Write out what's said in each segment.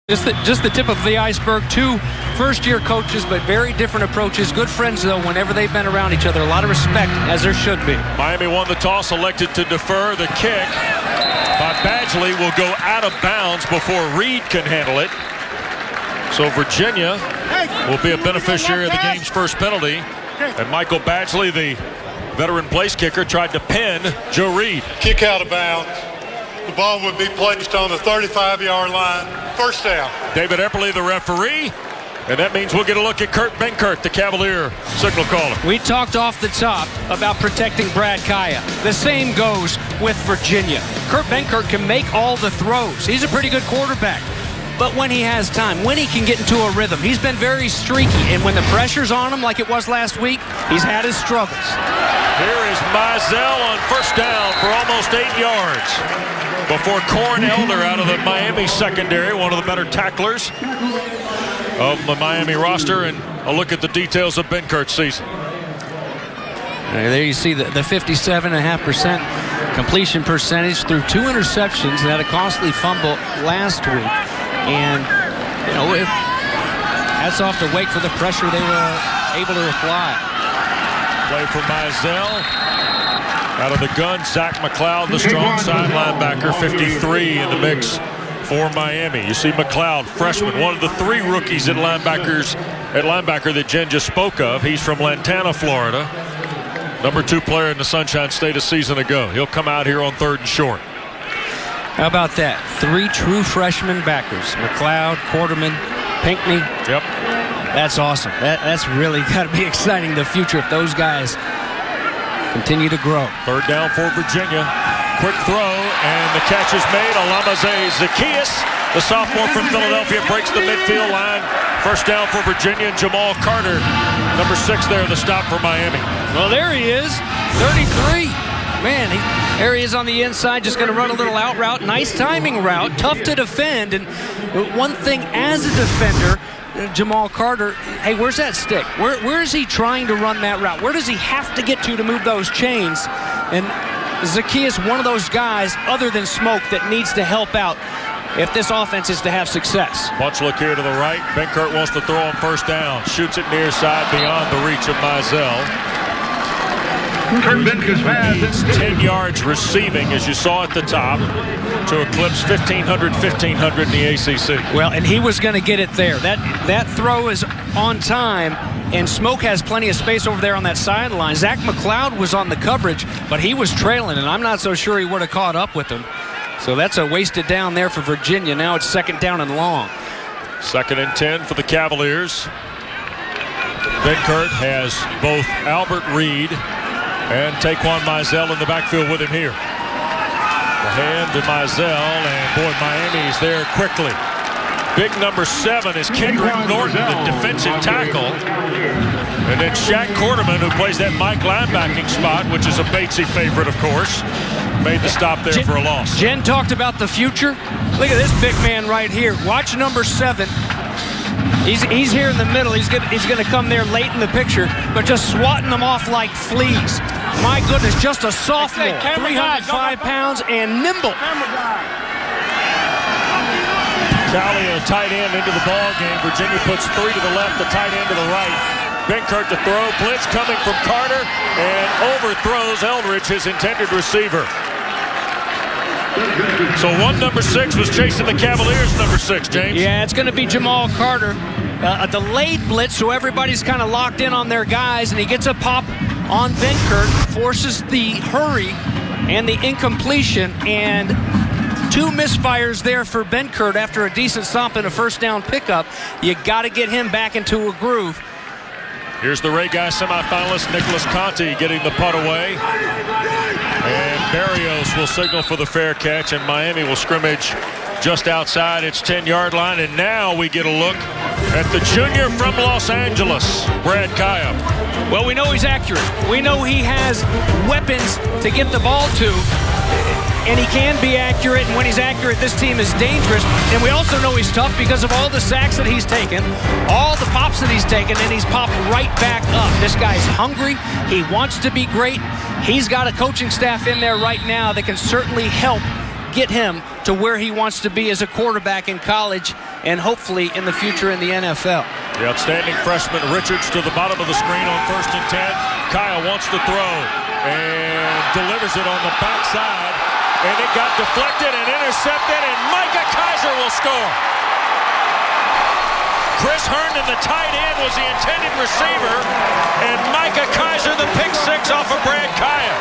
Just the tip of the iceberg. Two first-year coaches, but very different approaches. Good friends, though, whenever they've been around each other. A lot of respect, as there should be. Miami won the toss, elected to defer. The kick by Badgley will go out of bounds before Reed can handle it. So Virginia will be a beneficiary of the game's first penalty. And Michael Badgley, the veteran place kicker, tried to pin Joe Reed. Kick out of bounds. The ball would be placed on the 35-yard line. First down. David Epperly, the referee. And that means we'll get a look at Kurt Benkert, the Cavalier signal caller. We talked off the top about protecting Brad Kaya. The same goes with Virginia. Kurt Benkert can make all the throws. He's a pretty good quarterback. But when he has time, when he can get into a rhythm, he's been very streaky. And when the pressure's on him like it was last week, he's had his struggles. Here is Mizell on first down for almost 8 yards. Before Corn Elder out of the Miami secondary, one of the better tacklers of the Miami roster. And a look at the details of Benkert's season. There you see the 57.5% completion percentage through 2 interceptions and had a costly fumble last week. And, you know, hats off to Wake for the pressure they were able to apply. Play for Mizell. Out of the gun, Zach McLeod, the strong side linebacker, 53 in the mix for Miami. You see McLeod, freshman, one of the 3 rookies at linebacker that Jen just spoke of. He's from Lantana, Florida. Number 2 player in the Sunshine State a season ago. He'll come out here on 3rd and short. How about that? 3 true freshman backers. McLeod, Quarterman, Pinckney. Yep. That's awesome. That's really got to be exciting in the future if those guys continue to grow. 3rd down for Virginia. Quick throw, and the catch is made. Alamaze Zacchaeus, the sophomore from Philadelphia, breaks the midfield line. First down for Virginia. Jamal Carter, number 6 there, the stop for Miami. Well, there he is, 33. Man, there he is on the inside, just going to run a little out route. Nice timing route, tough to defend. And one thing as a defender, Jamal Carter, hey, where's that stick? Where is he trying to run that route? Where does he have to get to move those chains? And Zacchaeus, one of those guys, other than Smoke, that needs to help out if this offense is to have success. Bunch look here to the right. Benkert wants to throw on first down. Shoots it near side beyond the reach of Mizell. Needs 10 yards receiving, as you saw at the top, to eclipse 1,500 in the ACC. Well, and he was going to get it there. That throw is on time, and Smoke has plenty of space over there on that sideline. Zach McLeod was on the coverage, but he was trailing, and I'm not so sure he would have caught up with him. So that's a wasted down there for Virginia. Now it's 2nd down and long. 2nd and 10 for the Cavaliers. Benkert has both Albert Reed and Taquan Mizell in the backfield with him here. The hand to Mizell, and boy, Miami's there quickly. Big number 7 is Kendrick Norton, the defensive tackle. And then Shaq Quarterman, who plays that Mike linebacking spot, which is a Batesy favorite, of course, made the stop there for a loss. Jen talked about the future. Look at this big man right here. Watch number 7. He's here in the middle. He's gonna come there late in the picture, but just swatting them off like fleas. My goodness, just a sophomore, 305 pounds and nimble. Cali, a tight end into the ball game. Virginia puts 3 to the left, the tight end to the right. Benkert to throw, blitz coming from Carter, and overthrows Eldridge, his intended receiver. So number 6 was chasing the Cavaliers, number 6, James. Yeah, it's going to be Jamal Carter. A delayed blitz, so everybody's kind of locked in on their guys, and he gets a pop on Benkert, forces the hurry and the incompletion, and 2 misfires there for Benkert after a decent stop and a first down pickup. You got to get him back into a groove. Here's the Ray Guy semifinalist, Nicholas Conti, getting the putt away. And Barrios will signal for the fair catch, and Miami will scrimmage just outside its 10-yard line. And now we get a look at the junior from Los Angeles, Brad Kaya. Well, we know he's accurate. We know he has weapons to get the ball to, and he can be accurate, and when he's accurate, this team is dangerous. And we also know he's tough because of all the sacks that he's taken, all the pops that he's taken, and he's popped right back up. This guy's hungry. He wants to be great. He's got a coaching staff in there right now that can certainly help get him to where he wants to be as a quarterback in college and hopefully in the future in the NFL. The outstanding freshman Richards to the bottom of the screen on 1st and 10. Kyle wants to throw and delivers it on the backside, and it got deflected and intercepted, and Micah Kaiser will score. Chris Herndon, the tight end, was the intended receiver, and Micah Kaiser, the pick six off of Brad Kaya.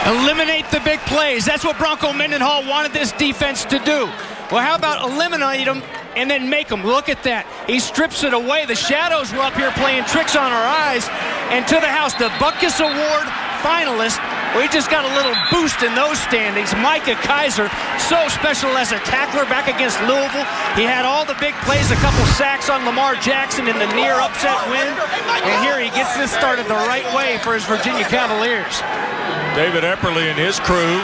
Eliminate the big plays. That's what Bronco Mendenhall wanted this defense to do. Well, how about eliminate them and then make them? Look at that. He strips it away. The shadows were up here playing tricks on our eyes. And to the house, the Butkus Award finalist. We just got a little boost in those standings. Micah Kaiser, so special as a tackler back against Louisville. He had all the big plays, a couple sacks on Lamar Jackson in the near upset win. And here he gets this started the right way for his Virginia Cavaliers. David Epperly and his crew.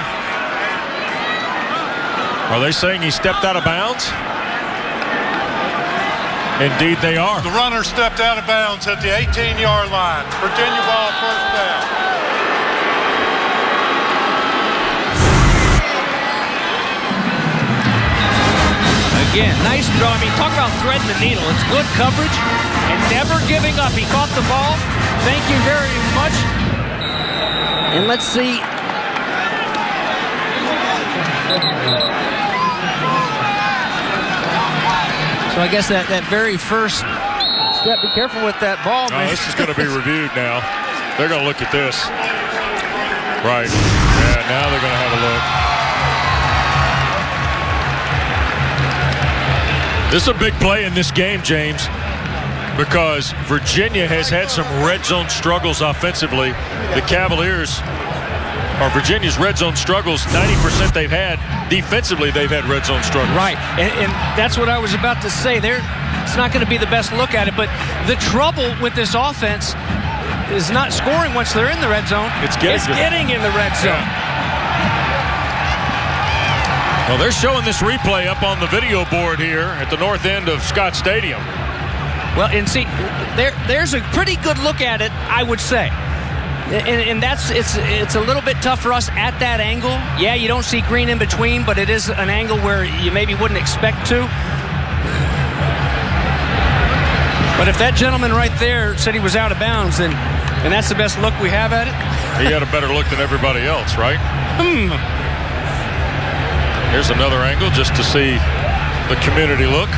Are they saying he stepped out of bounds? Indeed they are. The runner stepped out of bounds at the 18-yard line. Virginia ball, first down. Again, nice throw. I mean, talk about threading the needle. It's good coverage and never giving up. He caught the ball. Thank you very much. And let's see. So I guess that very first step, be careful with that ball, man. This is going to be reviewed now. They're going to look at this. Right. Yeah, now they're going to have a look. This is a big play in this game, James, because Virginia has had some red zone struggles offensively. The Cavaliers, or Virginia's red zone struggles, 90% they've had. Defensively, they've had red zone struggles. Right, and that's what I was about to say. It's not going to be the best look at it, but the trouble with this offense is not scoring once they're in the red zone. It's getting in the red zone. Yeah. Well, they're showing this replay up on the video board here at the north end of Scott Stadium. Well, and see, there's a pretty good look at it, I would say. And it's a little bit tough for us at that angle. Yeah, you don't see green in between, but it is an angle where you maybe wouldn't expect to. But if that gentleman right there said he was out of bounds, and that's the best look we have at it. He had a better look than everybody else, right? Here's another angle just to see the community look.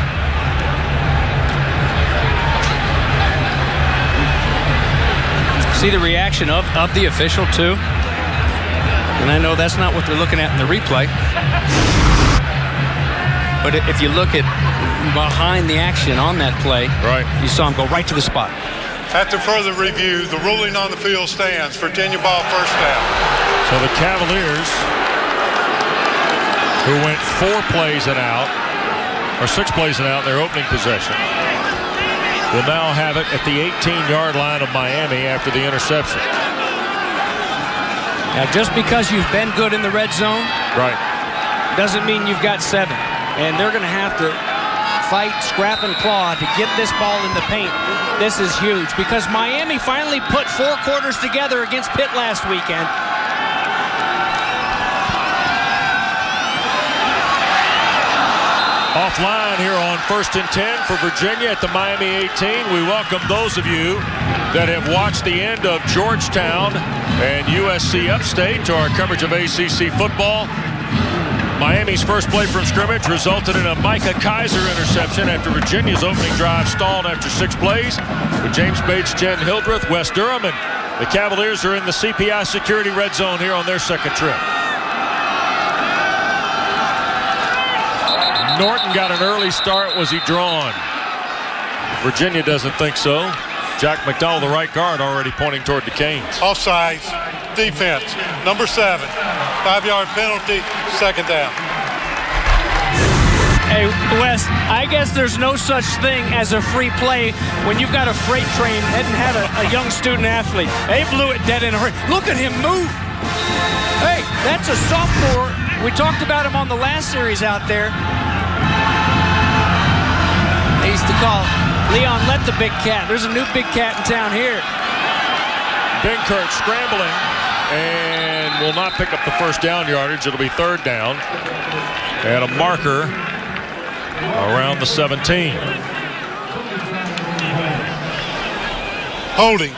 See the reaction of the official, too. And I know that's not what they're looking at in the replay. But if you look at behind the action on that play, right, you saw him go right to the spot. After further review, the ruling on the field stands. Virginia ball, first down. So the Cavaliers, who went 4 plays and out, or 6 plays and out in their opening possession, will now have it at the 18-yard line of Miami after the interception. Now, just because you've been good in the red zone, right, doesn't mean you've got 7. And they're going to have to fight, scrap, and claw to get this ball in the paint. This is huge because Miami finally put 4 quarters together against Pitt last weekend. Offline here on 1st and 10 for Virginia at the Miami 18. We welcome those of you that have watched the end of Georgetown and USC Upstate to our coverage of ACC football. Miami's first play from scrimmage resulted in a Micah Kaiser interception after Virginia's opening drive stalled after 6 plays. With James Bates, Jen Hildreth, Wes Durham, and the Cavaliers are in the CPI security red zone here on their second trip. Norton got an early start. Was he drawn? Virginia doesn't think so. Jack McDowell, the right guard, already pointing toward the Canes. Offsides, defense, number 7. 5-yard penalty, second down. Hey, Wes, I guess there's no such thing as a free play when you've got a freight train heading at a young student athlete. They blew it dead in a hurry. Look at him move. Hey, that's a sophomore. We talked about him on the last series out there. They used to call Leon let the big cat. There's a new big cat in town here. Benkert scrambling and will not pick up the first down yardage. It'll be third down. And a marker around the 17. Holding.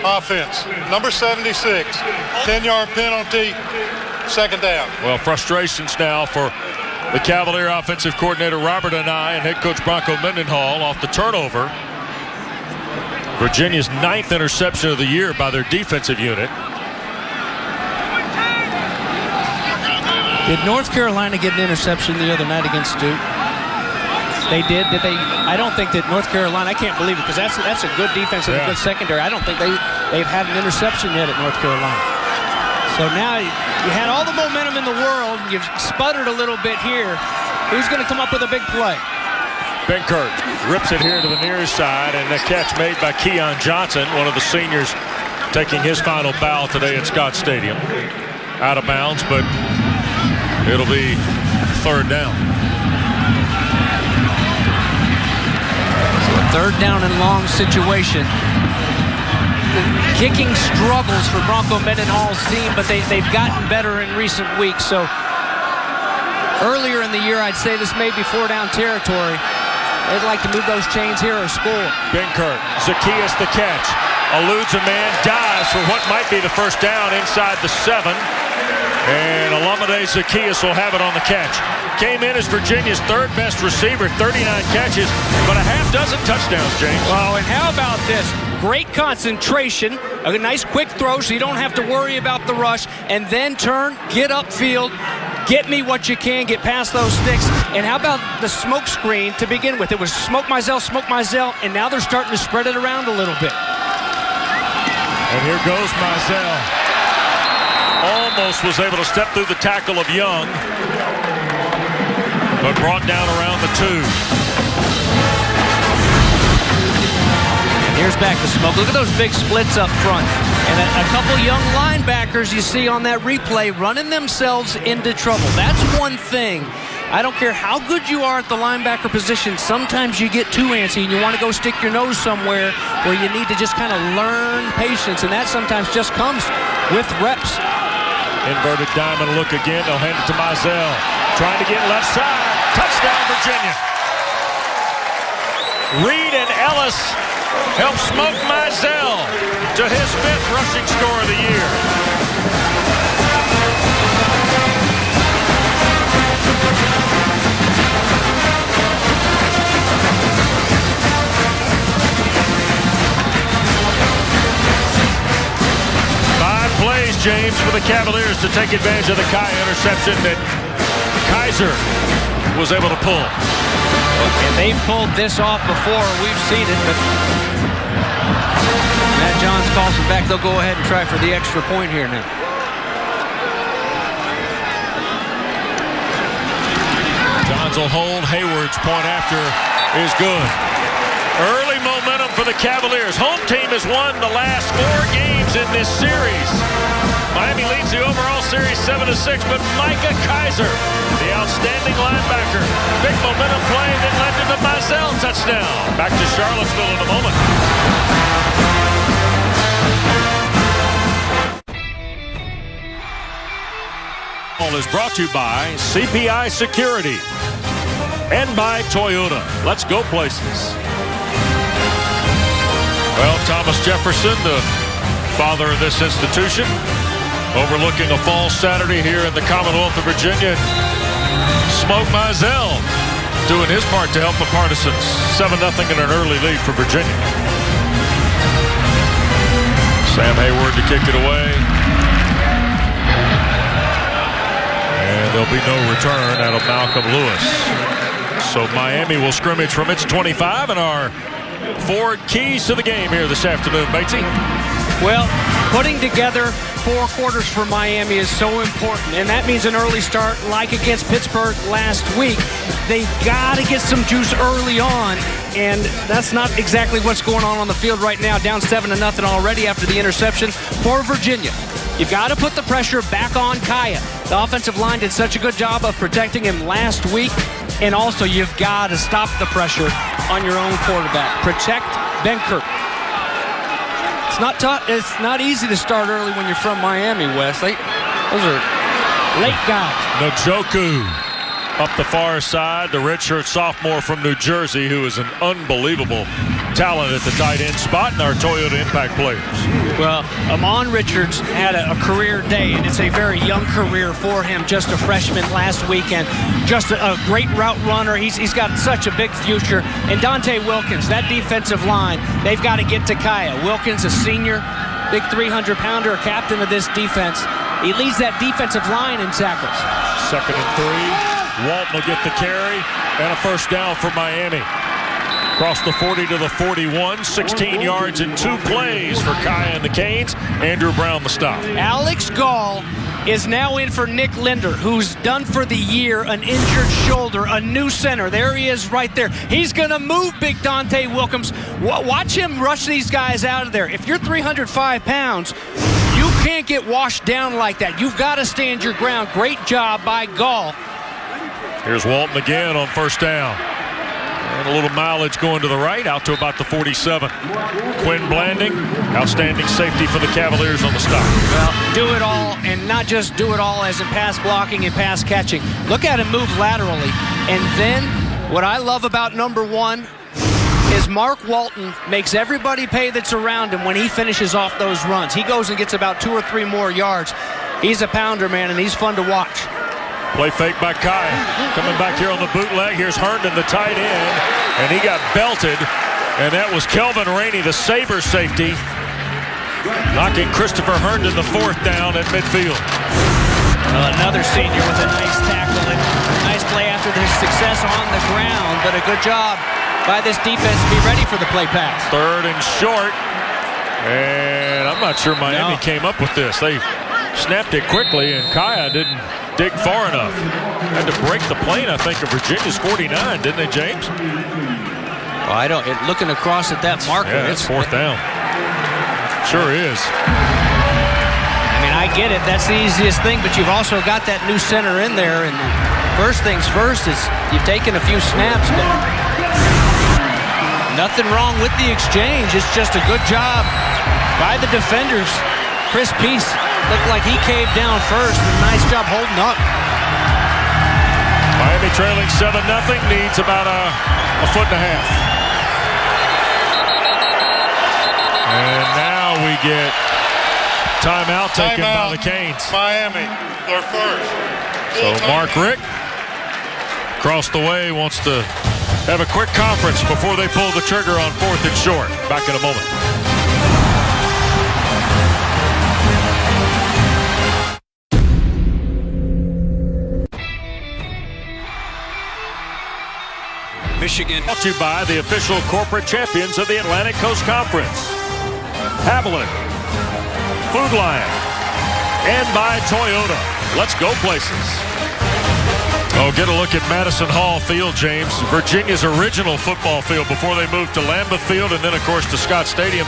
Offense. Number 76. 10-yard penalty. Second down. Well, frustrations now for the Cavalier offensive coordinator Robert and head coach Bronco Mendenhall off the turnover. Virginia's 9th interception of the year by their defensive unit. Did North Carolina get an interception the other night against Duke? They did. Did they? I don't think that North Carolina. I can't believe it because that's a good defense and a good secondary. I don't think they've had an interception yet at North Carolina. So now you had all the momentum in the world. You've sputtered a little bit here. Who's going to come up with a big play? Benkert rips it here to the near side, and the catch made by Keon Johnson, one of the seniors taking his final bow today at Scott Stadium. Out of bounds, but it'll be third down. So a third down and long situation. Kicking struggles for Bronco Mendenhall's team, but they've gotten better in recent weeks. So earlier in the year, I'd say this may be four-down territory. They'd like to move those chains here or score. Benkert, Zacchaeus the catch. Eludes a man, dives for what might be the first down inside the 7. And Olamide Zacchaeus will have it on the catch. Came in as Virginia's third best receiver, 39 catches, but a half dozen touchdowns, James. Oh, and how about this? Great concentration, a nice quick throw so you don't have to worry about the rush, and then turn, get upfield, get me what you can, get past those sticks. And how about the smoke screen to begin with? It was smoke Mizell, and now they're starting to spread it around a little bit. And here goes Mizell. Almost was able to step through the tackle of Young, but brought down around the 2. Here's back to smoke. Look at those big splits up front. And a couple young linebackers you see on that replay running themselves into trouble. That's one thing. I don't care how good you are at the linebacker position. Sometimes you get too antsy and you want to go stick your nose somewhere where you need to just kind of learn patience. And that sometimes just comes with reps. Inverted diamond look again. They'll hand it to Mizell. Trying to get left side. Touchdown, Virginia. Reed and Ellis help smoke Mizell to his 5th rushing score of the year. Plays, James, for the Cavaliers to take advantage of the Kaya interception that Kaiser was able to pull. And they've pulled this off before. We've seen it, but Matt Johns calls it back. They'll go ahead and try for the extra point here now. Johns will hold. Hayward's point after is good. Early momentum for the Cavaliers. Home team has won the last 4 games in this series. Miami leads the overall series 7-6, but Micah Kaiser, the outstanding linebacker. Big momentum play that led to the Mizell touchdown. Back to Charlottesville in a moment. All is brought to you by CPI Security and by Toyota. Let's go places. Well, Thomas Jefferson, the father of this institution, overlooking a fall Saturday here in the Commonwealth of Virginia. Smoke Mizell doing his part to help the Partisans. 7-0 in an early lead for Virginia. Sam Hayward to kick it away. And there'll be no return out of Malcolm Lewis. So Miami will scrimmage from its 25 and our 4 keys to the game here this afternoon, Batesy. Well, putting together 4 quarters for Miami is so important, and that means an early start like against Pittsburgh last week. They've got to get some juice early on, and that's not exactly what's going on the field right now. Down 7-0 already after the interception for Virginia. You've got to put the pressure back on Kaya. The offensive line did such a good job of protecting him last week, and also you've got to stop the pressure on your own quarterback. Protect Benkert. It's not tough. It's not easy to start early when you're from Miami, Wes. Those are late guys. Njoku up the far side, the redshirt sophomore from New Jersey, who is an unbelievable talent at the tight end spot, and our Toyota Impact players. Well, Amon Richards had a career day, and it's a very young career for him. Just a freshman last weekend. Just a great route runner. He's got such a big future. And Dante Wilkins, that defensive line, they've got to get to Kaya. Wilkins, a senior, big 300-pounder, captain of this defense. He leads that defensive line in tackles. 2nd and 3. Walton will get the carry and a first down for Miami. Across the 40 to the 41, 16 yards in 2 plays for Kaya and the Canes. Andrew Brown the stop. Alex Gall is now in for Nick Linder, who's done for the year, an injured shoulder, a new center. There he is right there. He's going to move big Dante Wilkins. Watch him rush these guys out of there. If you're 305 pounds, you can't get washed down like that. You've got to stand your ground. Great job by Gall. Here's Walton again on first down. And a little mileage going to the right, out to about the 47. Quinn Blanding, outstanding safety for the Cavaliers on the stop. Well, do it all, and not just do it all as in pass blocking and pass catching. Look at him move laterally. And then what I love about number 1 is Mark Walton makes everybody pay that's around him when he finishes off those runs. He goes and gets about 2 or 3 more yards. He's a pounder, man, and he's fun to watch. Play fake by Kaya. Coming back here on the bootleg. Here's Herndon, the tight end. And he got belted. And that was Kelvin Rainey, the Sabre safety, knocking Christopher Herndon the 4th down at midfield. Another senior with a nice tackle. And nice play after his success on the ground. But a good job by this defense to be ready for the play pass. 3rd and short. And I'm not sure Miami came up with this. They snapped it quickly, and Kaya didn't dig far enough. Had to break the plane, I think, of Virginia's 49, didn't they, James? Well, I don't. Looking across at that marker, yeah, it's 4th down. Sure is. I mean, I get it. That's the easiest thing, but you've also got that new center in there. And first things first is you've taken a few snaps, but nothing wrong with the exchange. It's just a good job by the defenders. Chris Peace looked like he caved down first. Nice job holding up. Miami trailing 7-0, needs about a 1.5 feet. And now we get timeout taken by the Canes. Miami, their first. So Mark Rick, across the way, wants to have a quick conference before they pull the trigger on 4th and short. Back in a moment. Michigan. Brought to you by the official corporate champions of the Atlantic Coast Conference, Haviland, Food Lion, and by Toyota. Let's go places. Oh, get a look at Madison Hall Field, James. Virginia's original football field before they moved to Lambeau Field and then, of course, to Scott Stadium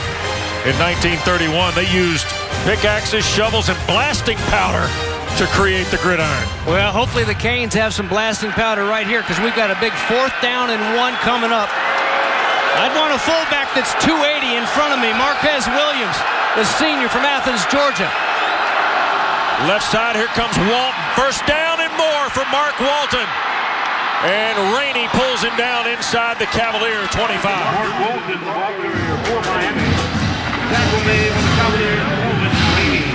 in 1931. They used pickaxes, shovels, and blasting powder to create the gridiron. Well, hopefully the Canes have some blasting powder right here because we've got a big 4th down and 1 coming up. I'd want a fullback that's 280 in front of me. Marquez Williams, the senior from Athens, Georgia. Left side, here comes Walton. First down and more for Mark Walton. And Rainey pulls him down inside the Cavalier 25. Mark Walton, the ball carrier for Miami. Tackle made for the Cavaliers, Rainey.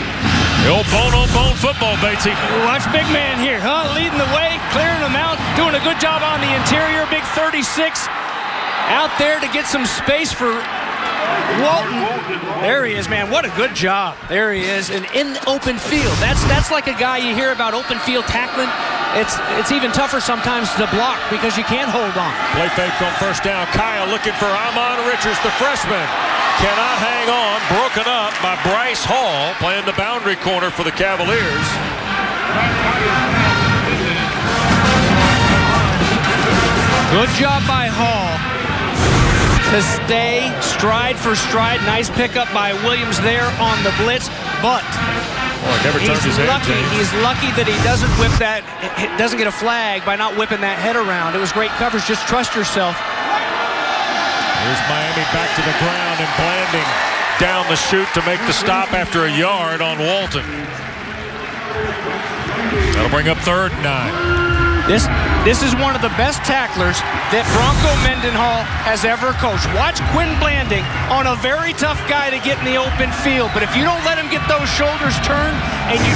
The old bone-on-bone football, Batesy. Watch big man here, huh? Leading the way, clearing them out, doing a good job on the interior. Big 36 out there to get some space for Walton. There he is, man. What a good job. There he is. And in the open field. That's like a guy you hear about open field tackling. It's even tougher sometimes to block because you can't hold on. Play fake on first down. Kaya looking for Amon Richards, the freshman. Cannot hang on. Broken up by Bryce Hall, playing the boundary corner for the Cavaliers. Good job by Hall to stay stride for stride. Nice pickup by Williams there on the blitz, but never turned his head, James. He's lucky that he doesn't get a flag by not whipping that head around. It was great coverage. Just trust yourself. Here's Miami back to the ground and Blanding down the chute to make the stop after a yard on Walton. That'll bring up 3rd and 9. This is one of the best tacklers that Bronco Mendenhall has ever coached. Watch Quinn Blanding on a very tough guy to get in the open field. But if you don't let him get those shoulders turned and you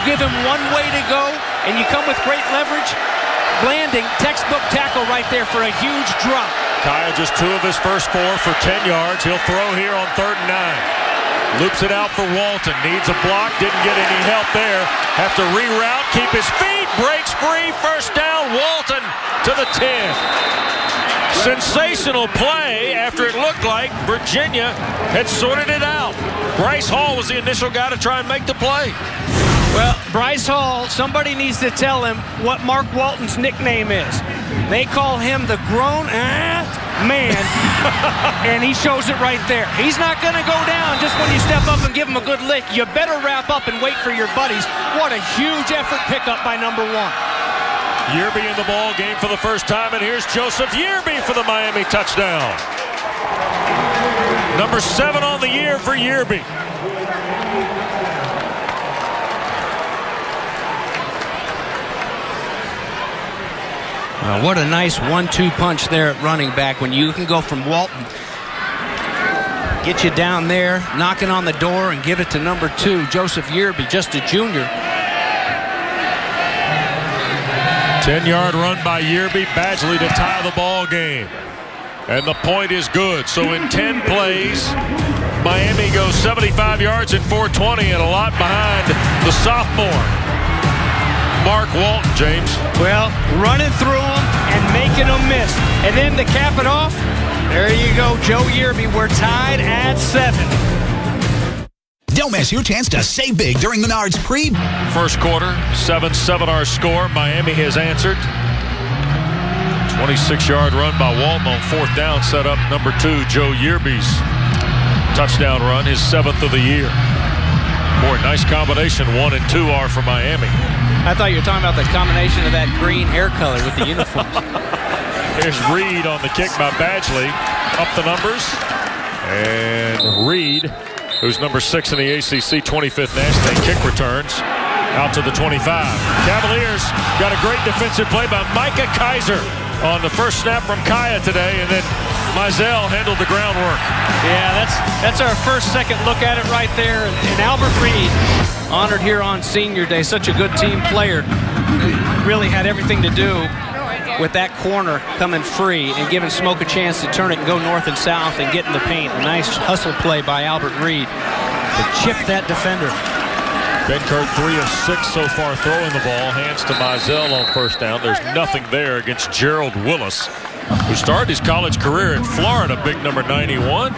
give him one way to go and you come with great leverage, Blanding, textbook tackle right there for a huge drop. Kaya just 2 of his first 4 for 10 yards. He'll throw here on 3rd and 9. Loops it out for Walton. Needs a block. Didn't get any help there. Have to reroute. Keep his feet. Breaks free. First down. Walton to the 10. Sensational play after it looked like Virginia had sorted it out. Bryce Hall was the initial guy to try and make the play. Well, Bryce Hall, somebody needs to tell him what Mark Walton's nickname is. They call him the grown man, and he shows it right there. He's not going to go down just when you step up and give him a good lick. You better wrap up and wait for your buddies. What a huge effort pickup by number 1. Yearby in the ball game for the first time, and here's Joseph Yearby for the Miami touchdown. Number 7 on the year for Yearby. What a nice 1-2 punch there at running back when you can go from Walton, get you down there, knocking on the door, and give it to number 2, Joseph Yearby, just a junior. 10-yard run by Yearby, Badgley to tie the ball game. And the point is good. So in 10 plays, Miami goes 75 yards and 420 and a lot behind the sophomore, Mark Walton, James. Well, running through them and making them miss. And then to cap it off, there you go, Joe Yearby. We're tied at 7. Don't miss your chance to save big during Menards First quarter, 7-7 our score. Miami has answered. 26-yard run by Walton on 4th down set up number 2, Joe Yearby's touchdown run, his 7th of the year. Boy, nice combination 1 and 2 are for Miami. I thought you were talking about the combination of that green hair color with the uniforms. There's Reed on the kick by Badgley. Up the numbers. And Reed, who's number 6 in the ACC, 25th nationally, kick returns out to the 25. Cavaliers got a great defensive play by Micah Kaiser on the first snap from Kaya today, and then Mizell handled the groundwork. Yeah, that's our second look at it right there. And Albert Reed, honored here on Senior Day, such a good team player. Really had everything to do with that corner coming free and giving Smoke a chance to turn it and go north and south and get in the paint. A nice hustle play by Albert Reed to chip that defender. Benkert 3 of 6 so far throwing the ball. Hands to Mizell on first down. There's nothing there against Gerald Willis, who started his college career in Florida, big number 91.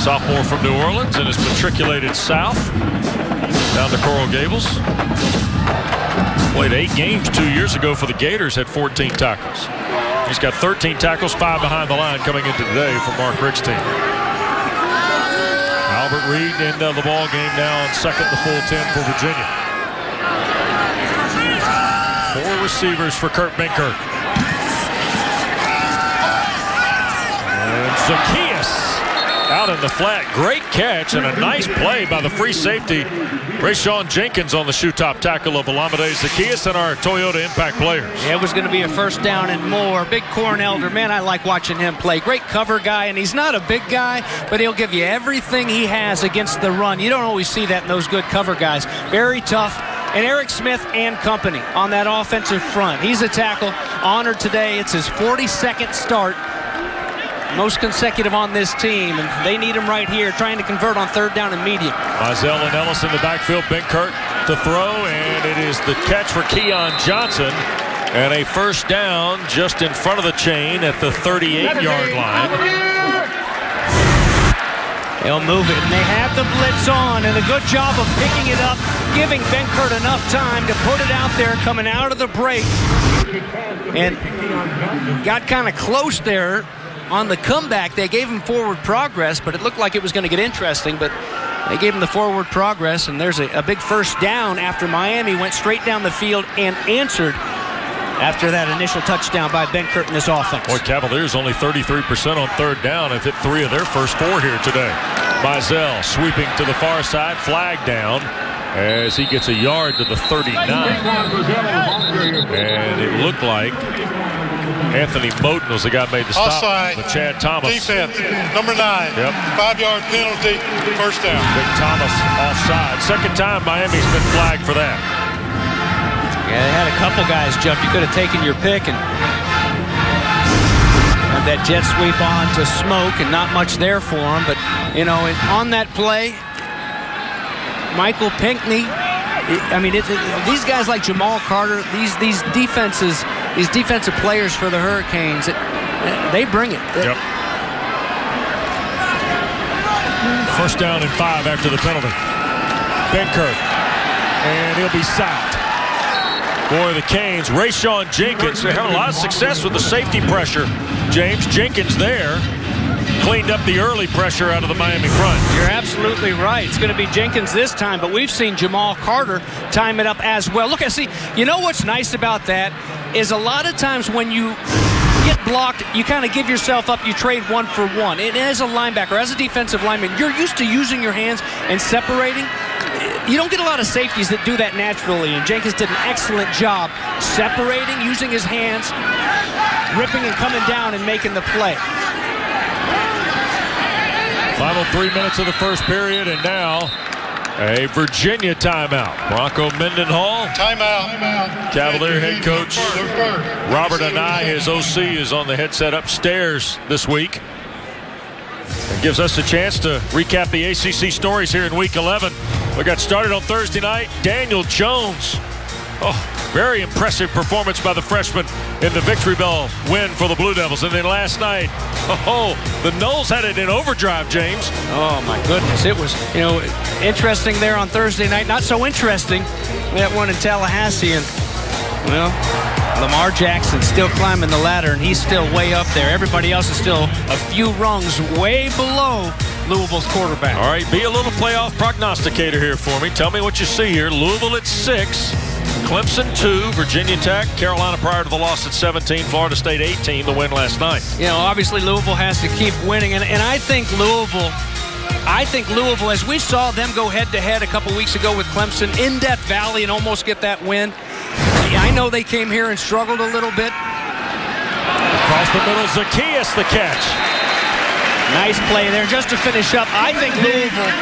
Sophomore from New Orleans and has matriculated south down to Coral Gables. Played 8 games 2 years ago for the Gators, had 14 tackles. He's got 13 tackles, 5 behind the line coming into today for Mark Richt's team. Albert Reed into the ball game now on second to full 10 for Virginia. 4 receivers for Kurt Benkert. And Zacchaeus out in the flat. Great catch and a nice play by the free safety, Rayshawn Jenkins, on the shoe top tackle of Olamide Zacchaeus and our Toyota Impact players. It was going to be a first down and more. Big Corn Elder, man, I like watching him play. Great cover guy, and he's not a big guy, but he'll give you everything he has against the run. You don't always see that in those good cover guys. Very tough. And Eric Smith and company on that offensive front. He's a tackle. Honored today. It's his 42nd start. Most consecutive on this team, and they need him right here, trying to convert on third down and medium. Mizell and Ellis in the backfield. Benkert to throw, and it is the catch for Keon Johnson. And a first down just in front of the chain at the 38-yard line. They'll move it, and they have the blitz on, and a good job of picking it up, giving Benkert enough time to put it out there coming out of the break. And got kind of close there. On the comeback, they gave him forward progress, but it looked like it was going to get interesting, but they gave him the forward progress, and there's a big first down after Miami went straight down the field and answered after that initial touchdown by Benkert in this offense. Boy, Cavaliers only 33% on third down. Have hit 3 of their first 4 here today. Mizell sweeping to the far side, flag down as he gets a yard to the 39. And it looked like Anthony Moten was the guy made the stop. Offside. But Chad Thomas. Defense, number 9. Yep. 5-yard penalty, first down. Big Thomas offside. Second time Miami's been flagged for that. Yeah, they had a couple guys jump. You could have taken your pick and had that jet sweep on to Smoke, and not much there for him. But, you know, on that play, Michael Pinckney, I mean, these guys like Jamal Carter, these defensive players for the Hurricanes, they bring it. Yep. First down and 5 after the penalty. Benkert, and he'll be sacked. Boy, the Canes, Rayshawn Jenkins, they're having a lot of success with the safety pressure. James Jenkins there cleaned up the early pressure out of the Miami front. You're absolutely right. It's going to be Jenkins this time, but we've seen Jamal Carter time it up as well. Look, you know what's nice about that is a lot of times when you get blocked, you kind of give yourself up, you trade 1 for 1. And as a linebacker, as a defensive lineman, you're used to using your hands and separating. You don't get a lot of safeties that do that naturally, and Jenkins did an excellent job separating, using his hands, ripping and coming down and making the play. Final 3 minutes of the first period, and now a Virginia timeout. Bronco Mendenhall. Timeout. Cavalier head coach Robert Anai, his OC, is on the headset upstairs this week. It gives us a chance to recap the ACC stories here in Week 11. We got started on Thursday night. Daniel Jones. Oh, very impressive performance by the freshman in the Victory Bell win for the Blue Devils. And then last night, the Noles had it in overdrive, James. Oh, my goodness. It was, interesting there on Thursday night. Not so interesting, that one in Tallahassee. And, well, Lamar Jackson still climbing the ladder, and he's still way up there. Everybody else is still a few rungs way below Louisville's quarterback. All right, be a little playoff prognosticator here for me. Tell me what you see here. Louisville at 6, Clemson 2, Virginia Tech, Carolina prior to the loss at 17, Florida State 18, the win last night. Obviously Louisville has to keep winning, and I think Louisville, as we saw them go head-to-head a couple weeks ago with Clemson in Death Valley and almost get that win, I know they came here and struggled a little bit. Across the middle, Zacchaeus the catch. Nice play there. Just to finish up, I think Louisville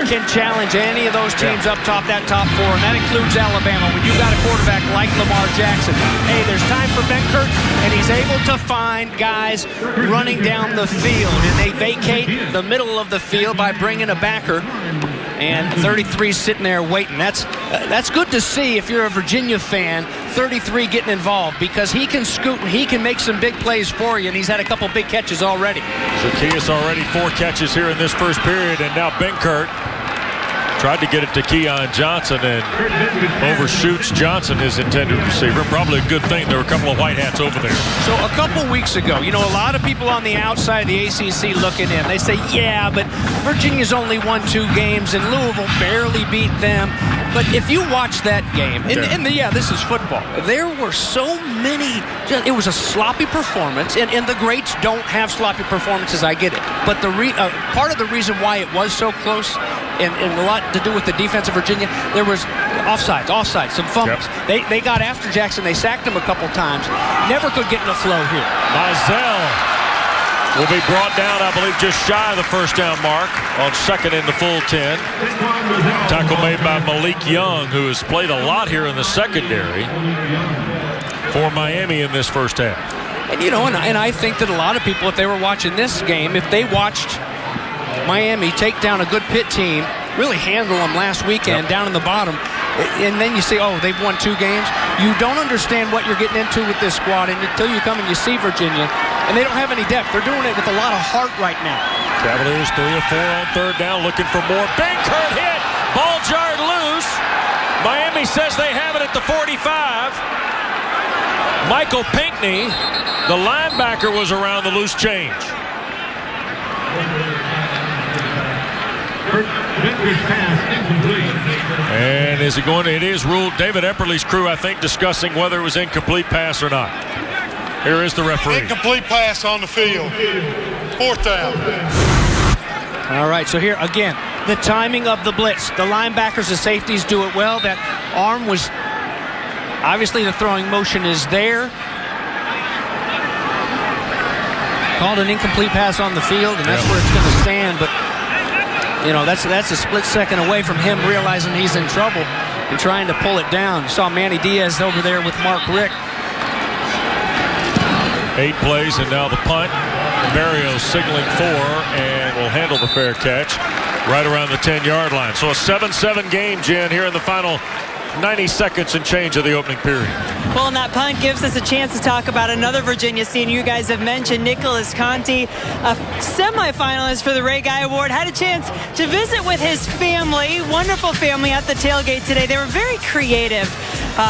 can challenge any of those teams up top, that top 4, and that includes Alabama. When you've got a quarterback like Lamar Jackson, hey, there's time for Benkert, and he's able to find guys running down the field, and they vacate the middle of the field by bringing a backer. And 33 sitting there waiting. That's good to see if you're a Virginia fan. 33 getting involved because he can scoot and he can make some big plays for you, and he's had a couple big catches already. Zacchaeus already 4 catches here in this first period, and now Benkert tried to get it to Keon Johnson and overshoots Johnson, his intended receiver. Probably a good thing. There were a couple of white hats over there. So a couple weeks ago, a lot of people on the outside of the ACC looking in, they say, yeah, but Virginia's only won 2 games and Louisville barely beat them. But if you watch that game, and this is football, there were so many, it was a sloppy performance, and the greats don't have sloppy performances, I get it. But part of the reason why it was so close, and a lot to do with the defense of Virginia, there was offsides, some fumbles. Yep. They got after Jackson, they sacked him a couple times, never could get in the flow here. Mizell will be brought down, I believe, just shy of the first down mark on second in the full 10. Tackle made by Malik Young, who has played a lot here in the secondary for Miami in this first half. And, and I think that a lot of people, if they were watching this game, if they watched Miami take down a good Pitt team, really handle them last weekend down in the bottom, and then you say, oh, they've won 2 games, you don't understand what you're getting into with this squad until you come and you see Virginia. And they don't have any depth. They're doing it with a lot of heart right now. Cavaliers 3 of 4 on third down, looking for more. Benkert hit. Ball jarred loose. Miami says they have it at the 45. Michael Pinckney, the linebacker, was around the loose change. And is it going to, it is ruled. David Epperly's crew, I think, discussing whether it was incomplete pass or not. Here is the referee. Incomplete pass on the field. 4th down. All right, so here again, the timing of the blitz. The linebackers, the safeties do it well. That arm was, obviously the throwing motion is there. Called an incomplete pass on the field, and that's where it's going to stand. But, you know, that's a split second away from him realizing he's in trouble and trying to pull it down. You saw Manny Diaz over there with Mark Rick. 8 plays, and now the punt. Mario signaling for and will handle the fair catch right around the 10-yard line. So a 7-7 game, Jen, here in the final 90 seconds and change of the opening period. Well, and that punt gives us a chance to talk about another Virginia senior you guys have mentioned, Nicholas Conti, a semifinalist for the Ray Guy Award. Had a chance to visit with his family, wonderful family at the tailgate today. They were very creative.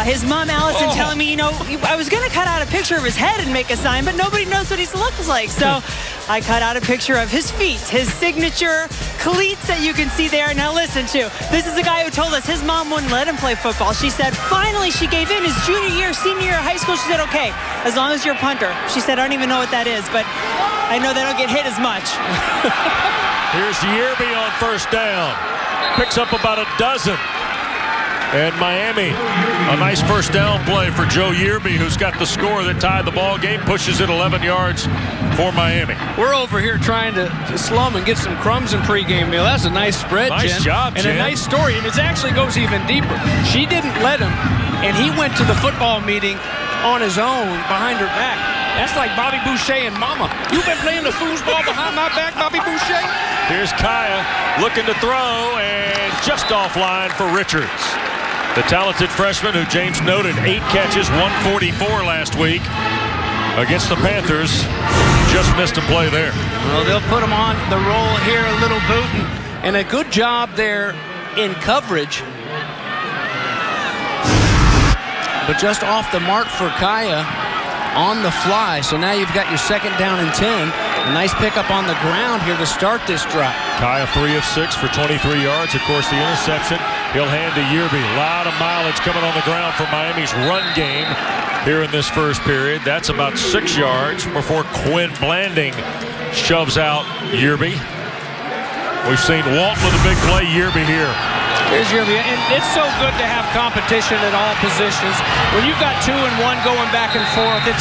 His mom, Allison, telling me, you know, I was going to cut out a picture of his head and make a sign, but nobody knows what he looks like. So I cut out a picture of his feet, his signature cleats that you can see there. Now listen to, this is a guy who told us his mom wouldn't let him play football. She said, finally, she gave in his junior year, senior year of high school. She said, okay, as long as you're a punter. She said, I don't even know what that is, but I know they don't get hit as much. Here's Yearby on 1st down. Picks up about a dozen. And Miami, a nice 1st down play for Joe Yearby, who's got the score that tied the ball game, pushes it 11 yards for Miami. We're over here trying to slum and get some crumbs in pregame meal. That's a nice spread, Nice Jen. job, and Jen. a nice story. And it actually goes even deeper. She didn't let him, and he went to the football meeting on his own behind her back. That's like Bobby Boucher and Mama. You've been playing the foosball behind my back, Bobby Boucher? Here's Kaya looking to throw, and just offline for Richards. The talented freshman who James noted 8 catches, 144 last week against the Panthers. Just missed a play there. Well, they'll put him on the roll here, a little boot, and a good job there in coverage. But just off the mark for Kaya on the fly. So now you've got your 2nd down and 10. A nice pickup on the ground here to start this drive. Kaya 3 of 6 for 23 yards. Of course, the interception he'll hand to Yearby. A lot of mileage coming on the ground for Miami's run game here in this first period. That's about 6 yards before Quinn Blanding shoves out Yearby. We've seen Walton with a big play, Yearby here. Here's Yearby, and it's so good to have competition at all positions. When you've got 2 and 1 going back and forth, it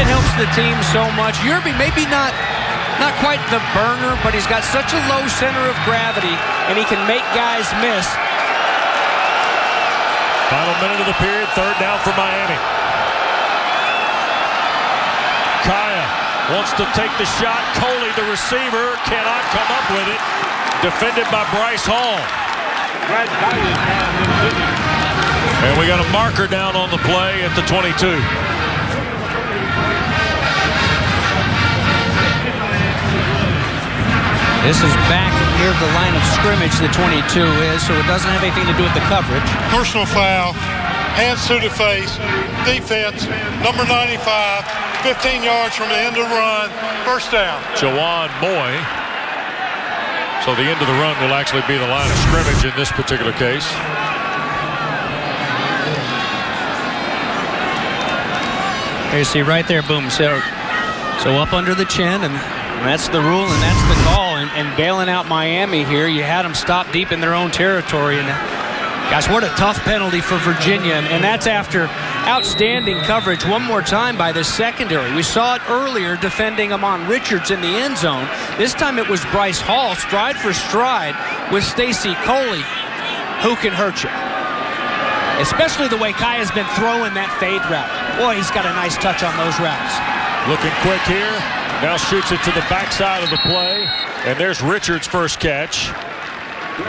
helps the team so much. Yearby maybe not quite the burner, but he's got such a low center of gravity, and he can make guys miss. Final minute of the period, 3rd down for Miami. Kaya wants to take the shot. Coley, the receiver, cannot come up with it. Defended by Bryce Hall. And we got a marker down on the play at the 22. This is back near the line of scrimmage, the 22 is, so it doesn't have anything to do with the coverage. Personal foul. Hands to the face. Defense. Number 95. 15 yards from the end of the run. 1st down. Jawan Moy. So the end of the run will actually be the line of scrimmage in this particular case. There you see right there, boom. So up under the chin, and that's the rule, and that's the call. And bailing out Miami here, you had them stop deep in their own territory. And gosh, what a tough penalty for Virginia. And that's after outstanding coverage one more time by the secondary. We saw it earlier defending Amon Richards in the end zone. This time it was Bryce Hall, stride for stride with Stacy Coley. Who can hurt you? Especially the way Kaya's been throwing that fade route. Boy, he's got a nice touch on those routes. Looking quick here. Now shoots it to the backside of the play. And there's Richards' first catch.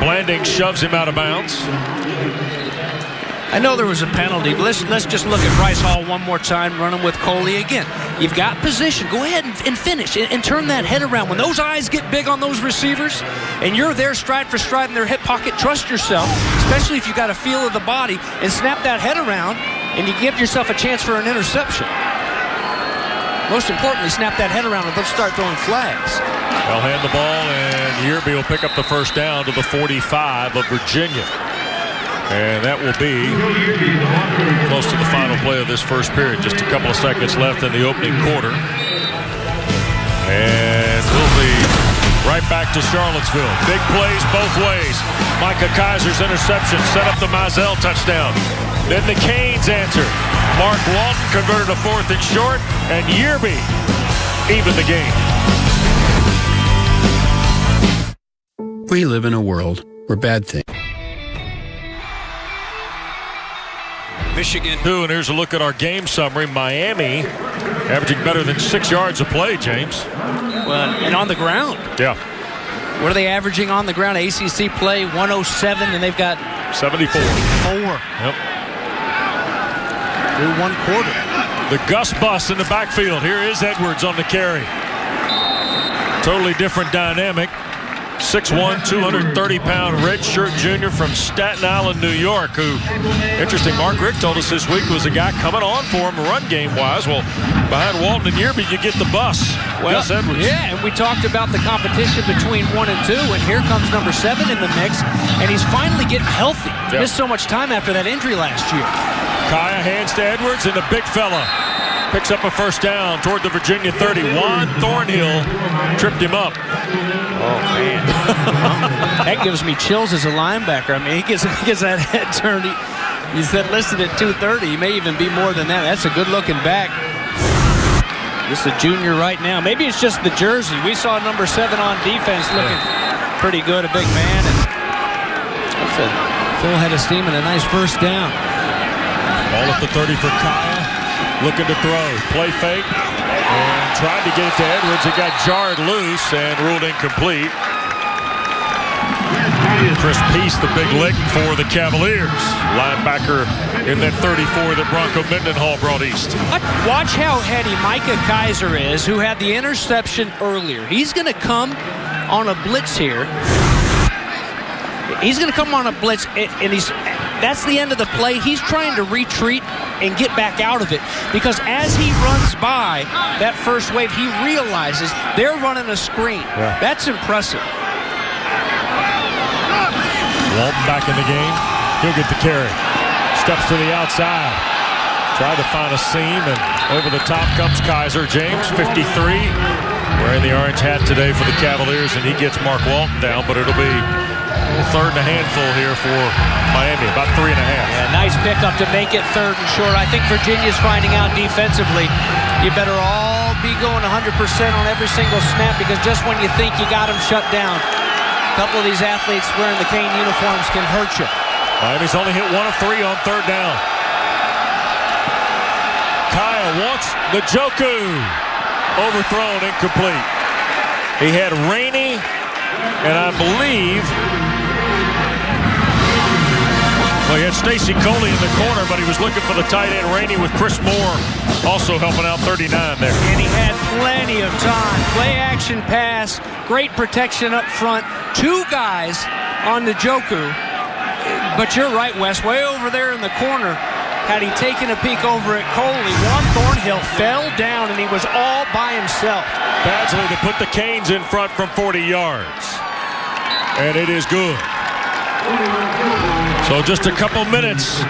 Blanding shoves him out of bounds. I know there was a penalty, but let's just look at Bryce Hall one more time, running with Coley again. You've got position. Go ahead and finish and turn that head around. When those eyes get big on those receivers and you're there stride for stride in their hip pocket, trust yourself, especially if you've got a feel of the body, and snap that head around, and you give yourself a chance for an interception. Most importantly, snap that head around and they'll start throwing flags. They'll hand the ball, and Yearby will pick up the 1st down to the 45 of Virginia. And that will be close to the final play of this first period. Just a couple of seconds left in the opening quarter. And we'll be right back to Charlottesville. Big plays both ways. Micah Kaiser's interception set up the Mizell touchdown. Then the Canes answered. Mark Walton converted a 4th and short, and Yearby evened the game. We live in a world where bad things. Michigan. And here's a look at our game summary. Miami averaging better than 6 yards a play, James. Well, and on the ground. Yeah. What are they averaging on the ground? ACC play 107, and they've got 74. Yep. Through one quarter. The Gus bus in the backfield. Here is Edwards on the carry. Totally different dynamic. 6'1", 230-pound redshirt junior from Staten Island, New York, who, interesting, Mark Rick told us this week was a guy coming on for him run game-wise. Well, behind Walton and Yearby, you get the bus. Well, Gus Edwards. Yeah, and we talked about the competition between 1 and 2, and here comes number 7 in the mix, and he's finally getting healthy. Yep. Missed so much time after that injury last year. Kaya hands to Edwards, and the big fella picks up a first down toward the Virginia 30. Juan Thornhill tripped him up. Oh, man. That gives me chills as a linebacker. I mean, he gets that head turned. He said listed at 230. He may even be more than that. That's a good-looking back. Just a junior right now. Maybe it's just the jersey. We saw number 7 on defense looking pretty good, a big man. And that's a full head of steam and a nice first down. Ball at the 30 for Kaya. Looking to throw. Play fake. And tried to get it to Edwards. It got jarred loose and ruled incomplete. Chris Peace, the big lick for the Cavaliers. Linebacker in that 34 that Bronco Mendenhall brought east. Watch how heady Micah Kaiser is, who had the interception earlier. He's going to come on a blitz here. He's going to come on a blitz, and that's the end of the play. He's trying to retreat and get back out of it, because as he runs by that first wave, he realizes they're running a screen. Yeah. That's impressive. Walton back in the game. He'll get the carry. Steps to the outside. Tried to find a seam, and over the top comes Kaiser. James, 53, wearing the orange hat today for the Cavaliers, and he gets Mark Walton down, but it'll be a 3rd and a handful here for Miami, about 3.5. Yeah, nice pickup to make it 3rd and short. I think Virginia's finding out defensively, you better all be going 100% on every single snap, because just when you think you got them shut down, a couple of these athletes wearing the cane uniforms can hurt you. Miami's only hit 1 of 3 on 3rd down. Kaya wants the Njoku. Overthrown, incomplete. He had Rainey, and I believe, well, he had Stacy Coley in the corner, but he was looking for the tight end Rainey with Chris Moore also helping out 39 there. And he had plenty of time. Play action pass, great protection up front. 2 guys on the Njoku. But you're right, Wes, way over there in the corner. Had he taken a peek over at Coley, Juan Thornhill fell down, and he was all by himself. Badgley to put the Canes in front from 40 yards. And it is good. So just a couple minutes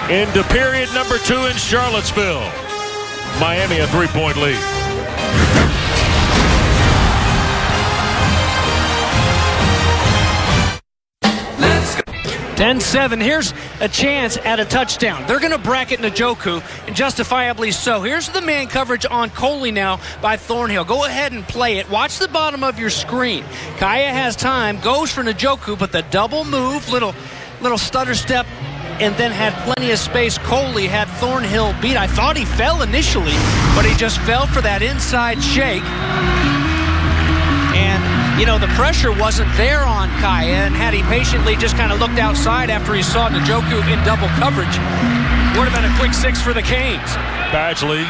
into period number 2 in Charlottesville. Miami a 3-point lead. 10-7. Here's a chance at a touchdown. They're going to bracket Njoku, and justifiably so. Here's the man coverage on Coley now by Thornhill. Go ahead and play it. Watch the bottom of your screen. Kaya has time, goes for Njoku, but the double move, little stutter step, and then had plenty of space. Coley had Thornhill beat. I thought he fell initially, but he just fell for that inside shake. And, you know, the pressure wasn't there on Kaya, and had he patiently just kind of looked outside after he saw Njoku in double coverage, would have been a quick 6 for the Canes. Badgley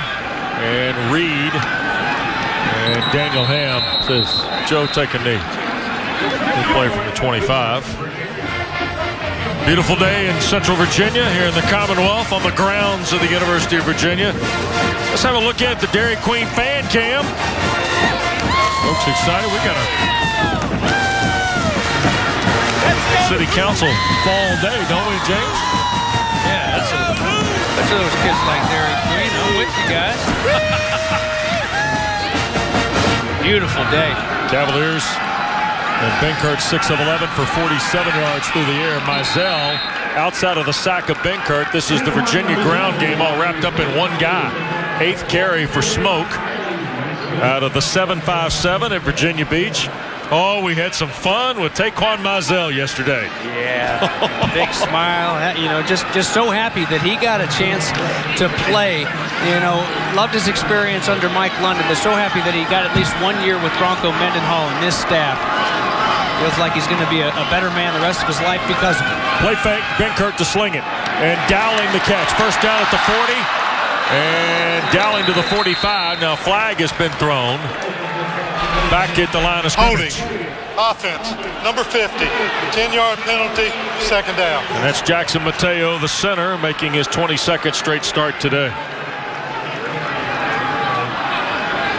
and Reed and Daniel Ham says, Joe, take a knee. Good play from the 25. Beautiful day in Central Virginia here in the Commonwealth on the grounds of the University of Virginia. Let's have a look at the Dairy Queen fan cam. Folks excited. We got a city council fall day, don't we, James? Yeah, that's those kids like Dairy Queen. I'm with you guys. Beautiful day. Cavaliers and Benkert 6 of 11 for 47 yards through the air. Mizell outside of the sack of Benkert. This is the Virginia ground game all wrapped up in one guy. 8th carry for Smoke out of the 7-5-7 at Virginia Beach. Oh, we had some fun with Taquan Mizell yesterday. Yeah, big smile. You know, just so happy that he got a chance to play. You know, loved his experience under Mike London, but so happy that he got at least 1 year with Bronco Mendenhall and this staff. Feels like he's going to be a better man the rest of his life because of it. Play fake, Benkert to sling it. And Dowling the catch. First down at the 40. And Dowling to the 45. Now flag has been thrown. Back at the line of scrimmage. Holding. Offense. Number 50. 10-yard penalty. Second down. And that's Jackson Mateo, the center, making his 22nd straight start today.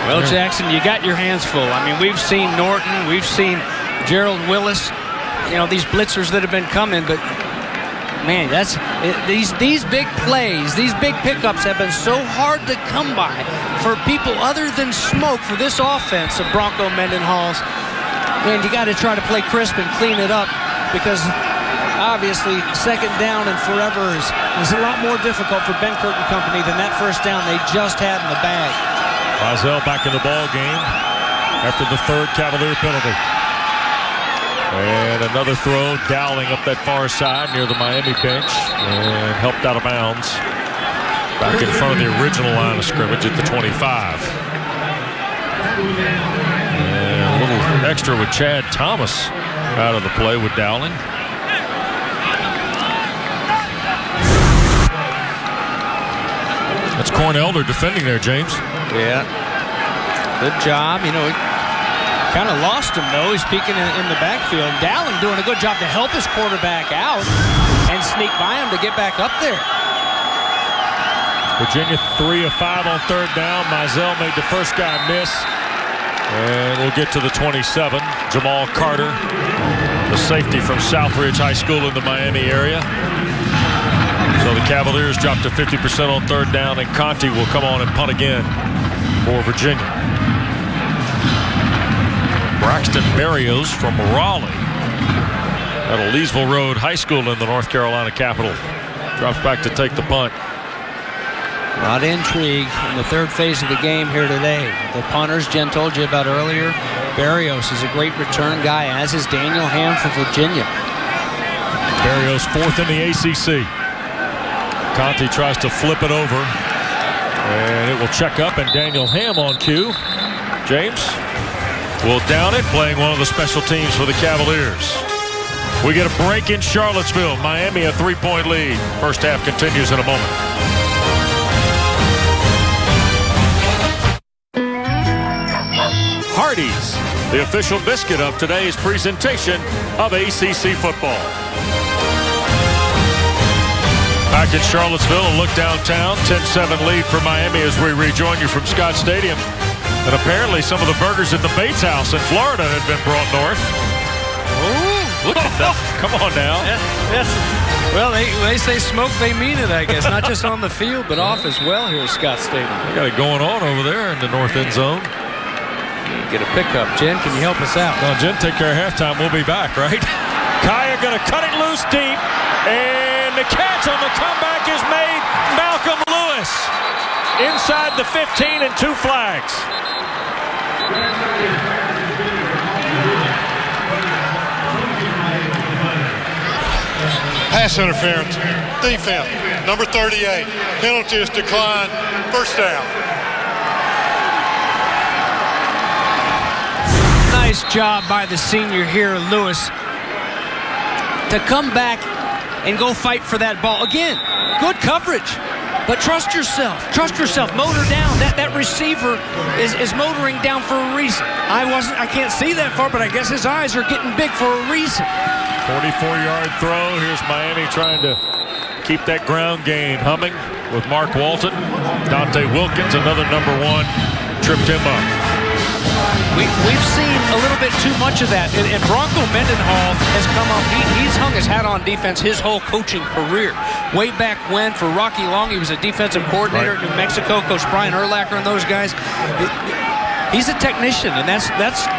Well, Jackson, you got your hands full. I mean, we've seen Norton. We've seen Gerald Willis. You know, these blitzers that have been coming, but man, these big plays, these big pickups have been so hard to come by for people other than Smoke for this offense of Bronco Mendenhall's. And you got to try to play crisp and clean it up because obviously second down and forever is a lot more difficult for Benkert and company than that first down they just had in the bag. Mizell back in the ball game after the 3rd Cavalier penalty. And another throw, Dowling up that far side near the Miami bench and helped out of bounds. Back in front of the original line of scrimmage at the 25. And a little extra with Chad Thomas out of the play with Dowling. That's Cornelder defending there, James. Yeah, good job. You know, kind of lost him, though. He's peeking in the backfield. Dowling doing a good job to help his quarterback out and sneak by him to get back up there. Virginia 3 of 5 on 3rd down. Mizell made the first guy miss. And we'll get to the 27. Jamal Carter, the safety from Southridge High School in the Miami area. So the Cavaliers drop to 50% on 3rd down, and Conti will come on and punt again for Virginia. Braxton Berrios from Raleigh at Leesville Road High School in the North Carolina capital drops back to take the punt. A lot of intrigue in the 3rd phase of the game here today. The punters Jen told you about earlier. Barrios is a great return guy, as is Daniel Ham for Virginia. Berrios 4th in the ACC. Conti tries to flip it over, and it will check up, and Daniel Ham on cue. James will down it, playing one of the special teams for the Cavaliers. We get a break in Charlottesville. Miami a 3-point lead. First half continues in a moment. Hardee's, the official biscuit of today's presentation of ACC football. Back in Charlottesville, a look downtown, 10-7 lead for Miami as we rejoin you from Scott Stadium. And apparently some of the burgers at the Bates House in Florida had been brought north. Ooh, look at that. Come on now. Yes. Well, they say smoke, they mean it, I guess. Not just on the field, but off as well here at Scott Stadium. We got it going on over there in the north end zone. Get a pickup. Jen, can you help us out? Well, Jen, take care of halftime. We'll be back, right? Kaya going to cut it loose deep. And the catch on the comeback is made. Malcolm Lewis inside the 15 and 2 flags. Pass interference. Defense. Number 38. Penalty is declined. First down. Nice job by the senior here, Lewis, to come back and go fight for that ball. Again, good coverage, but trust yourself. Trust yourself. Motor down. That receiver is motoring down for a reason. I can't see that far, but I guess his eyes are getting big for a reason. 44-yard throw. Here's Miami trying to keep that ground game humming with Mark Walton. Dante Wilkins, another number 1, tripped him up. We've seen a little bit too much of that. And Bronco Mendenhall has come up. He's hung his hat on defense his whole coaching career. Way back when, for Rocky Long, he was a defensive coordinator at New Mexico. Coach Brian Urlacher and those guys. He's a technician, and that's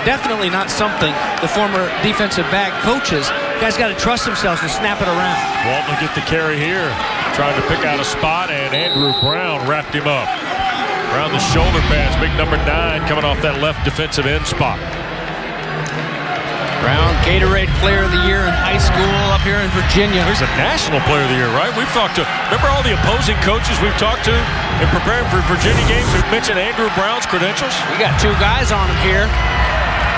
definitely not something the former defensive back coaches. Guys got to trust themselves and snap it around. Walton will get the carry here, trying to pick out a spot, and Andrew Brown wrapped him up. Around the shoulder pads, big number 9 coming off that left defensive end spot. Brown, Gatorade Player of the Year in high school up here in Virginia. He's a National Player of the Year, right? We've talked to, remember all the opposing coaches we've talked to in preparing for Virginia games who've mentioned Andrew Brown's credentials? We got 2 guys on him here.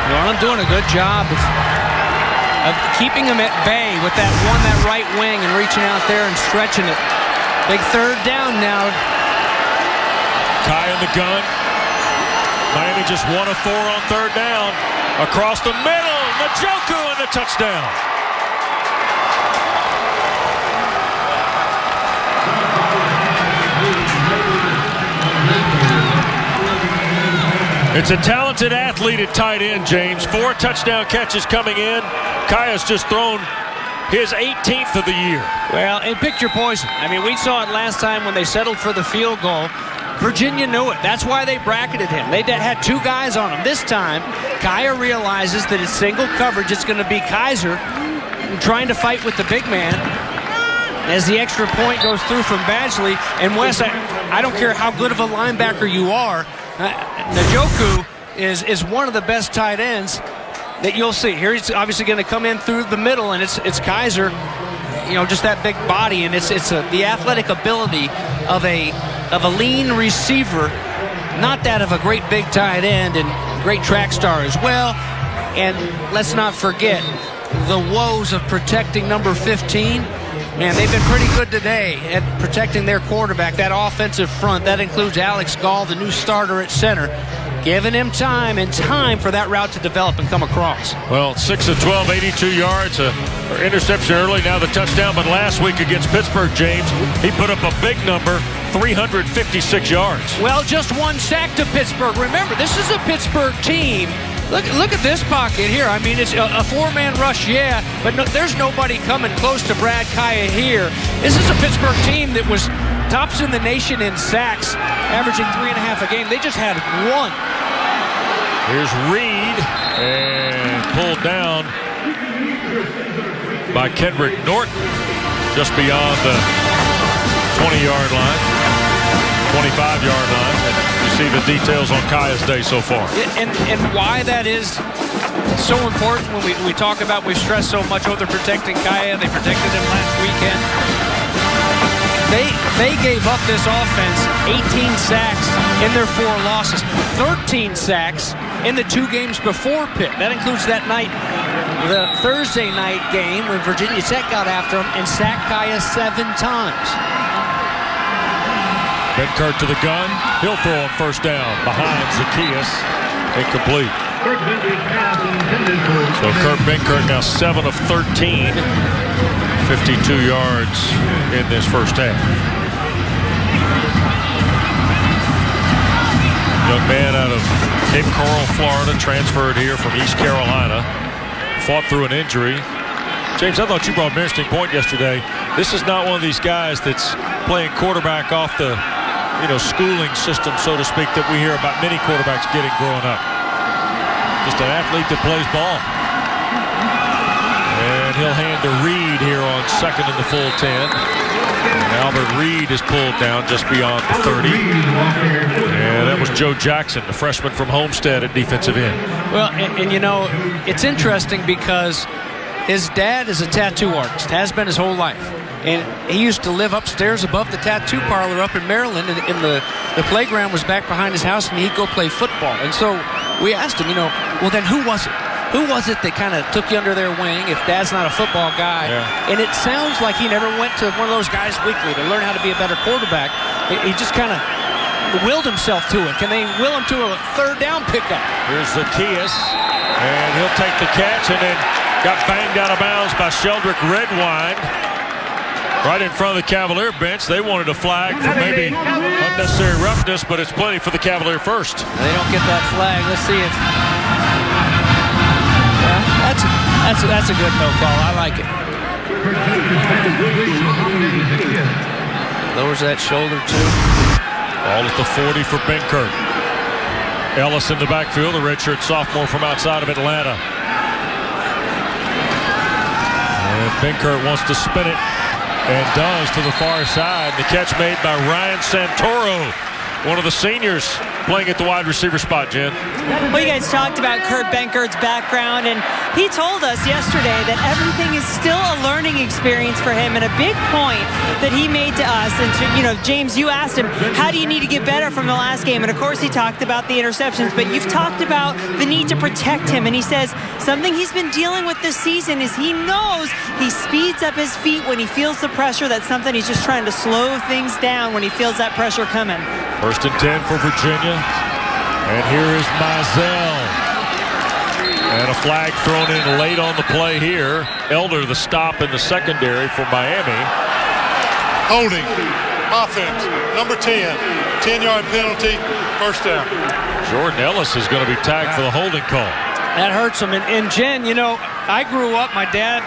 Well, I'm doing a good job of keeping him at bay with that right wing and reaching out there and stretching it. Big 3rd down now. Kai in the gun. Miami just 1 of 4 on 3rd down. Across the middle, Njoku and the touchdown. It's a talented athlete at tight end, James. 4 touchdown catches coming in. Kai has just thrown his 18th of the year. Well, and pick your poison. I mean, we saw it last time when they settled for the field goal. Virginia knew it. That's why they bracketed him. They had 2 guys on him. This time, Kaya realizes that it's single coverage. It's going to be Kaiser trying to fight with the big man as the extra point goes through from Badgley. And Wes, I don't care how good of a linebacker you are, Njoku is one of the best tight ends that you'll see. Here he's obviously going to come in through the middle, and it's Kaiser, just that big body, and it's the athletic ability of a lean receiver, not that of a great big tight end and great track star as well. And let's not forget the woes of protecting number 15. Man, they've been pretty good today at protecting their quarterback, that offensive front. That includes Alex Gall, the new starter at center, giving him time for that route to develop and come across. Well, 6 of 12, 82 yards, interception early, now the touchdown. But last week against Pittsburgh, James, he put up a big number, 356 yards. Well, just 1 sack to Pittsburgh. Remember, this is a Pittsburgh team. Look at this pocket here. I mean, it's a 4-man rush, yeah, but there's nobody coming close to Brad Kaya here. This is a Pittsburgh team that was tops in the nation in sacks, averaging 3.5 a game. They just had 1. Here's Reed, and pulled down by Kendrick Norton, just beyond the 20-yard line, 25-yard line. And you see the details on Kaya's day so far. And why that is so important when we talk about, we've stressed so much, they're protecting Kaya. They protected him last weekend. They gave up this offense 18 sacks in their 4 losses, 13 sacks in the 2 games before Pitt. That includes that night, the Thursday night game when Virginia Tech got after him and sacked Kaya 7 times. Benkert to the gun. He'll throw on 1st down behind Zacchaeus. Incomplete. So Kurt Benkert now 7 of 13. 52 yards in this first half. Young man out of Cape Coral, Florida, transferred here from East Carolina. Fought through an injury. James, I thought you brought an interesting point yesterday. This is not one of these guys that's playing quarterback off the schooling system, so to speak, that we hear about many quarterbacks getting growing up. Just an athlete that plays ball. And he'll hand to Reed here on 2nd and the full 10. And Albert Reed is pulled down just beyond the 30. And that was Joe Jackson, the freshman from Homestead at defensive end. Well, and it's interesting because his dad is a tattoo artist, has been his whole life. And he used to live upstairs above the tattoo parlor up in Maryland, and the playground was back behind his house, and he'd go play football. And so we asked him, well, then who was it? Who was it that kind of took you under their wing if Dad's not a football guy? Yeah. And it sounds like he never went to one of those guys weekly to learn how to be a better quarterback. He just kind of willed himself to it. Can they will him to a 3rd down pickup? Here's Zacchaeus, and he'll take the catch, and then got banged out of bounds by Sheldrick Redwine. Right in front of the Cavalier bench. They wanted a flag for maybe unnecessary roughness, but it's plenty for the Cavalier first. They don't get that flag. Let's see if That's a good no call. I like it. Lowers that shoulder too. Ball at the 40 for Benkert. Ellis in the backfield, the redshirt sophomore from outside of Atlanta. And Benkert wants to spin it, and does to the far side. The catch made by Ryan Santoro, one of the seniors playing at the wide receiver spot, Jen. Well, you guys talked about Kurt Benkert's background, and he told us yesterday that everything is still a learning experience for him, and a big point that he made to us. And to, James, you asked him, how do you need to get better from the last game? And of course he talked about the interceptions, but you've talked about the need to protect him. And he says something he's been dealing with this season is he knows he speeds up his feet when he feels the pressure. That's something he's just trying to slow things down when he feels that pressure coming. 1st and 10 for Virginia. And here is Mizell. And a flag thrown in late on the play here. Elder the stop in the secondary for Miami. Holding. Offense. Number 10. 10-yard penalty. First down. Jordan Ellis is going to be tagged for the holding call. That hurts him. And Jen, I grew up, my dad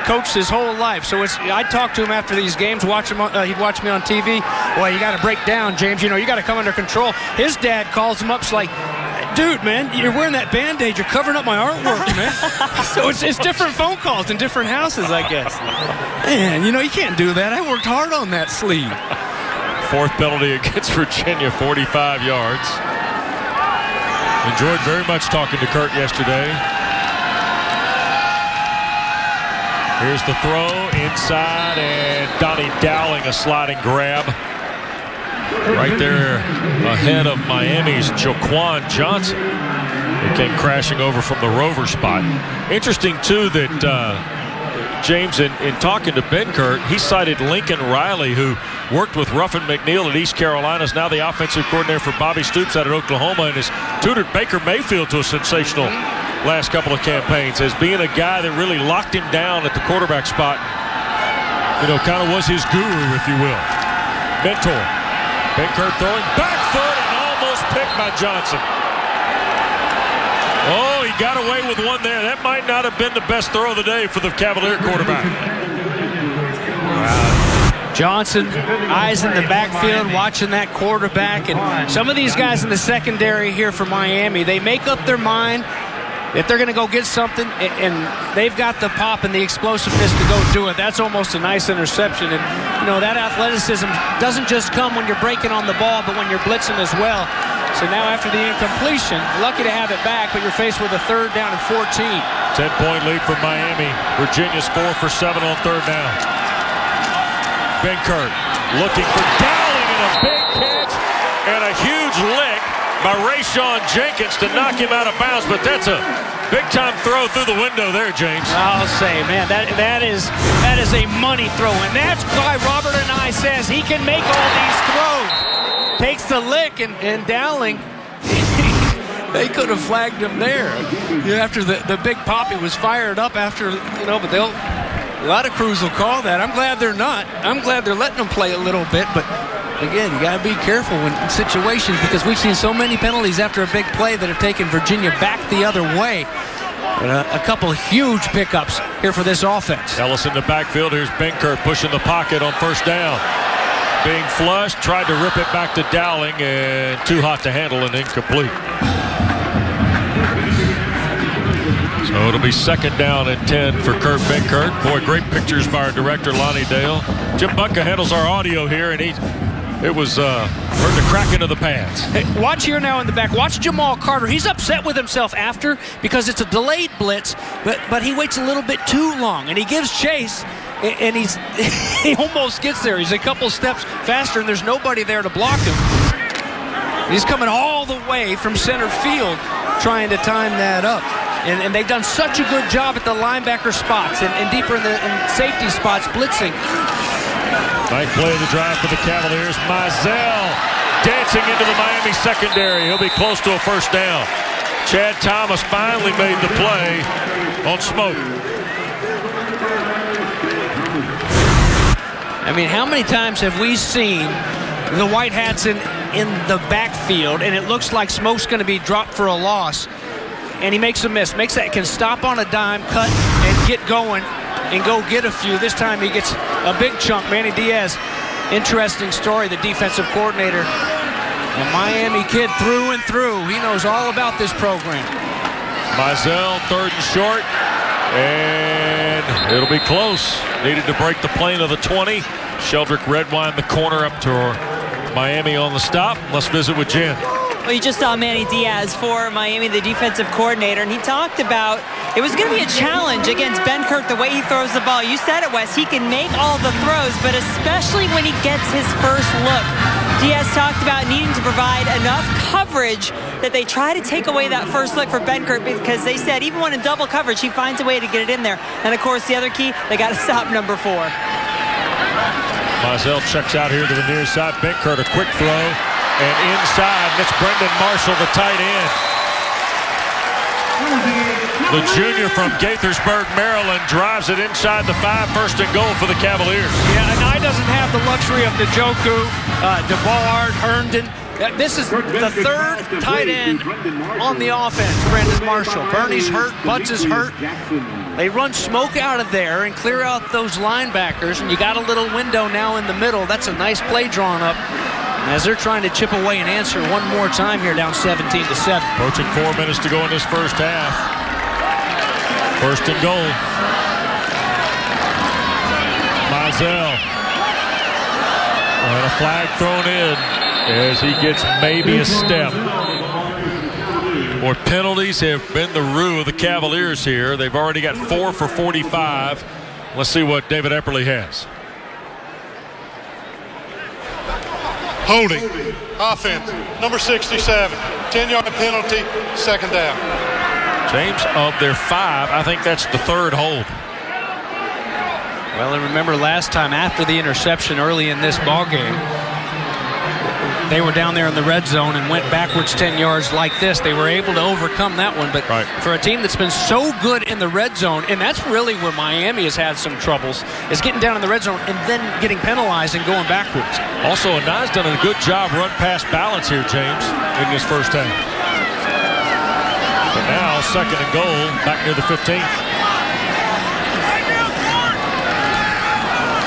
coached his whole life. So I talked to him after these games, he'd watch me on TV. Well, you got to break down, James. You got to come under control. His dad calls him up, it's like, dude, man, you're wearing that Band-Aid. You're covering up my artwork, man. So it's different phone calls in different houses, I guess. Man, you can't do that. I worked hard on that sleeve. 4th penalty against Virginia, 45 yards. Enjoyed very much talking to Kurt yesterday. Here's the throw inside, and Donnie Dowling a sliding grab. Right there ahead of Miami's Jaquan Johnson. He came crashing over from the rover spot. Interesting, too, that James, in talking to Benkert, he cited Lincoln Riley, who worked with Ruffin McNeil at East Carolina, is now the offensive coordinator for Bobby Stoops out at Oklahoma, and has tutored Baker Mayfield to a sensational last couple of campaigns as being a guy that really locked him down at the quarterback spot. Kind of was his guru, if you will. Mentor. Benkert throwing back foot and almost picked by Johnson. Oh, he got away with one there. That might not have been the best throw of the day for the Cavalier quarterback. Johnson, eyes in the backfield, watching that quarterback. And some of these guys in the secondary here for Miami, they make up their mind if they're going to go get something, and they've got the pop and the explosiveness to go do it. That's almost a nice interception. And, that athleticism doesn't just come when you're breaking on the ball, but when you're blitzing as well. So now after the incompletion, lucky to have it back, but you're faced with a 3rd down and 14. 10-point lead for Miami. Virginia's 4 for 7 on 3rd down. Benkert looking for Dowling, and a big catch and a huge lick by Rayshon Jenkins to knock him out of bounds, but that's a big-time throw through the window there, James. I'll say, man, that is a money throw, and that's why Robert and I says he can make all these throws. Takes the lick, and Dowling, they could have flagged him there. After the big poppy was fired up after, but a lot of crews will call that. I'm glad they're not. I'm glad they're letting them play a little bit, but again, you got to be careful in situations because we've seen so many penalties after a big play that have taken Virginia back the other way. A couple huge pickups here for this offense. Ellis in the backfield. Here's Benkert pushing the pocket on 1st down. Being flushed, tried to rip it back to Dowling, and too hot to handle and incomplete. So it'll be 2nd down and 10 for Kurt Benkert. Boy, great pictures by our director, Lonnie Dale. Jim Bunka handles our audio here, and it was heard the cracking of the pads. Hey, watch here now in the back. Watch Jamal Carter. He's upset with himself after because it's a delayed blitz, but he waits a little bit too long, and he gives chase, and he almost gets there. He's a couple steps faster, and there's nobody there to block him. He's coming all the way from center field trying to time that up. And they've done such a good job at the linebacker spots and deeper in safety spots, blitzing. Nice play of the drive for the Cavaliers. Mizell dancing into the Miami secondary. He'll be close to a 1st down. Chad Thomas finally made the play on Smoke. I mean, how many times have we seen the White Hats in the backfield, and it looks like Smoke's going to be dropped for a loss, and he makes a miss. Can stop on a dime, cut, and get going and go get a few. This time he gets a big chunk. Manny Diaz, interesting story, the defensive coordinator. A Miami kid through and through. He knows all about this program. Mizell, 3rd and short. And it'll be close. Needed to break the plane of the 20. Sheldrick Redwine the corner up to Miami on the stop. Let's visit with Jen. Well, you just saw Manny Diaz for Miami, the defensive coordinator, and he talked about it was going to be a challenge against Benkert the way he throws the ball. You said it, Wes. He can make all the throws, but especially when he gets his first look. Diaz talked about needing to provide enough coverage that they try to take away that first look for Benkert, because they said even when in double coverage, he finds a way to get it in there. And, of course, the other key, they got to stop number 4. Mizell checks out here to the near side. Benkert, a quick throw. And inside, that's Brendan Marshall, the tight end. The junior from Gaithersburg, Maryland, drives it inside the 5, 1st and goal for the Cavaliers. Yeah, and I doesn't have the luxury of Njoku, DeBoard, Herndon. This is the 3rd tight end on the offense, Brendan Marshall. Bernie's hurt, Butts is hurt. They run smoke out of there and clear out those linebackers, and you got a little window now in the middle. That's a nice play drawn up as they're trying to chip away and answer one more time here, down 17-7. Approaching 4 minutes to go in this first half. 1st and goal. Mizell. And a flag thrown in as he gets maybe a step. More penalties have been the rue of the Cavaliers here. They've already got 4 for 45. Let's see what David Epperly has. Holding. Offense. Number 67. 10-yard penalty. 2nd down. James, of their 5, I think that's the 3rd hold. Well, and remember last time after the interception early in this ball game, they were down there in the red zone and went backwards 10 yards like this. They were able to overcome that one. But for a team that's been so good in the red zone, and that's really where Miami has had some troubles, is getting down in the red zone and then getting penalized and going backwards. Also, Anai's done a good job run pass balance here, James, in this first half. But now, 2nd and goal, back near the 15.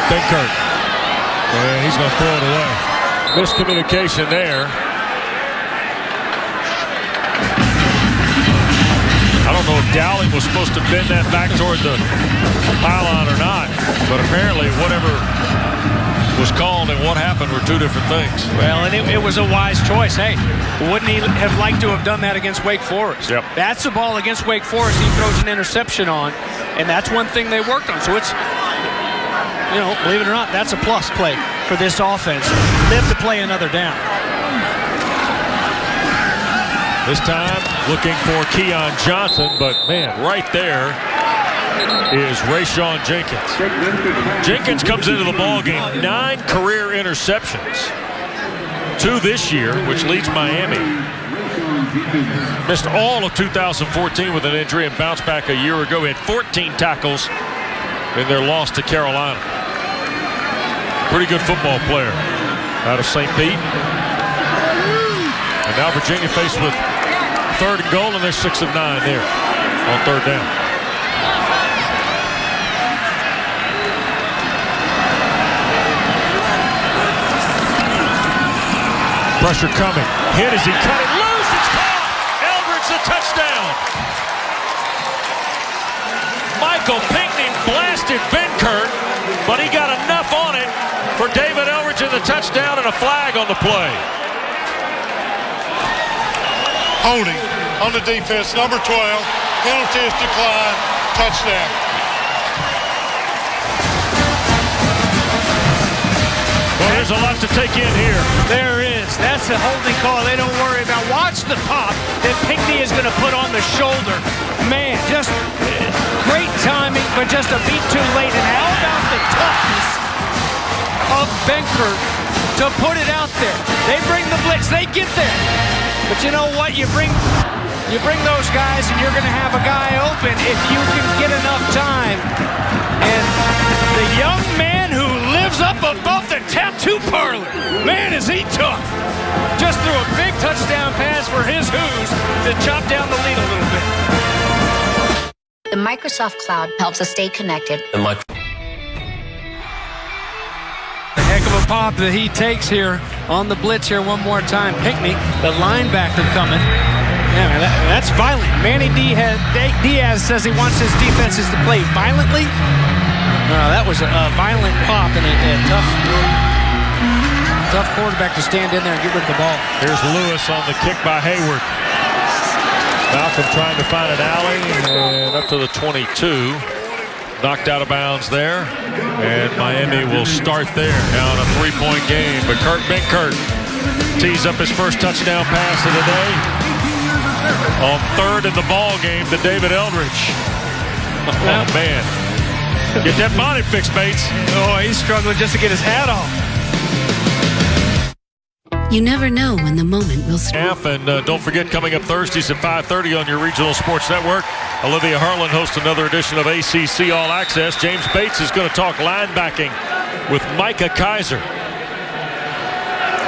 Benkert. And he's going to throw it away. Miscommunication there. I don't know if Dowling was supposed to bend that back toward the pylon or not, but apparently whatever was called and what happened were 2 different things. Well, and it was a wise choice. Hey, wouldn't he have liked to have done that against Wake Forest? Yep. That's a ball against Wake Forest he throws an interception on, and that's one thing they worked on. So it's, you know, believe it or not, that's a plus play for this offense. Live to play another down. This time looking for Keon Johnson, but man, right there is Rayshawn Jenkins. Jenkins comes into the ballgame, 9 career interceptions. 2 this year, which leads Miami. Missed all of 2014 with an injury and bounced back a year ago. He had 14 tackles in their loss to Carolina. Pretty good football player out of St. Pete. And now Virginia faced with 3rd and goal, and they're 6 of 9 there on 3rd down. Pressure coming. Hit as he cut it loose. It's caught. Eldridge the touchdown. Michael Pinckney blasted Benkert, but he got enough on it for David Eldridge in the touchdown and a flag on the play. Holding on the defense. Number 12. Penalty is declined. Touchdown. Well, there's a lot to take in here. There is. That's a holding call they don't worry about. Watch the pop that Pinckney is going to put on the shoulder. Man, just great timing, but just a beat too late. And how about the toughness of Benkert to put it out there? They bring the blitz. They get there. But you know what? You bring those guys, and you're going to have a guy open if you can get enough time. And the young man who lives up above the tattoo parlor, man, is he tough. Just threw a big touchdown pass for his Hoos to chop down the lead a little bit. The Microsoft Cloud helps us stay connected. A heck of a pop that he takes here on the blitz here one more time. Pinkney, the linebacker coming. Yeah, man, that's violent. Manny Diaz says he wants his defenses to play violently. That was a violent pop and a tough quarterback to stand in there and get rid of the ball. Here's Lewis on the kick by Hayward. Malcolm trying to find an alley and up to the 22. Knocked out of bounds there. And Miami will start there now in a 3-point game. But Kurt Benkert tees up his first touchdown pass of the day. On third in the ball game to David Eldridge. Oh, man. Get that body fixed, Bates. Oh, he's struggling just to get his hat off. You never know when the moment will start. And don't forget, coming up Thursdays at 5:30 on your regional sports network, Olivia Harlan hosts another edition of ACC All Access. James Bates is going to talk linebacking with Micah Kaiser.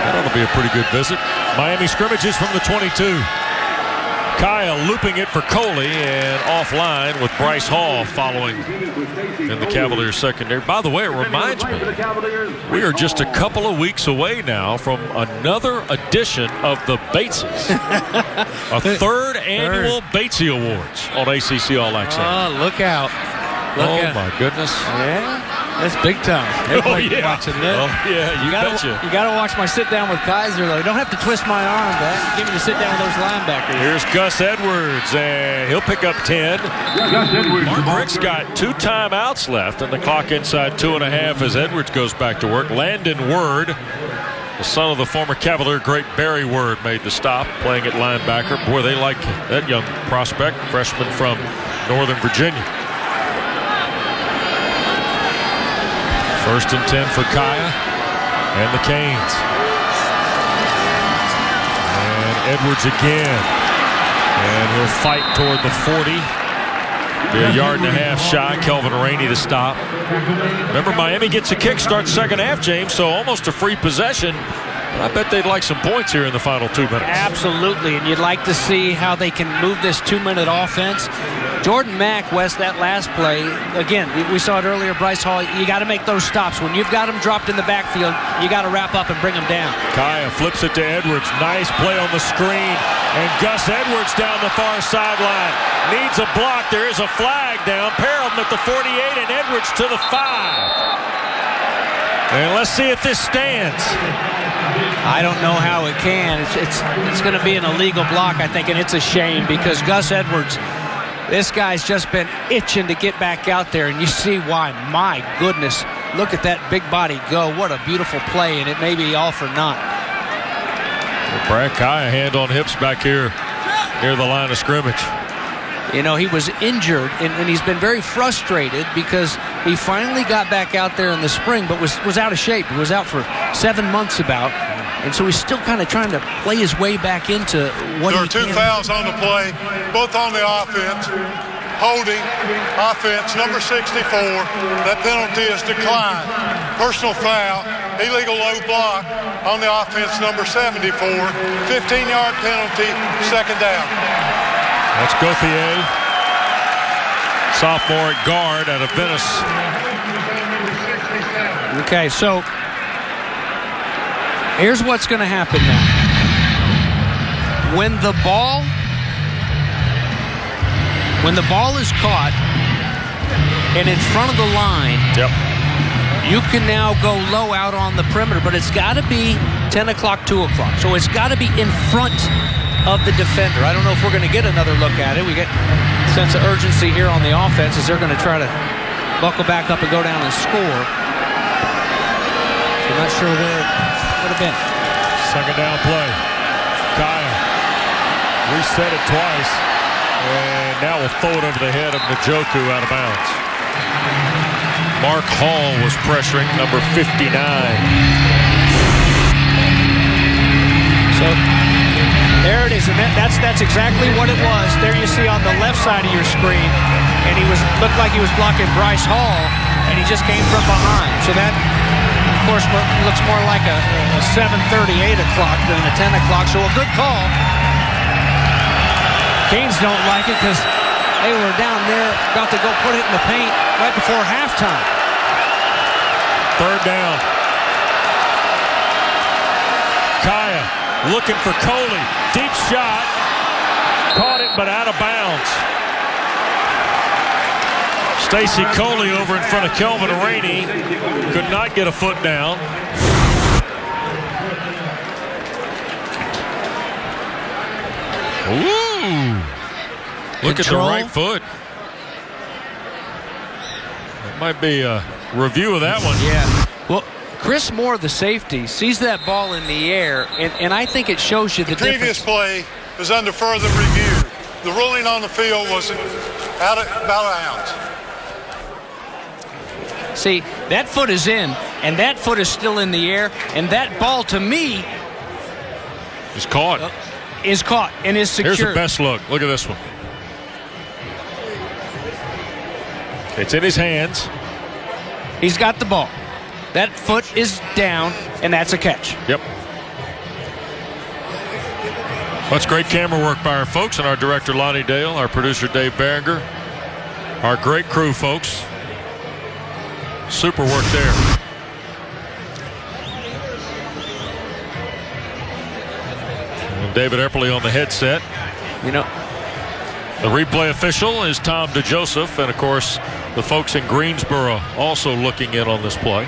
That ought to be a pretty good visit. Miami scrimmages from the 22. Kaya looping it for Coley and offline with Bryce Hall following in the Cavaliers secondary. By the way, it reminds me, we are just a couple of weeks away now from another edition of the Bateses. A third annual Batesy Awards on ACC All Access. Oh, look out. My goodness. Yeah, that's big time. Everybody watching this. Oh, yeah, you betcha. You got to watch my sit down with Kaiser, though. You don't have to twist my arm, but give me the sit down with those linebackers. Here's Gus Edwards, and he'll pick up 10. Mark Rick's got 2 timeouts left, and the clock inside 2.5 as Edwards goes back to work. Landon Word, the son of the former Cavalier great Barry Word, made the stop, playing at linebacker. Boy, they like that young prospect, freshman from Northern Virginia. First and 10 for Kaya and the Canes. And Edwards again. And he'll fight toward the 40. Be a yard and a half shy. Kelvin Rainey to stop. Remember, Miami gets a kick, starts second half, James, so almost a free possession. I bet they'd like some points here in the final 2 minutes. Absolutely, and you'd like to see how they can move this 2-minute offense. Jordan Mack, West, that last play, again, we saw it earlier, Bryce Hall, you got to make those stops. When you've got them dropped in the backfield, you got to wrap up and bring them down. Kaya flips it to Edwards. Nice play on the screen. And Gus Edwards down the far sideline. Needs a block. There is a flag down. Perelman at the 48 and Edwards to the 5. And let's see if this stands. I don't know how it can. It's going to be an illegal block, I think, and it's a shame because Gus Edwards, this guy's just been itching to get back out there, and you see why. My goodness, look at that big body go. What a beautiful play, and it may be all for naught. Brad Kaya, hand on hips back here near the line of scrimmage. You know, he was injured, and he's been very frustrated because he finally got back out there in the spring, but was out of shape. He was out for 7 months about, and so he's still kind of trying to play his way back into what he can. There are 2 fouls on the play, both on the offense. Holding, offense, number 64. That penalty is declined. Personal foul, illegal low block on the offense, number 74. 15-yard penalty, second down. That's Gauthier, sophomore at guard out of Venice. Okay, so here's what's going to happen now. When the ball is caught and in front of the line, you can now go low out on the perimeter, but it's got to be 10 o'clock, 2 o'clock. So it's got to be in front of the defender. I don't know if we're going to get another look at it. We get a sense of urgency here on the offense as they're going to try to buckle back up and go down and score. So I'm not sure where it would have been. Second down play. Kaya reset it twice. And now we'll throw it over the head of Njoku out of bounds. Mark Hall was pressuring number 59. So there it is, and that's exactly what it was. There you see on the left side of your screen, and looked like he was blocking Bryce Hall, and he just came from behind. So that, of course, looks more like a 7:30, 8 o'clock than a 10 o'clock. So a good call. Canes don't like it because They were down there about to go put it in the paint right before halftime. Third down. Kaya looking for Coley. Deep shot. Caught it, but out of bounds. Stacy Coley over in front of Kelvin Rainey. Could not get a foot down. Ooh. Look at the right foot. It might be a review of that one. Yeah. Well, Chris Moore, the safety, sees that ball in the air, and I think it shows you the previous difference. play is under further review. The ruling on the field was about an ounce. See, that foot is in, and that foot is still in the air, and that ball, to me, is caught. And is secured. Here's the best look. Look at this one. It's in his hands. He's got the ball. That foot is down, and that's a catch. Yep. That's great camera work by our folks and our director, Lonnie Dale, our producer, Dave Berenger, our great crew, folks. Super work there. And David Epperly on the headset. You know, the replay official is Tom DeJoseph, and of course the folks in Greensboro also looking in on this play.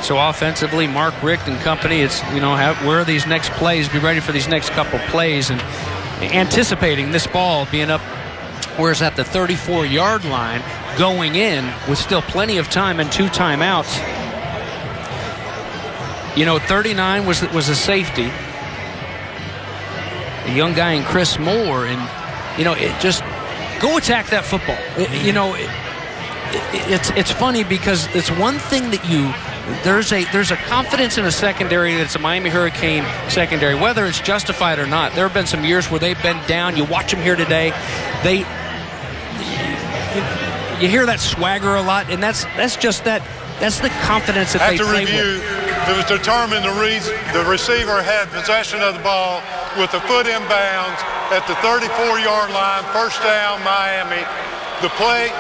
So offensively, Mark Richt and company, it's, you know, where are these next plays? Be ready for these next couple plays, and anticipating this ball being up where it's at the 34-yard line, going in with still plenty of time and 2 timeouts. You know, 39 was a safety, a young guy in Chris Moore, and you know, it just go attack that football. It's funny because it's one thing that there's a confidence in a secondary that's a Miami Hurricane secondary, whether it's justified or not. There have been some years where they've been down. You watch them here today. You hear that swagger a lot, and that's the confidence that they play with. It was determined the receiver had possession of the ball with the foot inbounds at the 34-yard line. First down, Miami. The play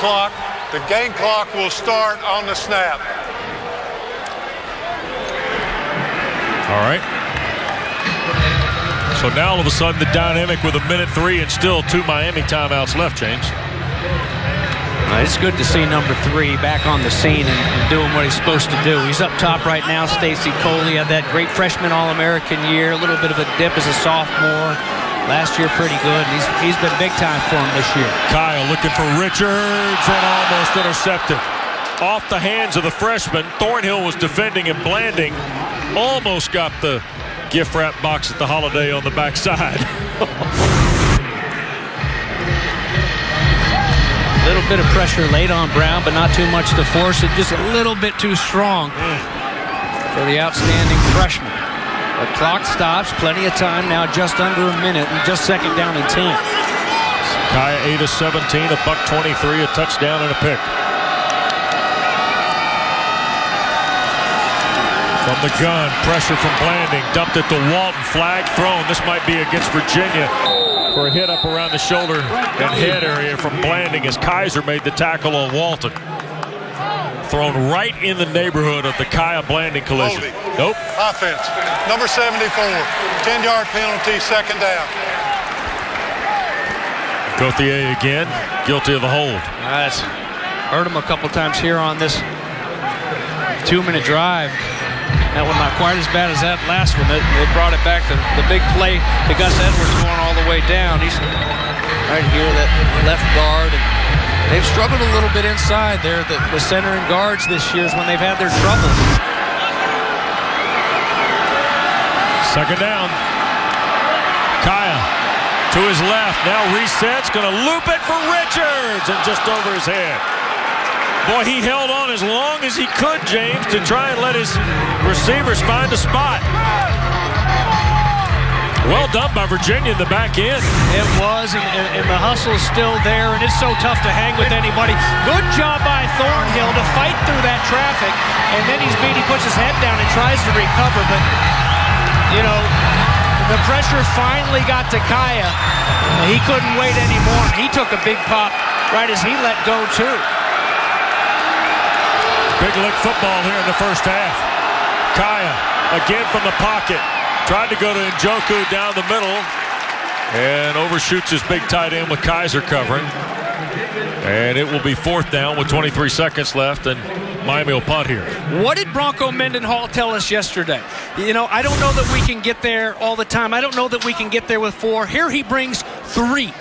clock, the game clock will start on the snap. All right. So now all of a sudden the dynamic with 1:03 and still 2 Miami timeouts left, James. It's good to see number 3 back on the scene and doing what he's supposed to do. He's up top right now. Stacy Coley had that great freshman All-American year. A little bit of a dip as a sophomore. Last year pretty good. He's been big time for him this year. Kyle looking for Richards and almost intercepted. Off the hands of the freshman. Thornhill was defending and Blanding almost got the gift wrap box at the Holiday on the backside. A little bit of pressure laid on Brown, but not too much to force it. Just a little bit too strong for the outstanding freshman. The clock stops. Plenty of time now, just under a minute, and just second down and 10. Kaya 8 of 17, $123, a touchdown and a pick. From the gun, pressure from Blanding, dumped it to Walton, flag thrown. This might be against Virginia for a hit up around the shoulder and head area from Blanding as Kaiser made the tackle on Walton. Thrown right in the neighborhood of the Kaya Blanding collision. Nope. Offense, number 74, 10-yard penalty, second down. Gauthier again, guilty of the hold. That's hurt him a couple times here on this 2-minute drive. That one not quite as bad as that last one. They brought it back to the big play to Gus Edwards going all the way down. He's right here, that left guard. And they've struggled a little bit inside there. The center and guards this year is when they've had their trouble. Second down. Kaya to his left. Now resets. Going to loop it for Richards and just over his head. Boy, he held on as long as he could, James, to try and let his receivers find a spot. Well done by Virginia in the back end. It was, and the hustle is still there, and it's so tough to hang with anybody. Good job by Thornhill to fight through that traffic, and then he's beat. He puts his head down and tries to recover, but, you know, The pressure finally got to Kaya. He couldn't wait anymore. He took a big pop right as he let go, too. Big lick football here in the first half. Kaya again from the pocket. Tried to go to Njoku down the middle and overshoots his big tight end with Kaiser covering. And it will be 4th down with 23 seconds left, and Miami will punt here. What did Bronco Mendenhall tell us yesterday? You know, I don't know that we can get there all the time. I don't know that we can get there with 4. Here he brings 3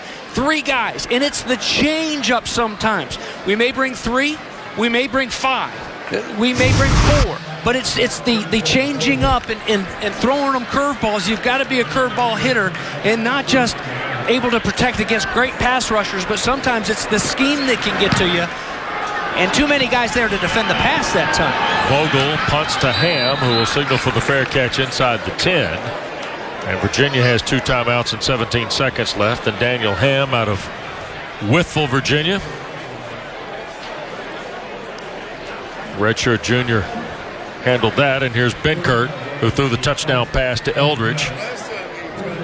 guys, and it's the change up sometimes. We may bring 3, we may bring 5, we may bring 4. But it's the changing up and throwing them curveballs. You've got to be a curveball hitter and not just able to protect against great pass rushers, but sometimes it's the scheme that can get to you. And too many guys there to defend the pass that time. Vogel punts to Ham, who will signal for the fair catch inside the 10. And Virginia has 2 timeouts and 17 seconds left. And Daniel Ham out of Wytheville, Virginia. Redshirt junior handled that, and here's Benkert, who threw the touchdown pass to Eldridge.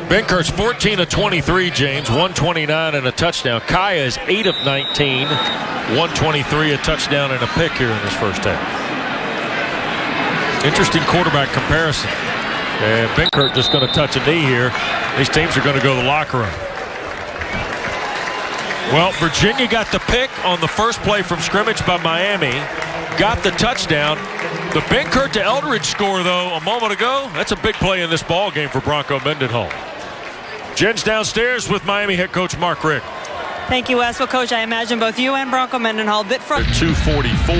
Benkert's 14 of 23, James, 129 and a touchdown. Kaya is 8 of 19, 123, a touchdown and a pick here in this first half. Interesting quarterback comparison. And Benkert just going to touch a knee here. These teams are going to go to the locker room. Well, Virginia got the pick on the first play from scrimmage by Miami. Got the touchdown. The Benkert to Eldridge score, though, a moment ago, that's a big play in this ball game for Bronco Mendenhall. Jen's downstairs with Miami head coach Mark Richt. Thank you, Wes. Well, Coach, I imagine both you and Bronco Mendenhall a bit from 244.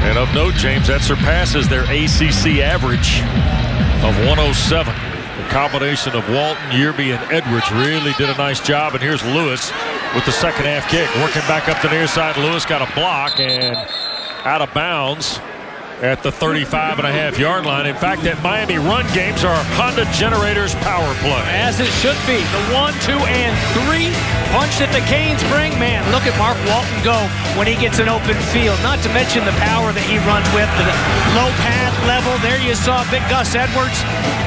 And of note, James, that surpasses their ACC average of 107. The combination of Walton, Yearby, and Edwards really did a nice job. And here's Lewis with the second half kick. Working back up the near side. Lewis got a block and out of bounds at the 35.5-yard line. In fact, that Miami run games are Honda Generators power play. As it should be. The 1, 2, and 3 punch that the Canes bring. Man, look at Mark Walton go when he gets an open field. Not to mention the power that he runs with, the low pad level. There you saw big Gus Edwards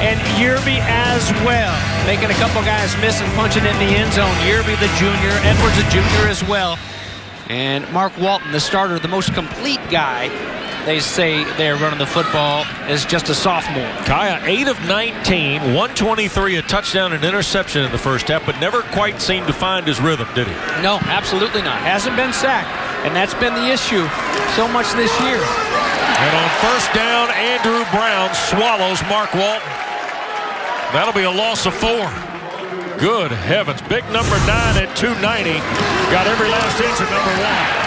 and Yearby as well. Making a couple guys miss and punching in the end zone. Yearby the junior, Edwards a junior as well. And Mark Walton, the starter, the most complete guy. They say they're running the football as just a sophomore. Kaya 8 of 19, 123, a touchdown and interception in the first half, but never quite seemed to find his rhythm, did he? No, absolutely not. Hasn't been sacked, and that's been the issue so much this year. And on first down, Andrew Brown swallows Mark Walton. That'll be a loss of 4. Good heavens. Big number 9 at 290. Got every last inch of number 1.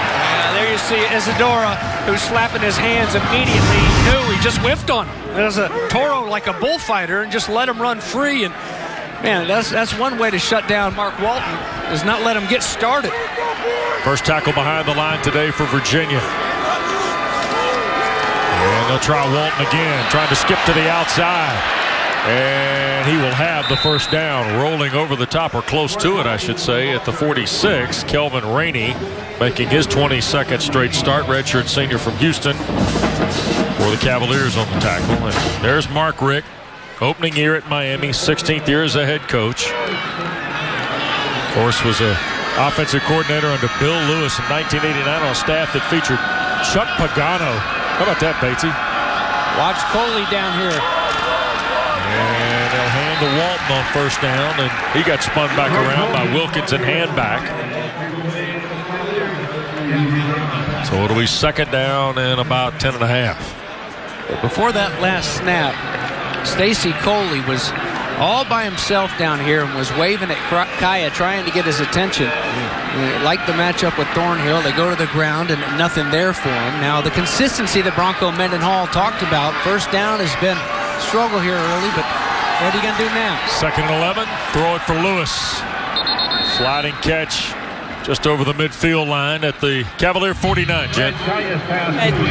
There you see Isadora, who's slapping his hands immediately. He knew he just whiffed on him. There's a Toro like a bullfighter and just let him run free. And man, that's one way to shut down Mark Walton, is not let him get started. First tackle behind the line today for Virginia. And they'll try Walton again, trying to skip to the outside. And he will have the first down, rolling over the top, or close to it, I should say, at the 46. Kelvin Rainey making his 22nd straight start, redshirt senior from Houston, for the Cavaliers on the tackle. And there's Mark Richt, opening year at Miami, 16th year as a head coach. Of course, was an offensive coordinator under Bill Lewis in 1989 on a staff that featured Chuck Pagano. How about that, Batesy? Watch Coley down here. And they'll hand to Walton on first down, and he got spun back around by Wilkins and hand back. So it'll be second down and about 10 and a half. Before that last snap, Stacy Coley was all by himself down here and was waving at Kaya, trying to get his attention. Like the matchup with Thornhill, they go to the ground and nothing there for him. Now the consistency that Bronco Mendenhall talked about, first down has been struggle here early, but what are you going to do now? Second and 11, throw it for Lewis. Sliding catch just over the midfield line at the Cavalier 49, Jen.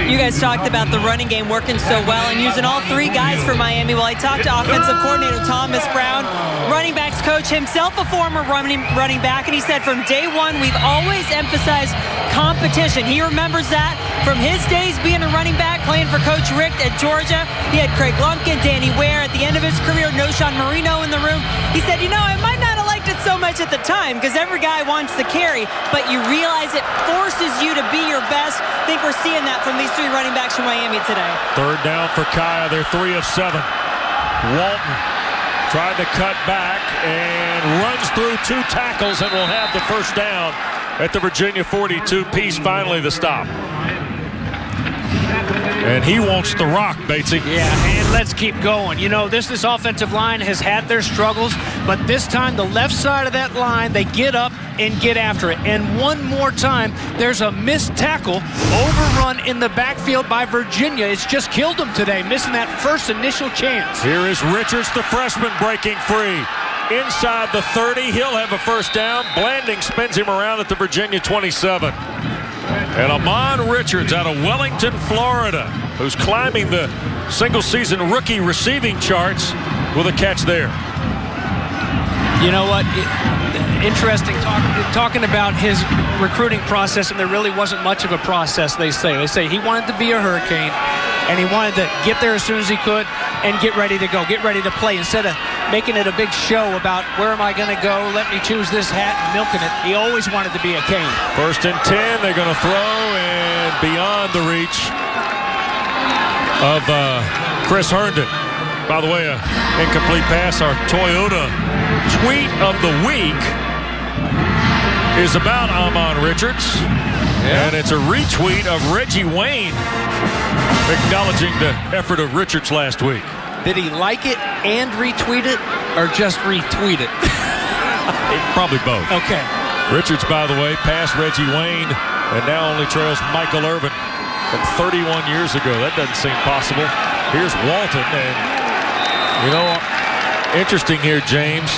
You guys talked about the running game working so well and using all 3 guys for Miami. Well, I talked to offensive coordinator Thomas Brown, running backs coach, himself a former running back, and he said from day one we've always emphasized competition. He remembers that from his days being a running back, playing for Coach Coach Rick at Georgia. He had Craig Lumpkin, Danny Ware. At the end of his career, no Sean Marino in the room. He said, I might not have liked it so much at the time because every guy wants to carry, but you realize it forces you to be your best. I think we're seeing that from these 3 running backs from Miami today. Third down for Kaya. They're 3 of 7. Walton tried to cut back and runs through 2 tackles and will have the first down at the Virginia 42. Peace finally the stop. And he wants the rock, Batesy. Yeah, and let's keep going. This offensive line has had their struggles, but this time the left side of that line, they get up and get after it. And one more time, there's a missed tackle, overrun in the backfield by Virginia. It's just killed them today, missing that first initial chance. Here is Richards, the freshman, breaking free. Inside the 30, he'll have a first down. Blanding spins him around at the Virginia 27. And Amon Richards out of Wellington, Florida, who's climbing the single-season rookie receiving charts with a catch there. You know what? Interesting talking about his recruiting process, and there really wasn't much of a process, they say. They say he wanted to be a Hurricane, and he wanted to get there as soon as he could and get ready to go, get ready to play. Instead of making it a big show about where am I going to go, let me choose this hat and milking it, he always wanted to be a Cane. 1st and 10, they're going to throw, and beyond the reach of Chris Herndon. By the way, an incomplete pass. Our Toyota tweet of the week is about Amon Richards, and it's a retweet of Reggie Wayne acknowledging the effort of Richards last week. Did he like it and retweet it, or just retweet it? Probably both. Okay. Richards, by the way, passed Reggie Wayne and now only trails Michael Irvin from 31 years ago. That doesn't seem possible. Here's Walton, and interesting here, James.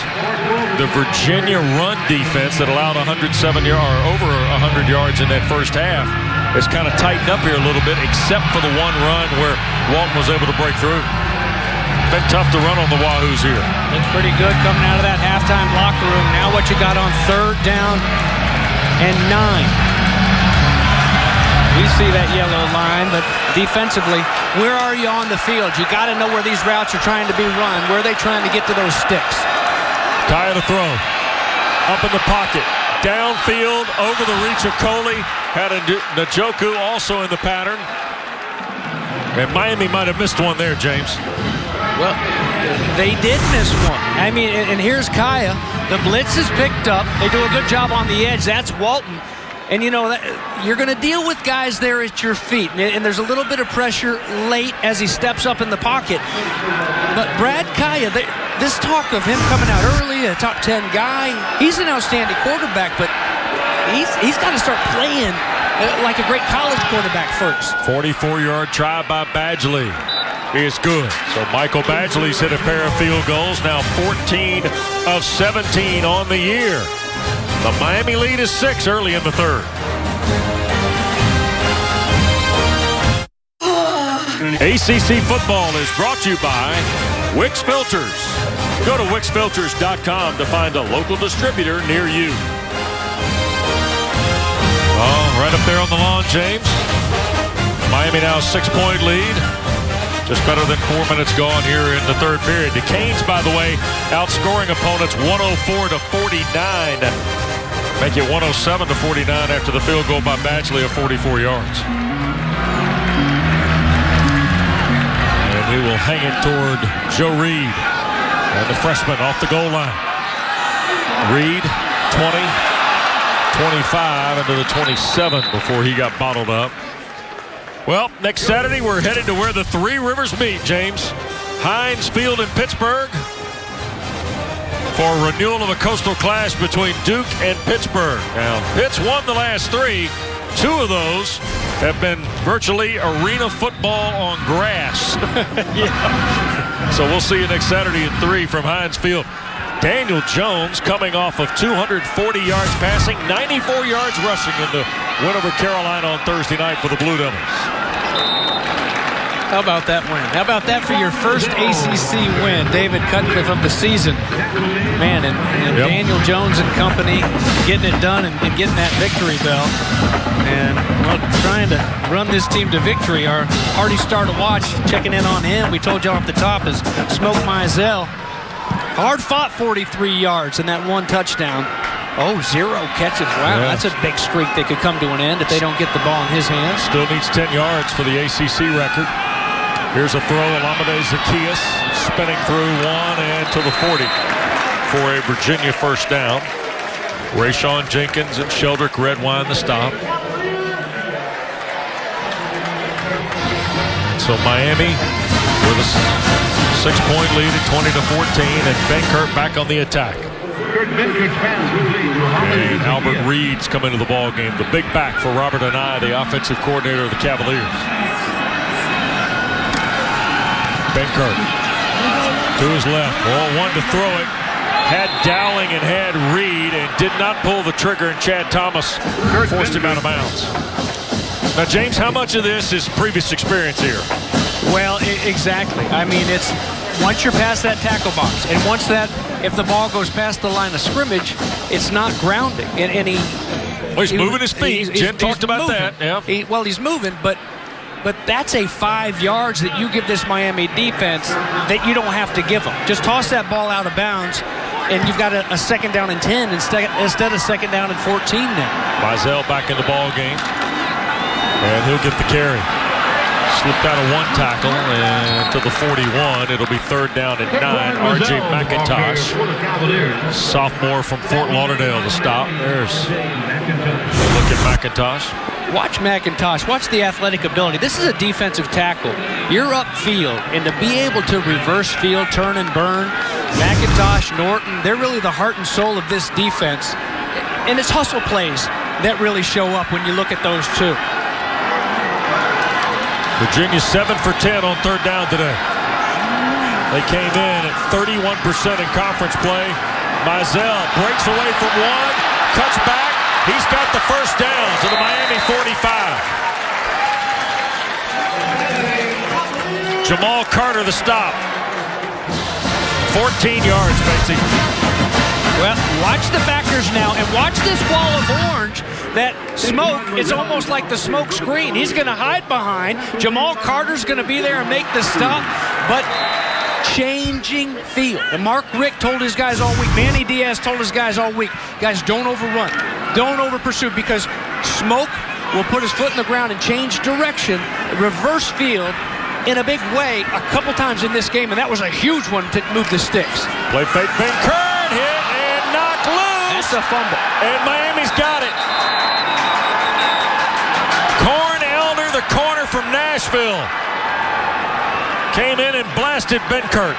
The Virginia run defense that allowed 107 yards or over 100 yards in that first half has kind of tightened up here a little bit, except for the one run where Walton was able to break through. Been tough to run on the Wahoos here. It's pretty good coming out of that halftime locker room. Now what you got on 3rd down and 9. We see that yellow line, but defensively, where are you on the field? You got to know where these routes are trying to be run. Where are they trying to get to those sticks? Kaya to throw. Up in the pocket. Downfield, over the reach of Coley. Had a Njoku also in the pattern. And Miami might have missed one there, James. Well, they did miss one. I mean, and here's Kaya. The blitz is picked up. They do a good job on the edge. That's Walton. And, you're going to deal with guys there at your feet. And there's a little bit of pressure late as he steps up in the pocket. But Brad Kaya, this talk of him coming out early, a top 10 guy, he's an outstanding quarterback, but he's got to start playing like a great college quarterback first. 44-yard try by Badgley is good. So Michael Badgley's hit a pair of field goals, now 14 of 17 on the year. The Miami lead is 6 early in the 3rd. ACC football is brought to you by Wix Filters. Go to wixfilters.com to find a local distributor near you. Oh, right up there on the lawn, James. Miami now 6-point lead. Just better than 4 minutes gone here in the 3rd period. The Canes, by the way, outscoring opponents 104-49. Make it 107-49 after the field goal by Badgley of 44 yards. And he will hang it toward Joe Reed. And the freshman off the goal line. Reed, 20, 25 into the 27 before he got bottled up. Well, next Saturday we're headed to where the 3 rivers meet, James. Heinz Field in Pittsburgh for renewal of a coastal clash between Duke and Pittsburgh. Now, Pitt's won the last 3. 2 of those have been virtually arena football on grass. Yeah. So we'll see you next Saturday at 3 from Heinz Field. Daniel Jones coming off of 240 yards passing, 94 yards rushing in the win over Carolina on Thursday night for the Blue Devils. How about that win? How about that for your first ACC win, David Cutcliffe of the season? Man, and Daniel Jones and company getting it done and getting that victory bell. And, well, trying to run this team to victory. Our hearty star to watch, checking in on him, we told you off the top, is Smoke Mizell. Hard fought 43 yards and that one touchdown. Oh, 0 catches. Wow, that's a big streak that could come to an end if they don't get the ball in his hands. Still needs 10 yards for the ACC record. Here's a throw. Olamide Zaccheaus spinning through 1 and to the 40 for a Virginia first down. Rayshawn Jenkins and Sheldrick Redwine the stop. So Miami with a 6-point lead at 20-14, and Benkert back on the attack. And Albert Reed's come into the ball game, the big back for Robert Anae, the offensive coordinator of the Cavaliers. Benkert to his left. Well, one to throw it. Had Dowling and had Reed and did not pull the trigger, and Chad Thomas forced him out of bounds. Now, James, how much of this is previous experience here? Well, exactly. I mean, it's once you're past that tackle box, and once that, if the ball goes past the line of scrimmage, it's not grounding. And he's moving his feet. Jen talked about moving. that. Yeah. He's moving, but that's a 5 yards that you give this Miami defense that you don't have to give them. Just toss that ball out of bounds, and you've got a second down and 10 instead of second down and 14 now. Mizell back in the ball game, and he'll get the carry. Slipped out of one tackle and to the 41. It'll be third down and 9. R.J. McIntosh, sophomore from Fort Lauderdale to stop. There's a look at McIntosh. Watch McIntosh. Watch the athletic ability. This is a defensive tackle. You're upfield, and to be able to reverse field, turn and burn, McIntosh, Norton, they're really the heart and soul of this defense. And it's hustle plays that really show up when you look at those two. Virginia 7 for 10 on third down today. They came in at 31% in conference play. Mizell breaks away from one, cuts back. He's got the first down to the Miami 45. Jamal Carter the stop. 14 yards, Betsy. Well, watch the backers now, and watch this wall of orange. That smoke, it's almost like the smoke screen. He's going to hide behind. Jamal Carter's going to be there and make the stop, but changing field. And Mark Richt told his guys all week, Manny Diaz told his guys all week, guys, don't overrun. Don't over-pursue, because smoke will put his foot in the ground and change direction, reverse field in a big way a couple times in this game, and that was a huge one to move the sticks. Play fake, Benkert hit and knocked loose. That's a fumble. And Miami's got it. Corn Elder, the corner from Nashville, came in and blasted Benkert.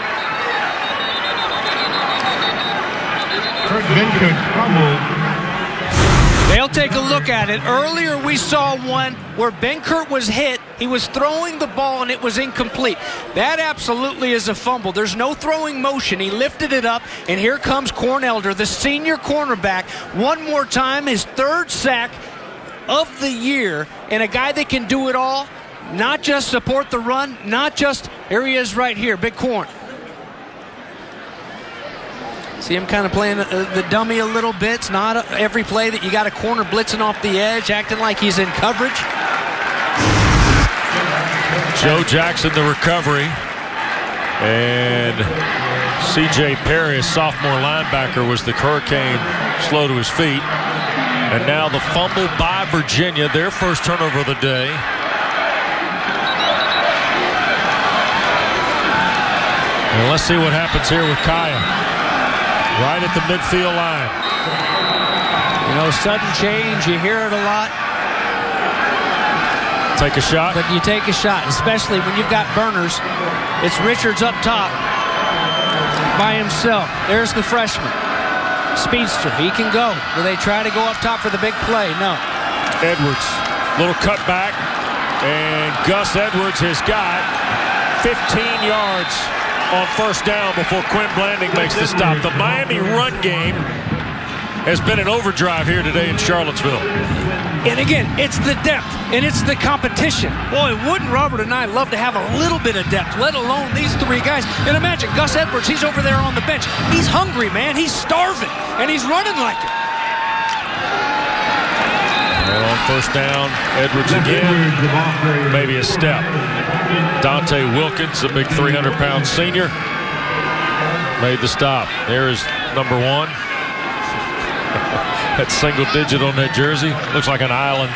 Benkert fumbled. They'll take a look at it. Earlier we saw one where Benkert was hit. He was throwing the ball and it was incomplete. That absolutely is a fumble. There's no throwing motion. He lifted it up, and here comes Corn Elder, the senior cornerback. One more time, his third sack of the year, and a guy that can do it all, not just support the run, not just, here he is right here, Big Corn. See him kind of playing the dummy a little bit. It's not every play that you got a corner blitzing off the edge, acting like he's in coverage. Joe Jackson, the recovery. And C.J. Perry, a sophomore linebacker, was the hurricane slow to his feet. And now the fumble by Virginia, their first turnover of the day. And let's see what happens here with Kaya. Right at the midfield line. You know, sudden change, you hear it a lot. Take a shot. But you take a shot, especially when you've got burners. It's Richards up top by himself. There's the freshman. Speedster, he can go. Will they try to go up top for the big play? No. Edwards, little cutback. And Gus Edwards has got 15 yards on first down before Quinn Blanding makes the stop. The Miami run game has been in overdrive here today in Charlottesville. And again, it's the depth, and it's the competition. Boy, wouldn't Robert and I love to have a little bit of depth, let alone these three guys. And imagine Gus Edwards, he's over there on the bench. He's hungry, man. He's starving, and he's running like it. Well, on first down, Edwards again, maybe a step. Dante Wilkins, a big 300-pound senior, made the stop. There is number 1. That single digit on that jersey looks like an island.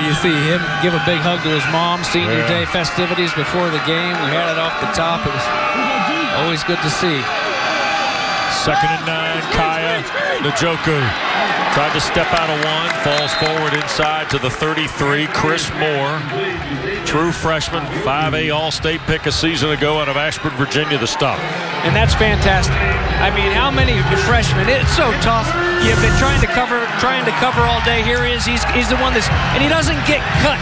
You see him give a big hug to his mom, senior day festivities before the game. We had it off the top. It was always good to see. 2nd and 9, Kaya Njoku. Tried to step out of 1, falls forward inside to the 33, Chris Moore. True freshman, 5A All-State pick a season ago out of Ashburn, Virginia, the stop. And that's fantastic. I mean, how many freshmen? It's so tough. You've been trying to cover all day. Here he is. He's the one that's, and he doesn't get cut.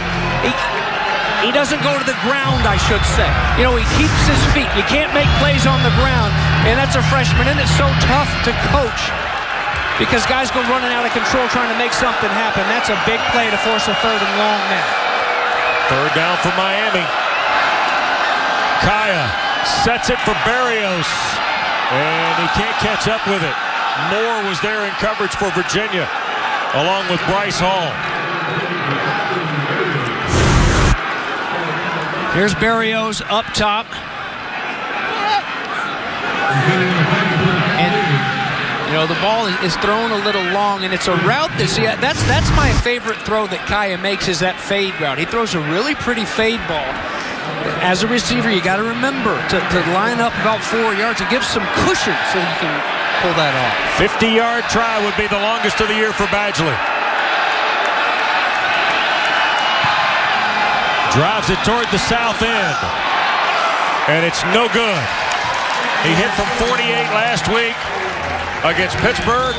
He doesn't go to the ground, I should say. You know, he keeps his feet. You can't make plays on the ground, and that's a freshman, and it's so tough to coach because guys go running out of control trying to make something happen. That's a big play to force a 3rd and long now. 3rd down for Miami. Kaya sets it for Barrios, and he can't catch up with it. Moore was there in coverage for Virginia, along with Bryce Hall. Here's Barrios up top. And, you know, the ball is thrown a little long, and it's a route that's my favorite throw that Kaya makes is that fade route. He throws a really pretty fade ball. As a receiver, you got to remember to line up about 4 yards and give some cushion so you can pull that off. 50-yard try would be the longest of the year for Badgley. Drives it toward the south end, and it's no good. He hit from 48 last week against Pittsburgh,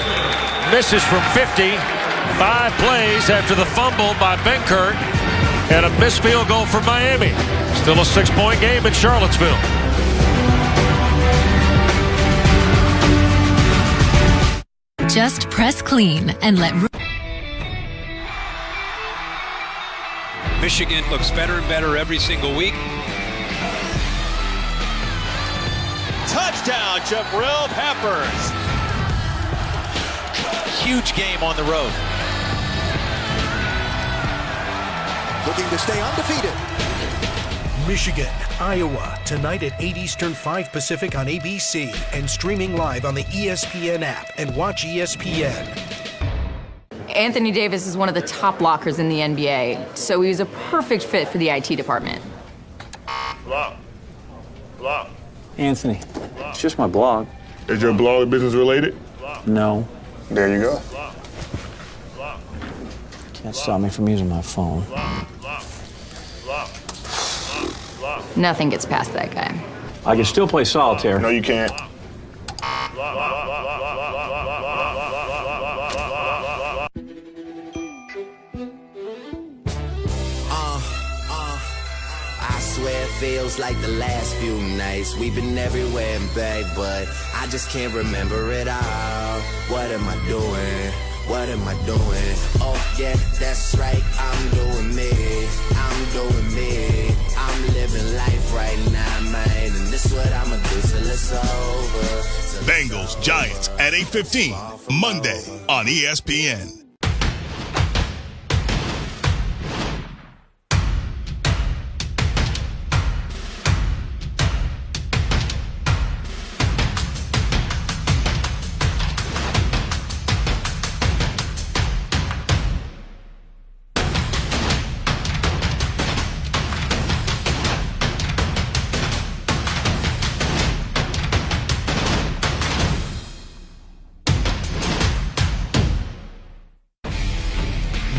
misses from 50, 5 plays after the fumble by Benkert, and a missed field goal for Miami. Still a 6-point game in Charlottesville. Just press clean and let... Michigan looks better and better every single week. Touchdown, Jabril Peppers. Huge game on the road. Looking to stay undefeated. Michigan, Iowa, tonight at 8 Eastern, 5 Pacific on ABC and streaming live on the ESPN app and watch ESPN. Anthony Davis is one of the top blockers in the NBA, so he was a perfect fit for the IT department. Block. Anthony, it's just my blog. Is your blog business related? No. There you go. Can't stop me from using my phone. Nothing gets past that guy. I can still play solitaire. No, you can't. I swear it feels like the last few nights. We've been everywhere and back, but I just can't remember it all. What am I doing? What am I doing? Oh yeah, that's right, I'm doing me. I'm doing me. I'm living life right now, man. And this is what I'ma do till it's over. Bengals Giants at 8:15 Monday on ESPN.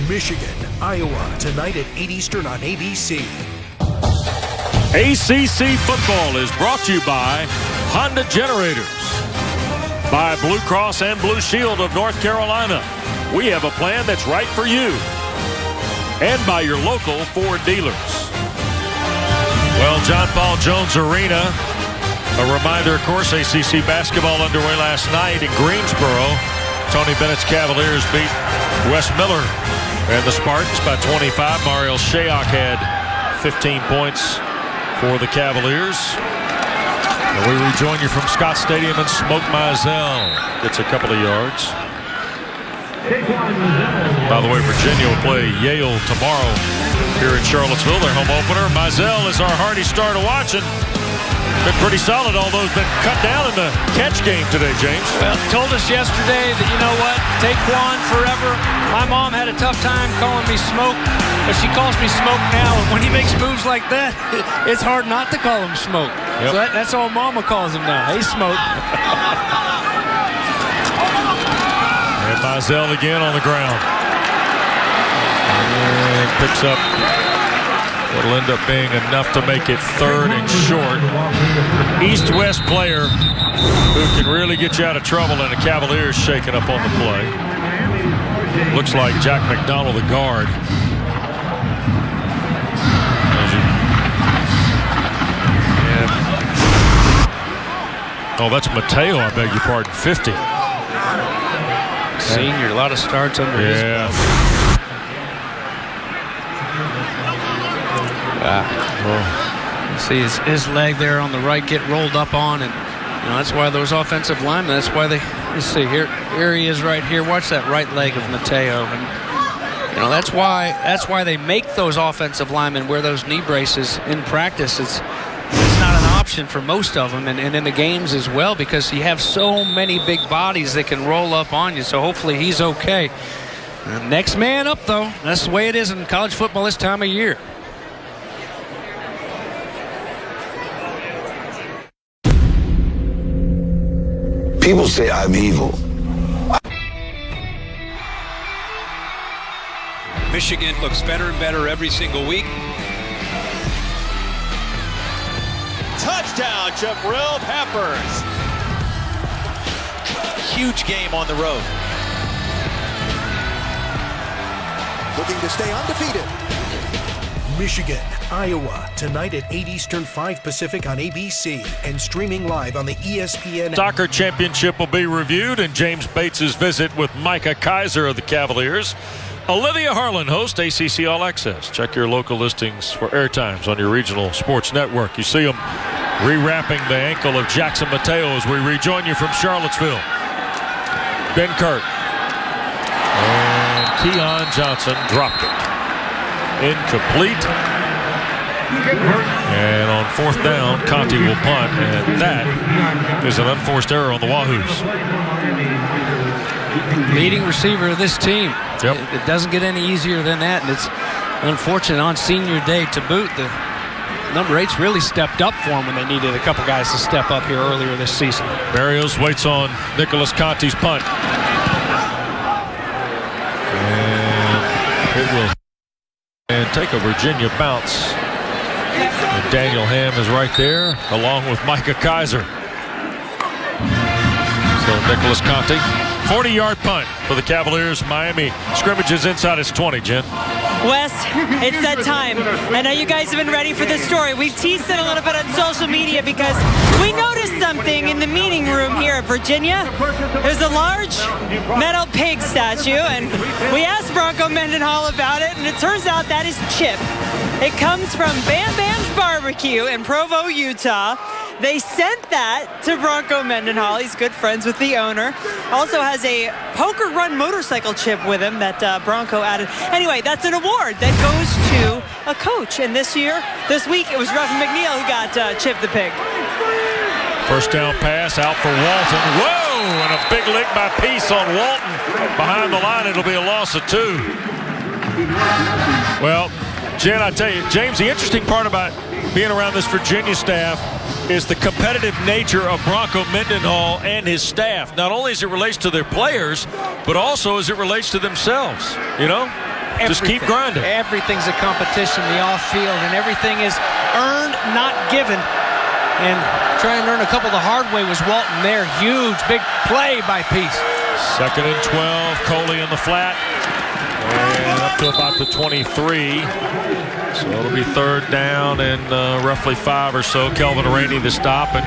Michigan, Iowa, tonight at 8 Eastern on ABC. ACC football is brought to you by Honda Generators, by Blue Cross and Blue Shield of North Carolina. We have a plan that's right for you. And by your local Ford dealers. Well, John Paul Jones Arena A reminder, of course, ACC basketball underway last night in Greensboro. Tony Bennett's Cavaliers beat Wes Miller and the Spartans by 25. Mario Shayok had 15 points for the Cavaliers. And we rejoin you from Scott Stadium, and Smoke Mizell gets a couple of yards. By the way, Virginia will play Yale tomorrow here in Charlottesville, their home opener. Mizell is our hearty star to watch, and been pretty solid, although it's been cut down in the catch game today, James. Well, told us yesterday that, you know what, Taekwon forever. My mom had a tough time calling me Smoke, but she calls me Smoke now, and when he makes moves like that, it's hard not to call him Smoke. Yep. So that's all Mama calls him now. Hey, Smoke. And Mizell again on the ground. And picks up what'll end up being enough to make it 3rd and short. East-West player who can really get you out of trouble, and the Cavaliers shaking up on the play. Looks like Jack McDonald, the guard. Oh, that's Mateo, I beg your pardon, 50. Senior, a lot of starts under his belt. See his leg there on the right get rolled up on, and you know that's why those offensive linemen. That's why they. Let's see here he is right here. Watch that right leg of Mateo, and you know that's why they make those offensive linemen wear those knee braces in practice. It's not an option for most of them, and in the games as well, because you have so many big bodies that can roll up on you. So hopefully he's okay. Next man up, though. That's the way it is in college football this time of year. People say I'm evil. Michigan looks better and better every single week. Touchdown, Jabril Peppers. Huge game on the road. Looking to stay undefeated. Michigan, Iowa, tonight at 8 Eastern, 5 Pacific on ABC and streaming live on the ESPN app. Soccer championship will be reviewed, and James Bates' visit with Micah Kaiser of the Cavaliers. Olivia Harlan hosts ACC All Access. Check your local listings for airtimes on your regional sports network. You see them rewrapping the ankle of Jackson Mateo as we rejoin you from Charlottesville. Ben Kurt. And Keon Johnson dropped it. Incomplete. And on 4th down, Conti will punt, and that is an unforced error on the Wahoos. Leading receiver of this team. Yep. It doesn't get any easier than that, and it's unfortunate on senior day to boot. The number 8's really stepped up for him when they needed a couple guys to step up here earlier this season. Barrios waits on Nicholas Conti's punt. And it will take a Virginia bounce. And Daniel Ham is right there, along with Micah Kaiser. So Nicholas Conti, 40-yard punt for the Cavaliers. Miami scrimmages inside its 20, Jen. Wes, it's that time. I know you guys have been ready for this story. We've teased it a little bit on social media because we noticed something in the meeting room here at Virginia. There's a large metal pig statue, and we asked Bronco Mendenhall about it, and it turns out that is Chip. It comes from Bam Bam's Barbecue in Provo, Utah. They sent that to Bronco Mendenhall. He's good friends with the owner. Also has a Poker Run motorcycle chip with him that Bronco added. Anyway, that's an award that goes to a coach. And this week, it was Ruffin McNeil who got Chip the Pig. First down pass out for Walton. Whoa! And a big lick by Peace on Walton. Behind the line, it'll be a loss of 2. Well, Jen, I tell you, James, the interesting part about being around this Virginia staff is the competitive nature of Bronco Mendenhall and his staff. Not only as it relates to their players, but also as it relates to themselves. You know? Just keep grinding. Everything's a competition, the off-field, and everything is earned, not given. And trying to earn a couple the hard way was Walton there. Huge, big play by Peace. 2nd and 12, Coley in the flat. And up to about the 23. So it'll be third down and roughly 5 or so. Kelvin Rainey the stop. And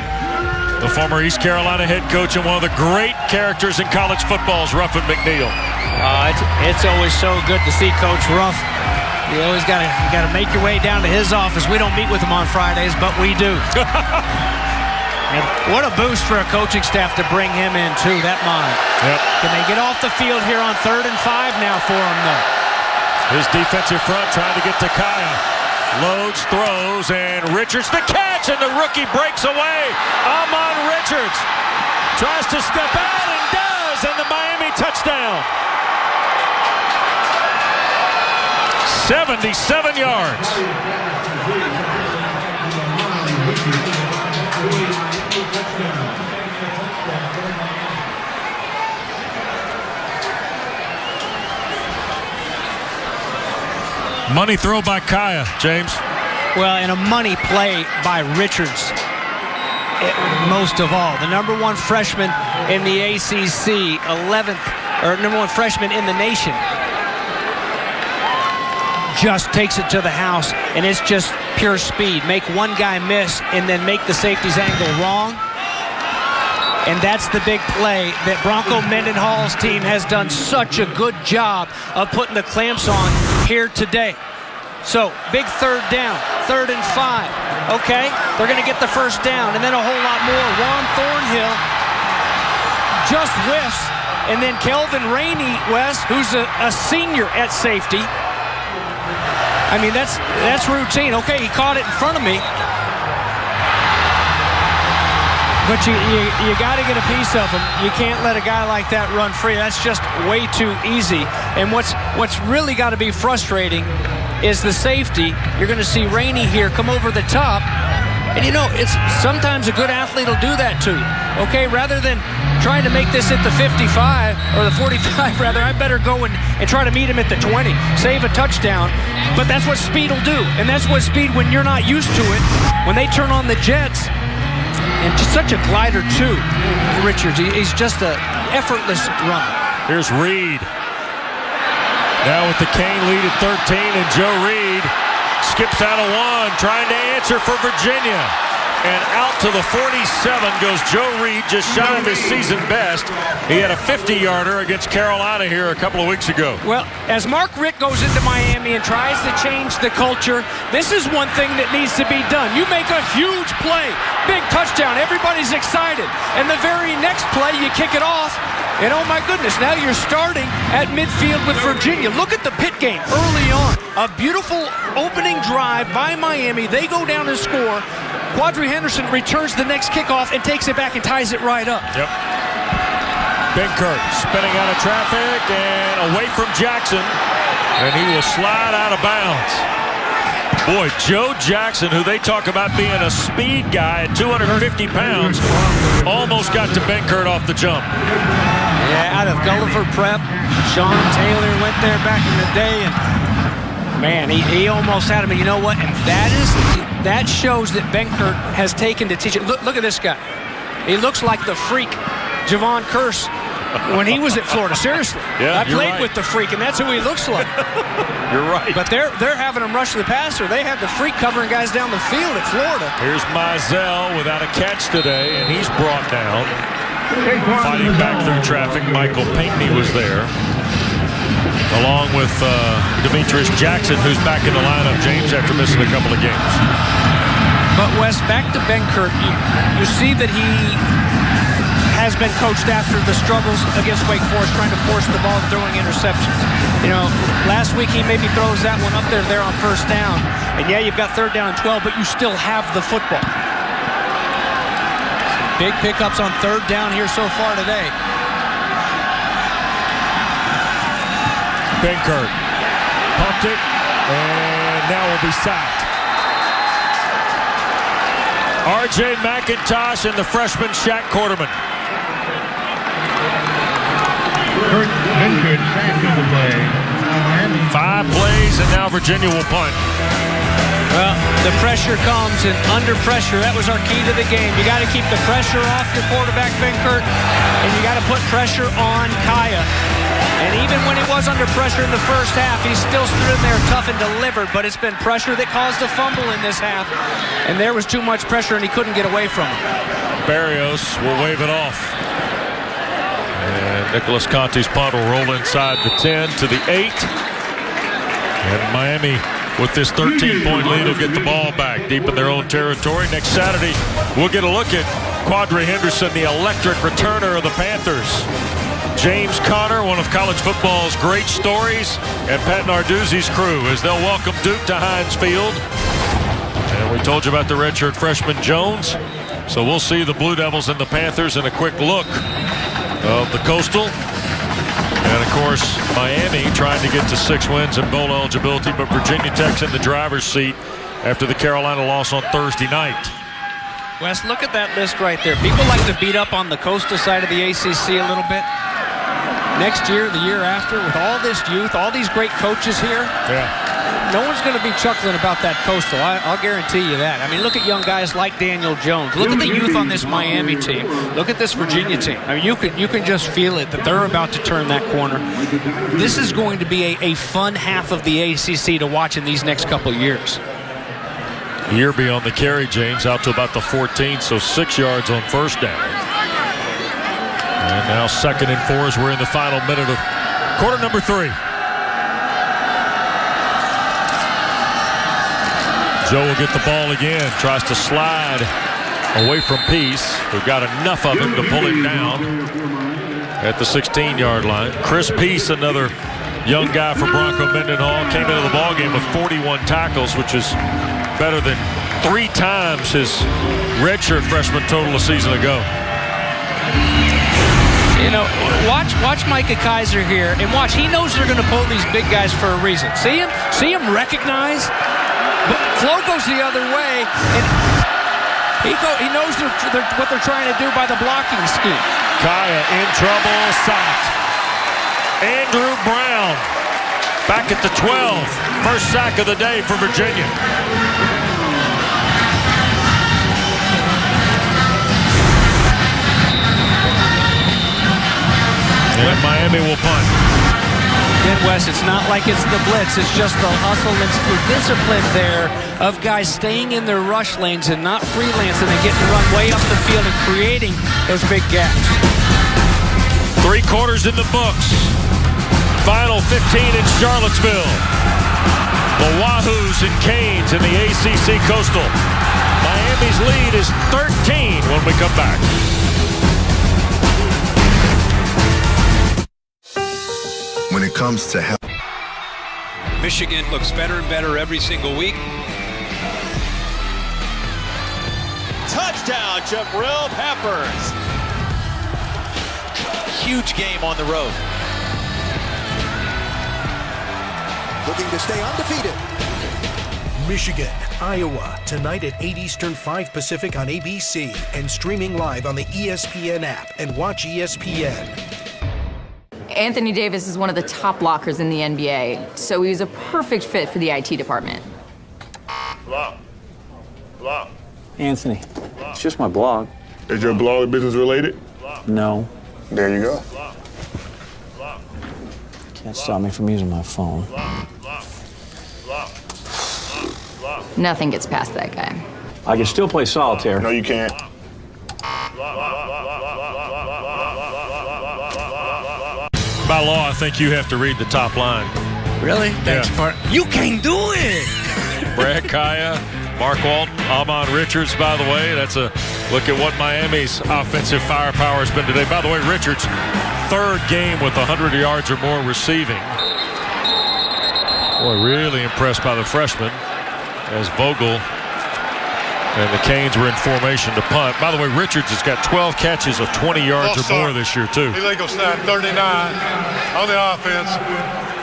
the former East Carolina head coach and one of the great characters in college football is Ruffin McNeil. It's always so good to see Coach Ruff. You always got to make your way down to his office. We don't meet with him on Fridays, but we do. And what a boost for a coaching staff to bring him in, too, that mind. Yep. Can they get off the field here on 3rd and 5 now for him, though? His defensive front trying to get to Kaya. Loads, throws, and Richards the catch, and the rookie breaks away. Amon Richards tries to step out and does, and the Miami touchdown. 77 yards. Money throw by Kaya, James. Well, and a money play by Richards, most of all. The number 1 freshman in the ACC, 11th, or number 1 freshman in the nation. Just takes it to the house, and it's just pure speed. Make one guy miss, and then make the safety's angle wrong. And that's the big play that Bronco Mendenhall's team has done such a good job of putting the clamps on here today. So, big 3rd down, 3rd and 5. Okay, they're going to get the first down, and then a whole lot more. Juan Thornhill just whiffs, and then Kelvin Rainey, Wes, who's a senior at safety. I mean, that's routine. Okay, he caught it in front of me. But you got to get a piece of him. You can't let a guy like that run free. That's just way too easy. And what's really got to be frustrating is the safety. You're going to see Rainey here come over the top. And, you know, it's sometimes a good athlete will do that to you. Okay, rather than trying to make this at the 55 or the 45, rather, I better go and try to meet him at the 20, save a touchdown. But that's what speed will do. And that's what speed, when you're not used to it, when they turn on the jets, and just such a glider, too, Richards. He's just an effortless runner. Here's Reed. Now with the Kane lead at 13, and Joe Reed skips out of 1, trying to answer for Virginia. And out to the 47 goes Joe Reed, just shy of his season best. He had a 50-yarder against Carolina here a couple of weeks ago. Well, as Mark Richt goes into Miami and tries to change the culture, this is one thing that needs to be done. You make a huge play, big touchdown, everybody's excited. And the very next play, you kick it off, and oh my goodness, now you're starting at midfield with Virginia. Look at the pit game early on. A beautiful opening drive by Miami. They go down and score. Quadri Henderson returns the next kickoff and takes it back and ties it right up. Yep. Benkert spinning out of traffic and away from Jackson, and he will slide out of bounds. Boy, Joe Jackson, who they talk about being a speed guy at 250 pounds, almost got to Benkert off the jump. Yeah, out of Gulliver Prep. Sean Taylor went there back in the day, and man, he almost had him. And you know what? And that shows that Benkert has taken to teach it. Look at this guy. He looks like the freak, Javon Curse, when he was at Florida. Seriously. Yeah, I played right with the freak, and that's who he looks like. You're right. But they're having him rush the passer. They had the freak covering guys down the field at Florida. Here's Mizell without a catch today, and he's brought down. Fighting back through traffic, Michael Pinckney was there, along with Demetrius Jackson, who's back in the lineup, James, after missing a couple of games. But, Wes, back to Benkert, you see that he has been coached after the struggles against Wake Forest, trying to force the ball, throwing interceptions. You know, last week he maybe throws that one up there on first down. And, yeah, you've got 3rd down and 12, but you still have the football. Big pickups on 3rd down here so far today. Benkert pumped it, and now will be sacked. R.J. McIntosh and the freshman Shaq Quarterman. Benkert sacked on the play. 5 plays, and now Virginia will punt. Well, the pressure comes, and under pressure, that was our key to the game. You got to keep the pressure off your quarterback, Benkert, and you got to put pressure on Kaya. And even when he was under pressure in the first half, he still stood in there tough and delivered. But it's been pressure that caused a fumble in this half. And there was too much pressure, and he couldn't get away from it. Barrios will wave it off. And Nicholas Conti's punt will roll inside the 10 to the 8. And Miami, with this 13-point lead, will get the ball back deep in their own territory. Next Saturday, we'll get a look at Quadri Henderson, the electric returner of the Panthers. James Conner, one of college football's great stories, and Pat Narduzzi's crew as they'll welcome Duke to Heinz Field. And we told you about the redshirt freshman Jones. So we'll see the Blue Devils and the Panthers in a quick look of the Coastal. And, of course, Miami trying to get to 6 wins and bowl eligibility, but Virginia Tech's in the driver's seat after the Carolina loss on Thursday night. Wes, look at that list right there. People like to beat up on the Coastal side of the ACC a little bit. Next year, the year after, with all this youth, all these great coaches here, no one's going to be chuckling about that Coastal. I'll guarantee you that. I mean, look at young guys like Daniel Jones. Look at the youth on this Miami team. Look at this Virginia team. I mean, you can just feel it that they're about to turn that corner. This is going to be a fun half of the ACC to watch in these next couple of years. Year beyond the carry, James, out to about the 14, so 6 yards on first down. And now 2nd and 4 as we're in the final minute of quarter number 3. Joe will get the ball again, tries to slide away from Peace. We've got enough of him to pull him down at the 16-yard line. Chris Peace, another young guy from Bronco Mendenhall, came into the ballgame with 41 tackles, which is better than 3 times his redshirt freshman total a season ago. You know, watch Micah Kaiser here, and watch. He knows they're going to pull these big guys for a reason. See him recognize. But Flo goes the other way, and he knows what they're trying to do by the blocking scheme. Kaya in trouble, sacked. Andrew Brown back at the 12. First sack of the day for Virginia. And Miami will punt. Again, Wes, it's not like it's the blitz. It's just the hustle and the discipline there of guys staying in their rush lanes and not freelancing and getting run way up the field and creating those big gaps. 3 quarters in the books. Final 15 in Charlottesville. The Wahoos and Canes in the ACC Coastal. Miami's lead is 13 when we come back. When it comes to health, Michigan looks better and better every single week. Touchdown, Jabril Peppers. Huge game on the road. Looking to stay undefeated. Michigan, Iowa, tonight at 8 Eastern, 5 Pacific on ABC and streaming live on the ESPN app and watch ESPN. Anthony Davis is one of the top blockers in the NBA, so he was a perfect fit for the IT department. Block. Anthony, it's just my blog. Is your blog business related? No. There you go. Can't stop me from using my phone. Nothing gets past that guy. I can still play solitaire. No, you can't. By law, I think you have to read the top line. Really? Thanks, part. You can do it! Brad Kaya, Mark Walton, Amon Richards, by the way. That's a look at what Miami's offensive firepower has been today. By the way, Richards, 3rd game with 100 yards or more receiving. Boy, really impressed by the freshman as Vogel and the Canes were in formation to punt. By the way, Richards has got 12 catches of 20 yards or more this year, too. Illegal snap, 39 on the offense.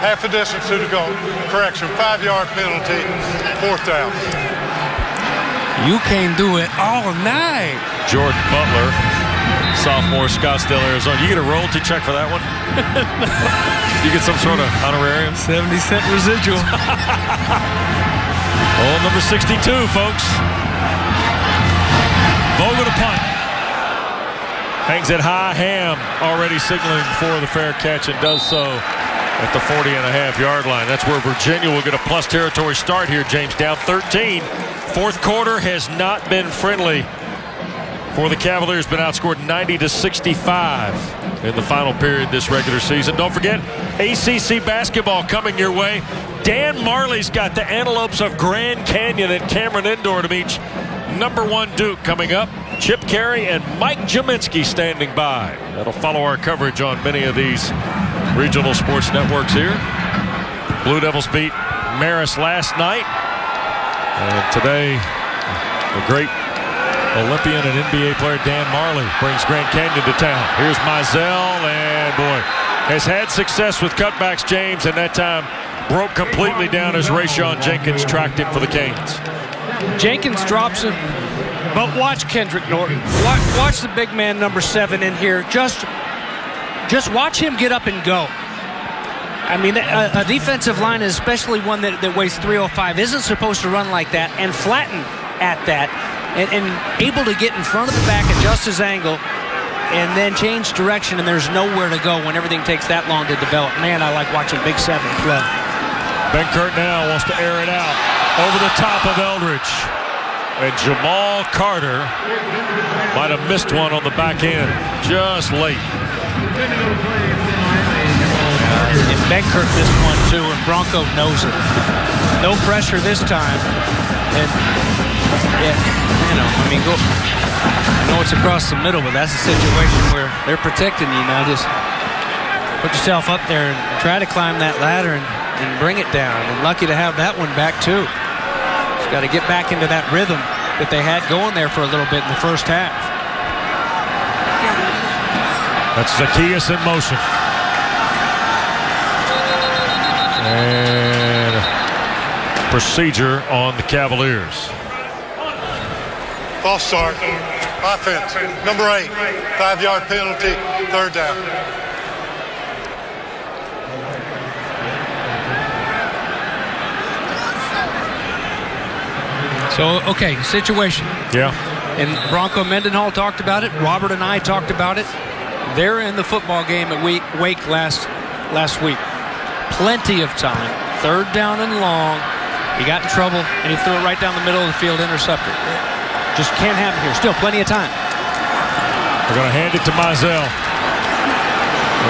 Half a distance to the goal. Correction, 5-yard penalty, 4th down. You can do it all night. Jordan Butler, sophomore, Scottsdale, Arizona. You get a royalty check for that one? You get some sort of honorarium? 70-cent residual. Oh, number 62, folks. Vogel to punt. Hangs it high. Ham already signaling for the fair catch and does so at the 40.5-yard line. That's where Virginia will get a plus territory start here, James, down 13. Fourth quarter has not been friendly for the Cavaliers, been outscored 90-65 in the final period this regular season. Don't forget, ACC basketball coming your way. Dan Marley's got the Antelopes of Grand Canyon at Cameron Indoor to meet #1 Duke coming up. Chip Carey and Mike Jaminski standing by. That'll follow our coverage on many of these regional sports networks here. Blue Devils beat Marist last night. And today, the great Olympian and NBA player Dan Marley brings Grand Canyon to town. Here's Mizell, and boy, has had success with cutbacks, James, and that time broke completely down as Rayshon Jenkins tracked him for the Canes. Jenkins drops him, but watch Kendrick Norton. Watch the big man, number 7 in here. Just watch him get up and go. I mean, a defensive line, especially one that weighs 305, isn't supposed to run like that and flatten at that and able to get in front of the back, adjust his angle, and then change direction, and there's nowhere to go when everything takes that long to develop. Man, I like watching Big 7 play. Benkert now wants to air it out over the top of Eldridge. And Jamal Carter might have missed one on the back end just late. And Benkert missed one too, and Bronco knows it. No pressure this time. And yeah, you know, I mean, I know it's across the middle, but that's a situation where they're protecting you now. Just put yourself up there and try to climb that ladder and bring it down. And lucky to have that one back too. Just got to get back into that rhythm that they had going there for a little bit in the first half. That's Zacchaeus in motion. And procedure on the Cavaliers. False start. Offense. Number 8. 5-yard penalty. 3rd down. So, okay, situation. Yeah. And Bronco Mendenhall talked about it. Robert and I talked about it. They're in the football game at Wake last week. Plenty of time. 3rd down and long. He got in trouble, and he threw it right down the middle of the field, intercepted. Just can't happen here. Still plenty of time. They're going to hand it to Mizell.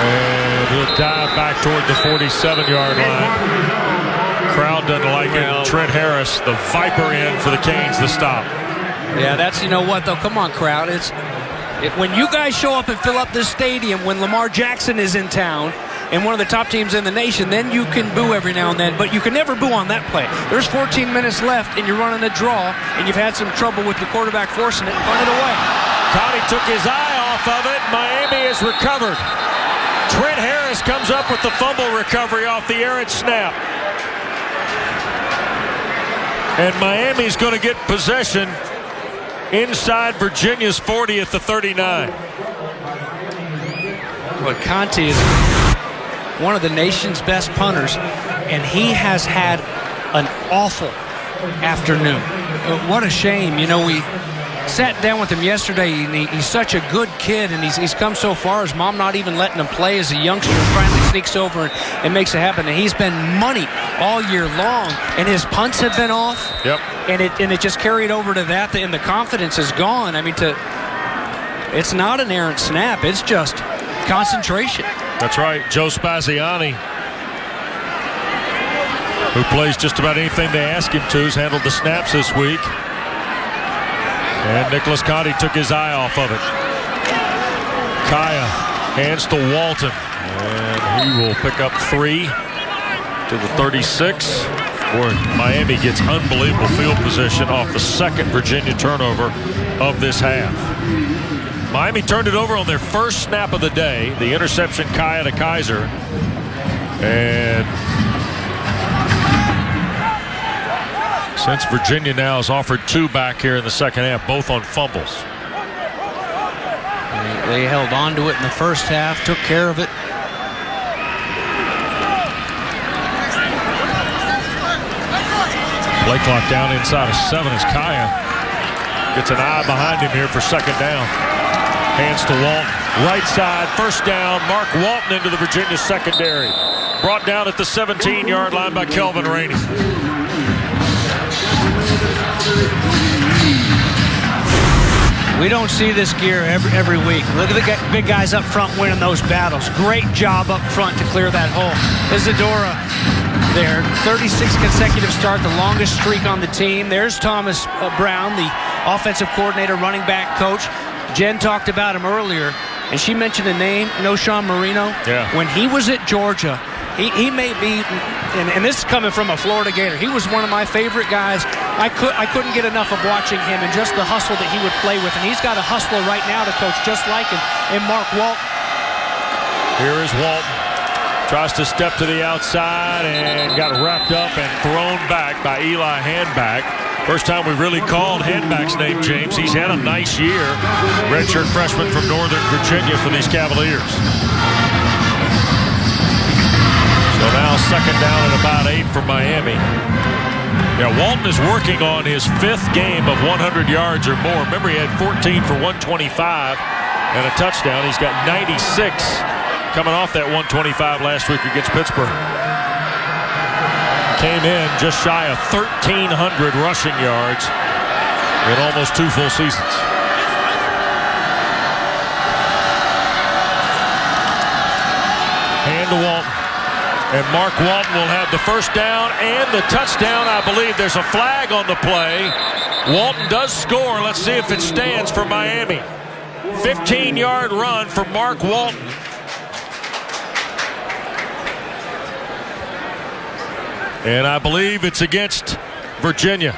And he'll dive back toward the 47-yard line. Crowd doesn't like it. Trent Harris, the Viper in for the Canes, the stop. Yeah, that's, you know what, though? Come on, crowd. When you guys show up and fill up this stadium when Lamar Jackson is in town and one of the top teams in the nation, then you can boo every now and then, but you can never boo on that play. There's 14 minutes left, and you're running a draw, and you've had some trouble with your quarterback forcing it. Punt it away. Connie took his eye off of it. Miami is recovered. Trent Harris comes up with the fumble recovery off the errant snap. And Miami's going to get possession inside Virginia's 40 at the 39. Well, Conti is one of the nation's best punters, and he has had an awful afternoon. What a shame. You know, we sat down with him yesterday, and he's such a good kid, and he's come so far. His mom not even letting him play as a youngster, finally sneaks over and makes it happen. And he's been money all year long, and his punts have been off. Yep. And it just carried over to that, and the confidence is gone. I mean, it's not an errant snap. It's just concentration. That's right. Joe Spaziani, who plays just about anything they ask him to, has handled the snaps this week. And Nicholas Conti took his eye off of it. Kaya hands to Walton. And he will pick up 3 to the 36. Boy, Miami gets unbelievable field position off the second Virginia turnover of this half. Miami turned it over on their first snap of the day. The interception, Kaya to Kaiser. And since Virginia now has offered 2 back here in the second half, both on fumbles. They held on to it in the first half, took care of it. Play clock down inside of 7 as Kaya gets an eye behind him here for 2nd down. Hands to Walton. Right side, first down. Mark Walton into the Virginia secondary. Brought down at the 17-yard line by Kelvin Rainey. We don't see this gear every week. Look at the big guys up front winning those battles. Great job up front to clear that hole. Isadora there, 36 consecutive start, the longest streak on the team. There's Thomas Brown, the offensive coordinator, running back coach. Jen talked about him earlier, and she mentioned a name, Noshawn Marino. Yeah. When he was at Georgia, he may be, and this is coming from a Florida Gator, he was one of my favorite guys. I couldn't get enough of watching him and just the hustle that he would play with, and he's got a hustler right now to coach just like him, and Mark Walton. Here is Walton. Tries to step to the outside and got wrapped up and thrown back by Eli Handback. First time we really called Handback's name, James. He's had a nice year. Redshirt freshman from Northern Virginia for these Cavaliers. So now second down at about 8 for Miami. Yeah, Walton is working on his 5th game of 100 yards or more. Remember, he had 14 for 125 and a touchdown. He's got 96 coming off that 125 last week against Pittsburgh. Came in just shy of 1,300 rushing yards in almost 2 full seasons. Hand to Walton. And Mark Walton will have the first down and the touchdown. I believe there's a flag on the play. Walton does score. Let's see if it stands for Miami. 15-yard run for Mark Walton. And I believe it's against Virginia.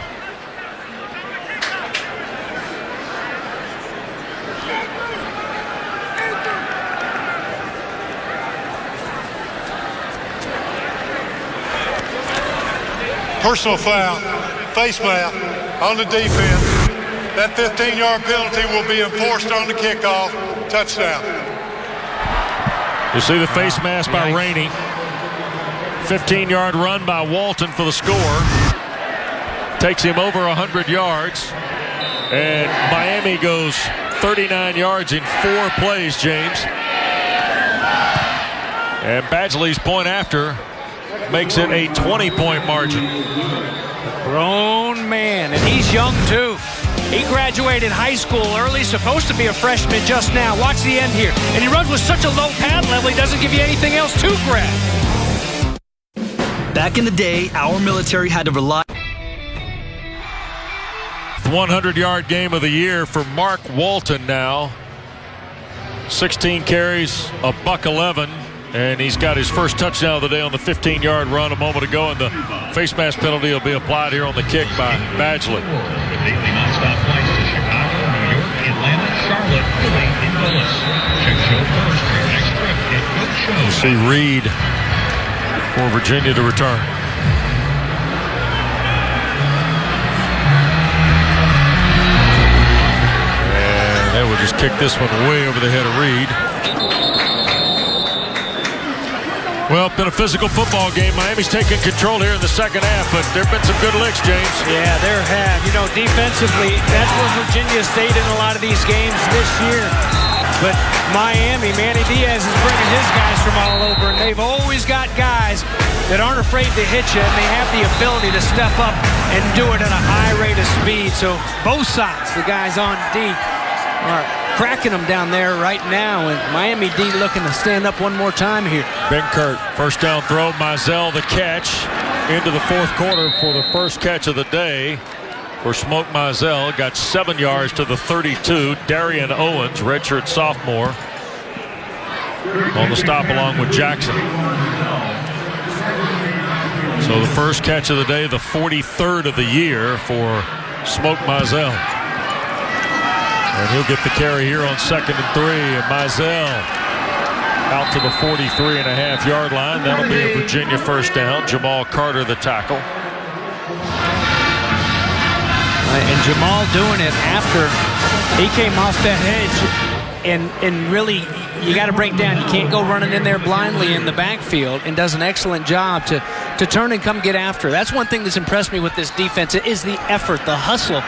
Personal foul, face mask on the defense. That 15-yard penalty will be enforced on the kickoff. Touchdown. You see the face mask by Rainey. 15-yard run by Walton for the score. Takes him over 100 yards. And Miami goes 39 yards in 4 plays, James. And Badgley's point after makes it a 20-point margin. Grown man, and he's young too. He graduated high school early, supposed to be a freshman just now. Watch the end here. And he runs with such a low pad level, he doesn't give you anything else to grab. Back in the day, our military had to rely. 100-yard game of the year for Mark Walton now. 16 carries, a $111, and he's got his first touchdown of the day on the 15-yard run a moment ago, and the face mask penalty will be applied here on the kick by Badgley. Daily nonstop flights to Chicago, New York, Atlanta, Charlotte, Philly, and Dulles. Check show first for your next trip at GoShow. You see Reed for Virginia to return. And they will just kick this one way over the head of Reed. Well, been a physical football game. Miami's taking control here in the second half, but there have been some good licks, James. Yeah, there have. You know, defensively, that's where Virginia stayed in a lot of these games this year. But Miami, Manny Diaz is bringing his guys from all over, and they've always got guys that aren't afraid to hit you, and they have the ability to step up and do it at a high rate of speed. So both sides, the guys on D, are cracking them down there right now, and Miami D looking to stand up one more time here. Benkert, first down throw. Mizell the catch into the fourth quarter for the first catch of the day for Smoke Mizell. Got 7 yards to the 32. Darian Owens, redshirt sophomore, on the stop along with Jackson. So the first catch of the day, the 43rd of the year for Smoke Mizell. And he'll get the carry here on 2nd and 3. And Mizell out to the 43.5-yard line. That'll be a Virginia first down. Jamal Carter the tackle. And Jamal doing it after he came off that edge. And really, you got to break down. You can't go running in there blindly in the backfield, and does an excellent job to turn and come get after. That's one thing that's impressed me with this defense is the effort, the hustle.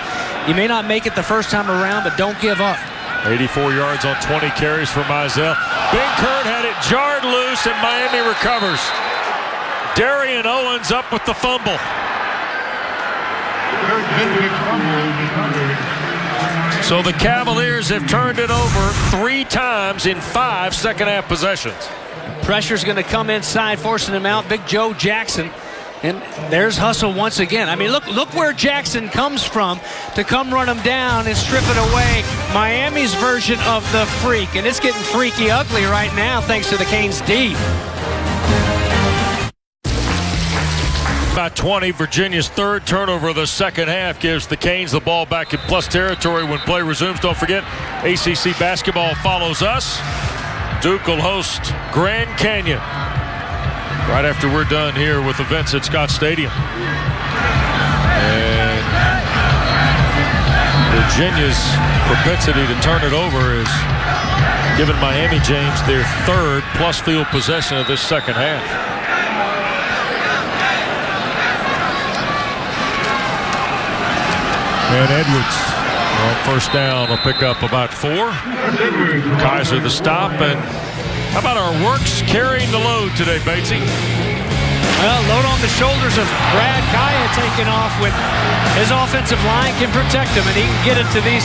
You may not make it the first time around, but don't give up. 84 yards on 20 carries for Mizell. Binkert had it jarred loose, and Miami recovers. Darian Owens up with the fumble. So the Cavaliers have turned it over 3 times in 5 second-half possessions. Pressure's going to come inside, forcing him out. Big Joe Jackson. And there's hustle once again. I mean, look where Jackson comes from to come run him down and strip it away. Miami's version of the freak. And it's getting freaky ugly right now thanks to the Canes D. About 20, Virginia's 3rd turnover of the second half gives the Canes the ball back in plus territory when play resumes. Don't forget, ACC basketball follows us. Duke will host Grand Canyon right after we're done here with events at Scott Stadium. And Virginia's propensity to turn it over is giving Miami James their 3rd plus field possession of this second half. And Edwards on first down will pick up about 4. Kaiser the stop. And how about our works carrying the load today, Batesy? Well, load on the shoulders of Brad Kaya taking off when his offensive line can protect him, and he can get it to these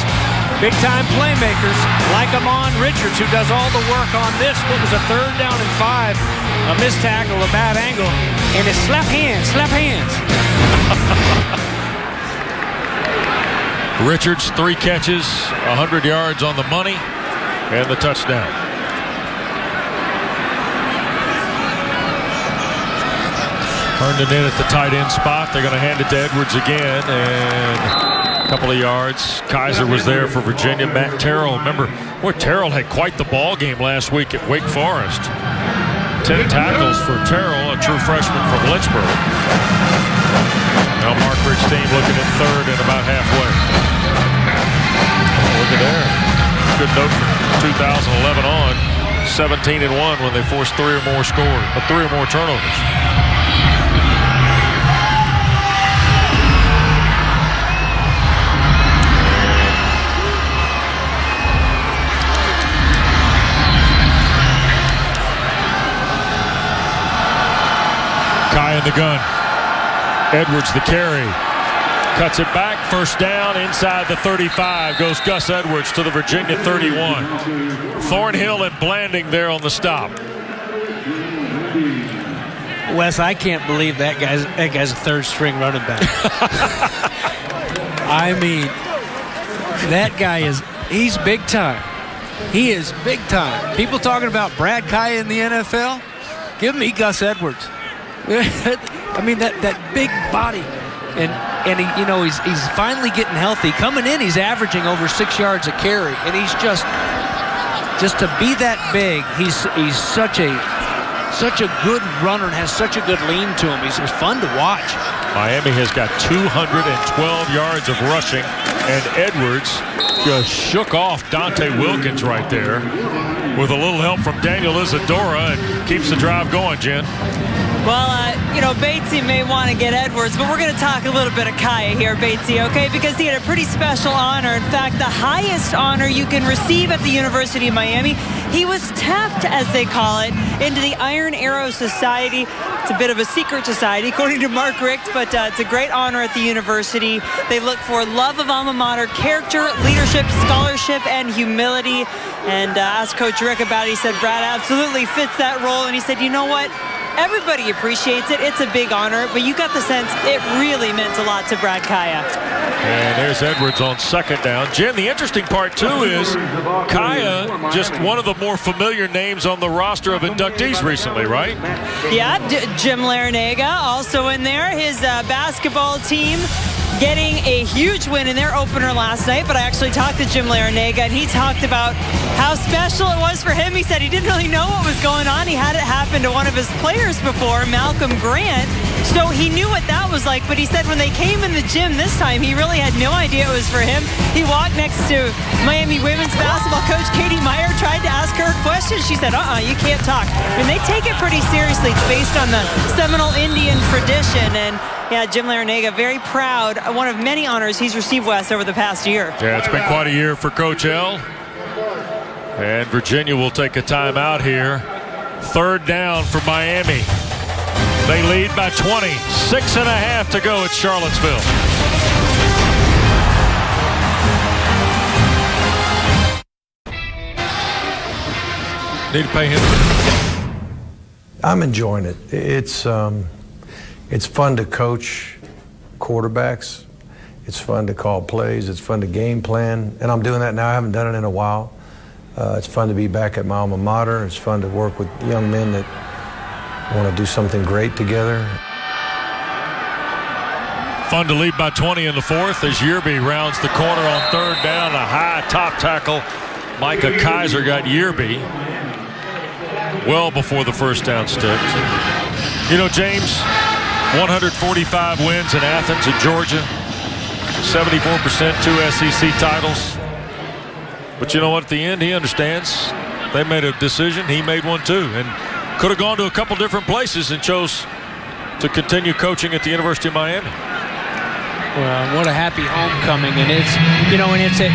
big-time playmakers like Amon Richards, who does all the work on this. What was a 3rd down and 5, a missed tackle, a bad angle, and it's slap hands. Richards, 3 catches, 100 yards on the money, and the touchdown. Herndon in at the tight end spot. They're going to hand it to Edwards again, and a couple of yards. Kaiser was there for Virginia. Matt Terrell, remember, Terrell had quite the ball game last week at Wake Forest. 10 tackles for Terrell, a true freshman from Lynchburg. Now Mark Rick's team looking at 3rd and about halfway. Oh, look at there. Good note from 2011 on. 17-1 when they forced 3 or more turnovers. Kai in the gun. Edwards the carry. Cuts it back. First down inside the 35. Goes Gus Edwards to the Virginia 31. Thornhill and Blanding there on the stop. Wes, I can't believe that guy's a 3rd string running back. I mean, that guy he's big time. He is big time. People talking about Brad Kaya in the NFL? Give me Gus Edwards. I mean, that big body, and he's finally getting healthy. Coming in, he's averaging over 6 yards a carry, and he's just to be that big. He's such a good runner and has such a good lean to him. He's fun to watch. Miami has got 212 yards of rushing, and Edwards just shook off Dante Wilkins right there with a little help from Daniel Isadora and keeps the drive going, Jen. Well, Batesy may want to get Edwards, but we're going to talk a little bit of Kaya here, Batesy, okay? Because he had a pretty special honor. In fact, the highest honor you can receive at the University of Miami. He was tapped, as they call it, into the Iron Arrow Society. It's a bit of a secret society, according to Mark Richt, but it's a great honor at the university. They look for love of alma mater, character, leadership, scholarship, and humility. And asked Coach Rick about it. He said Brad absolutely fits that role. And he said, you know what? Everybody appreciates it. It's a big honor, but you got the sense it really meant a lot to Brad Kaya. And there's Edwards on 2nd down. Jen, the interesting part, too, is Kaya, just one of the more familiar names on the roster of inductees recently, right? Yeah, Jim Larinaga also in there. His basketball team getting a huge win in their opener last night, but I actually talked to Jim Larinaga, and he talked about how special it was for him. He said he didn't really know what was going on. He had it happen to one of his players before, Malcolm Grant, so he knew what that was like, but he said when they came in the gym this time, he really had no idea it was for him. He walked next to Miami women's basketball coach Katie Meyer, tried to ask her a question. She said, you can't talk. And they take it pretty seriously. It's based on the Seminole Indian tradition, and yeah, Jim Larinaga, very proud. One of many honors he's received, Wes, over the past year. Yeah, it's been quite a year for Coach L. And Virginia will take a timeout here. 3rd down for Miami. They lead by 20. 6.5 to go at Charlottesville. Need to pay him. I'm enjoying it. It's fun to coach quarterbacks. It's fun to call plays. It's fun to game plan. And I'm doing that now. I haven't done it in a while. It's fun to be back at my alma mater. It's fun to work with young men that want to do something great together. Fun to lead by 20 in the 4th as Yearby rounds the corner on 3rd down. A high top tackle. Micah Kaiser got Yearby well before the 1st down sticks. You know, James, 145 wins in Athens and Georgia. 74%, 2 SEC titles. But you know what? At the end, he understands. They made a decision. He made one too. And could have gone to a couple different places and chose to continue coaching at the University of Miami. Well, what a happy homecoming. And it's, you know, and it's a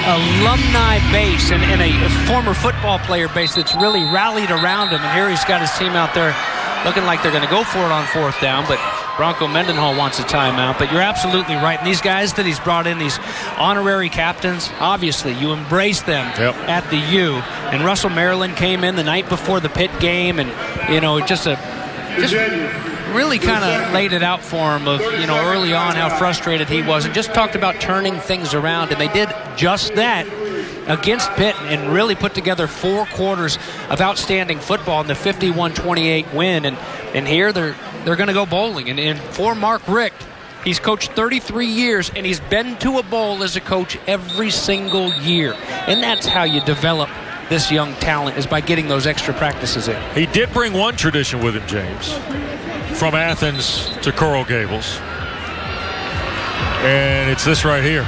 alumni base and a former football player base that's really rallied around him. And here he's got his team out there looking like they're going to go for it on 4th down. But Bronco Mendenhall wants a timeout. But you're absolutely right. And these guys that he's brought in, these honorary captains, obviously you embrace them at the U. And Russell Maryland came in the night before the Pitt game, and you know, just really kind of laid it out for him of, you know, early on how frustrated he was, and just talked about turning things around. And they did just that against Pitt and really put together 4 quarters of outstanding football in the 51-28 win. And here they're going to go bowling. And for Mark Richt, he's coached 33 years, and he's been to a bowl as a coach every single year. And that's how you develop this young talent, is by getting those extra practices in. He did bring one tradition with him, James, from Athens to Coral Gables. And it's this right here.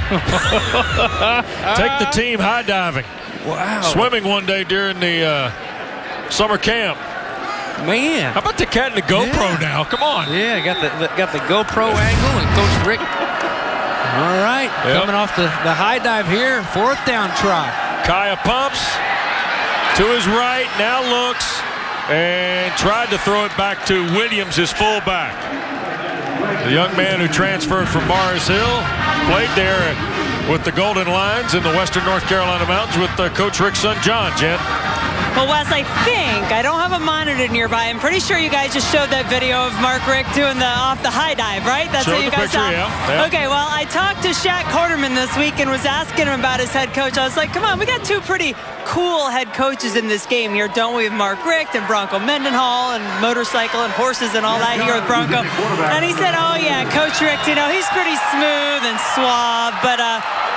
Take the team high diving. Wow. Swimming one day during the summer camp. Man. How about the cat and the GoPro now? Come on. Yeah, got the GoPro angle, and Coach Rick. All right. Coming off the high dive here. 4th down try. Kaya pumps to his right, now looks, and tried to throw it back to Williams, his fullback. The young man who transferred from Mars Hill, played there with the Golden Lions in the Western North Carolina Mountains with Coach Rick's son, John. Jen? Well, Wes, I don't have a monitor nearby. I'm pretty sure you guys just showed that video of Mark Richt doing off the high dive, right? That's what you guys saw? Yeah. Okay, well, I talked to Shaq Quarterman this week and was asking him about his head coach. I was like, come on, we got 2 pretty cool head coaches in this game here, don't we? Mark Richt and Bronco Mendenhall, and motorcycle and horses and all that here with Bronco. And he said, oh yeah, Coach Richt, you know, he's pretty smooth and suave, but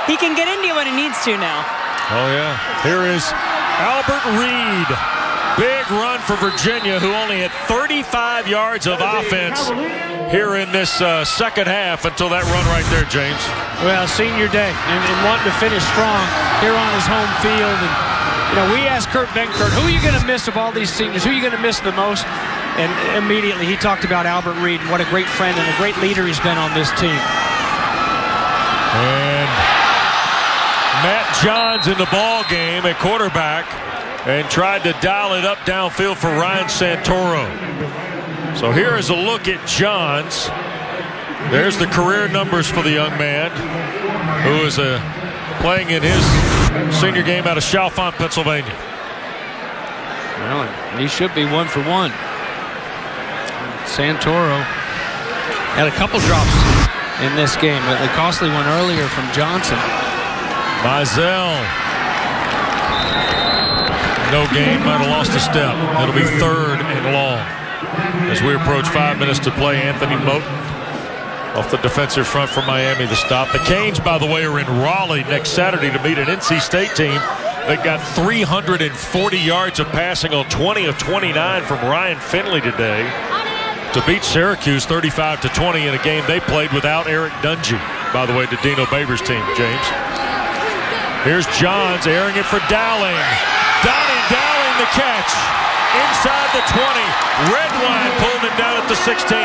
he can get into you when he needs to now. Oh yeah. Here is Albert Reed. Big run for Virginia, who only had 35 yards of offense here in this second half until that run right there, James. Well, senior day, and wanting to finish strong here on his home field. And you know, we asked Kurt Benkert, who are you going to miss of all these seniors? Who are you going to miss the most? And immediately he talked about Albert Reed and what a great friend and a great leader he's been on this team. And Matt Johns in the ball game at quarterback, and tried to dial it up downfield for Ryan Santoro. So here is a look at Johns. There's the career numbers for the young man, who is playing in his senior game out of Chalfont, Pennsylvania. Well, he should be 1 for 1. Santoro had a couple drops in this game. A costly one earlier from Johnson. Mizell. No gain, might have lost a step. It'll be 3rd and long as we approach 5 minutes to play. Anthony Moten off the defensive front for Miami to stop. The Canes, by the way, are in Raleigh next Saturday to meet an NC State team that got 340 yards of passing on 20 of 29 from Ryan Finley today to beat Syracuse 35-20 in a game they played without Eric Dungy, by the way, to Dino Babers' team, James. Here's Johns airing it for Dowling. Donnie Dowling the catch. Inside the 20. Redwine pulled him down at the 16.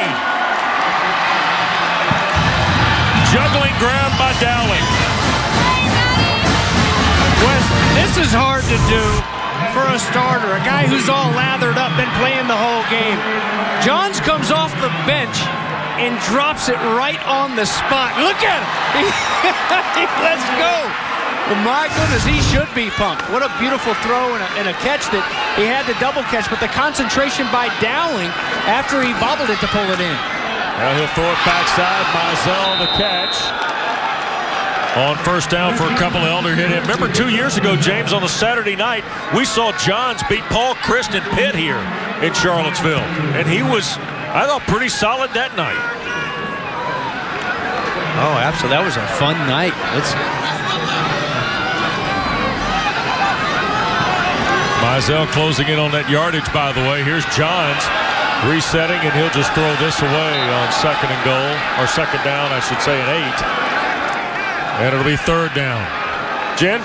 Juggling grab by Dowling. West, This is hard to do for a starter, a guy who's all lathered up, been playing the whole game. Johns comes off the bench and drops it right on the spot. Look at him. Let's go. Well, my goodness, he should be pumped. What a beautiful throw and a catch that he had the double catch, but the concentration by Dowling after he bobbled it to pull it in. Now he'll throw it backside. Mizell the catch. On first down for a couple of elder hit him. Remember 2 years ago, James, on a Saturday night, we saw Johns beat Paul Christ and Pitt here in Charlottesville. And he was, I thought, pretty solid that night. Oh, absolutely. That was a fun night. Mizell closing in on that yardage, by the way. Here's Johns resetting, and he'll just throw this away on second and goal, or second down, I should say, and 8. And it'll be third down. Jen?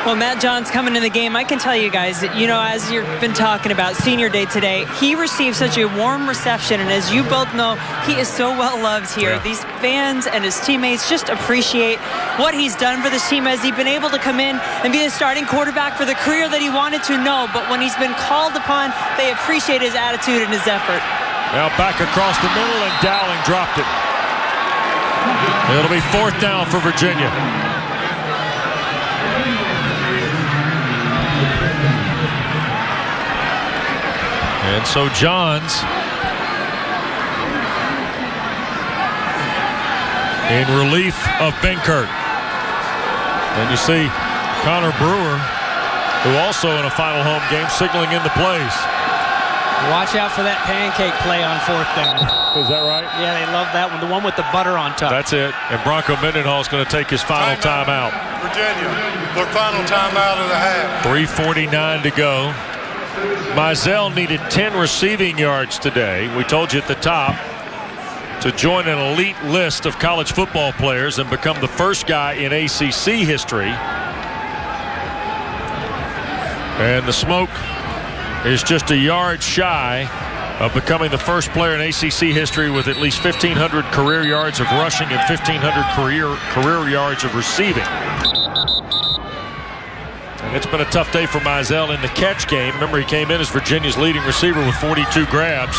Well, Matt Johns coming in the game, I can tell you guys that, as you've been talking about Senior Day today, he received such a warm reception. And as you both know, he is so well loved here. Yeah. These fans and his teammates just appreciate what he's done for this team. Has he been able to come in and be the starting quarterback for the career that he wanted to? No, but when he's been called upon, they appreciate his attitude and his effort. Now back across the middle, and Dowling dropped it. It'll be fourth down for Virginia. And so Johns in relief of Benkert. And you see Connor Brewer, who also in a final home game, signaling in the plays. Watch out for that pancake play on fourth down. Is that right? Yeah, they love that one. The one with the butter on top. That's it. And Bronco Mendenhall is going to take his final timeout. Virginia, their final timeout of the half. 3:49 to go. Mizell needed 10 receiving yards today. We told you at the top to join an elite list of college football players and become the first guy in ACC history. And the Smoke is just a yard shy of becoming the first player in ACC history with at least 1,500 career yards of rushing and 1,500 career yards of receiving. And it's been a tough day for Mizell in the catch game. Remember, he came in as Virginia's leading receiver with 42 grabs.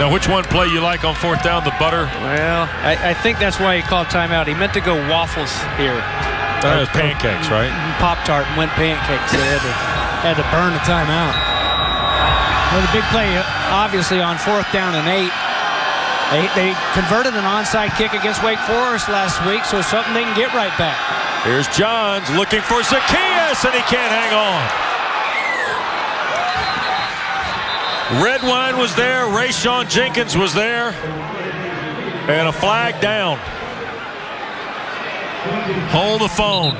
Now, which one play you like on fourth down, the butter? Well, I think that's why he called timeout. He meant to go waffles here. Pancakes, right? Pop-Tart and went pancakes. They had to burn the timeout. Well, the big play, obviously, on fourth down and 8. They converted an onside kick against Wake Forest last week, so it's something they can get right back. Here's Johns looking for Zacchaeus, and he can't hang on. Redwine was there. Rayshawn Jenkins was there. And a flag down. Hold the phone.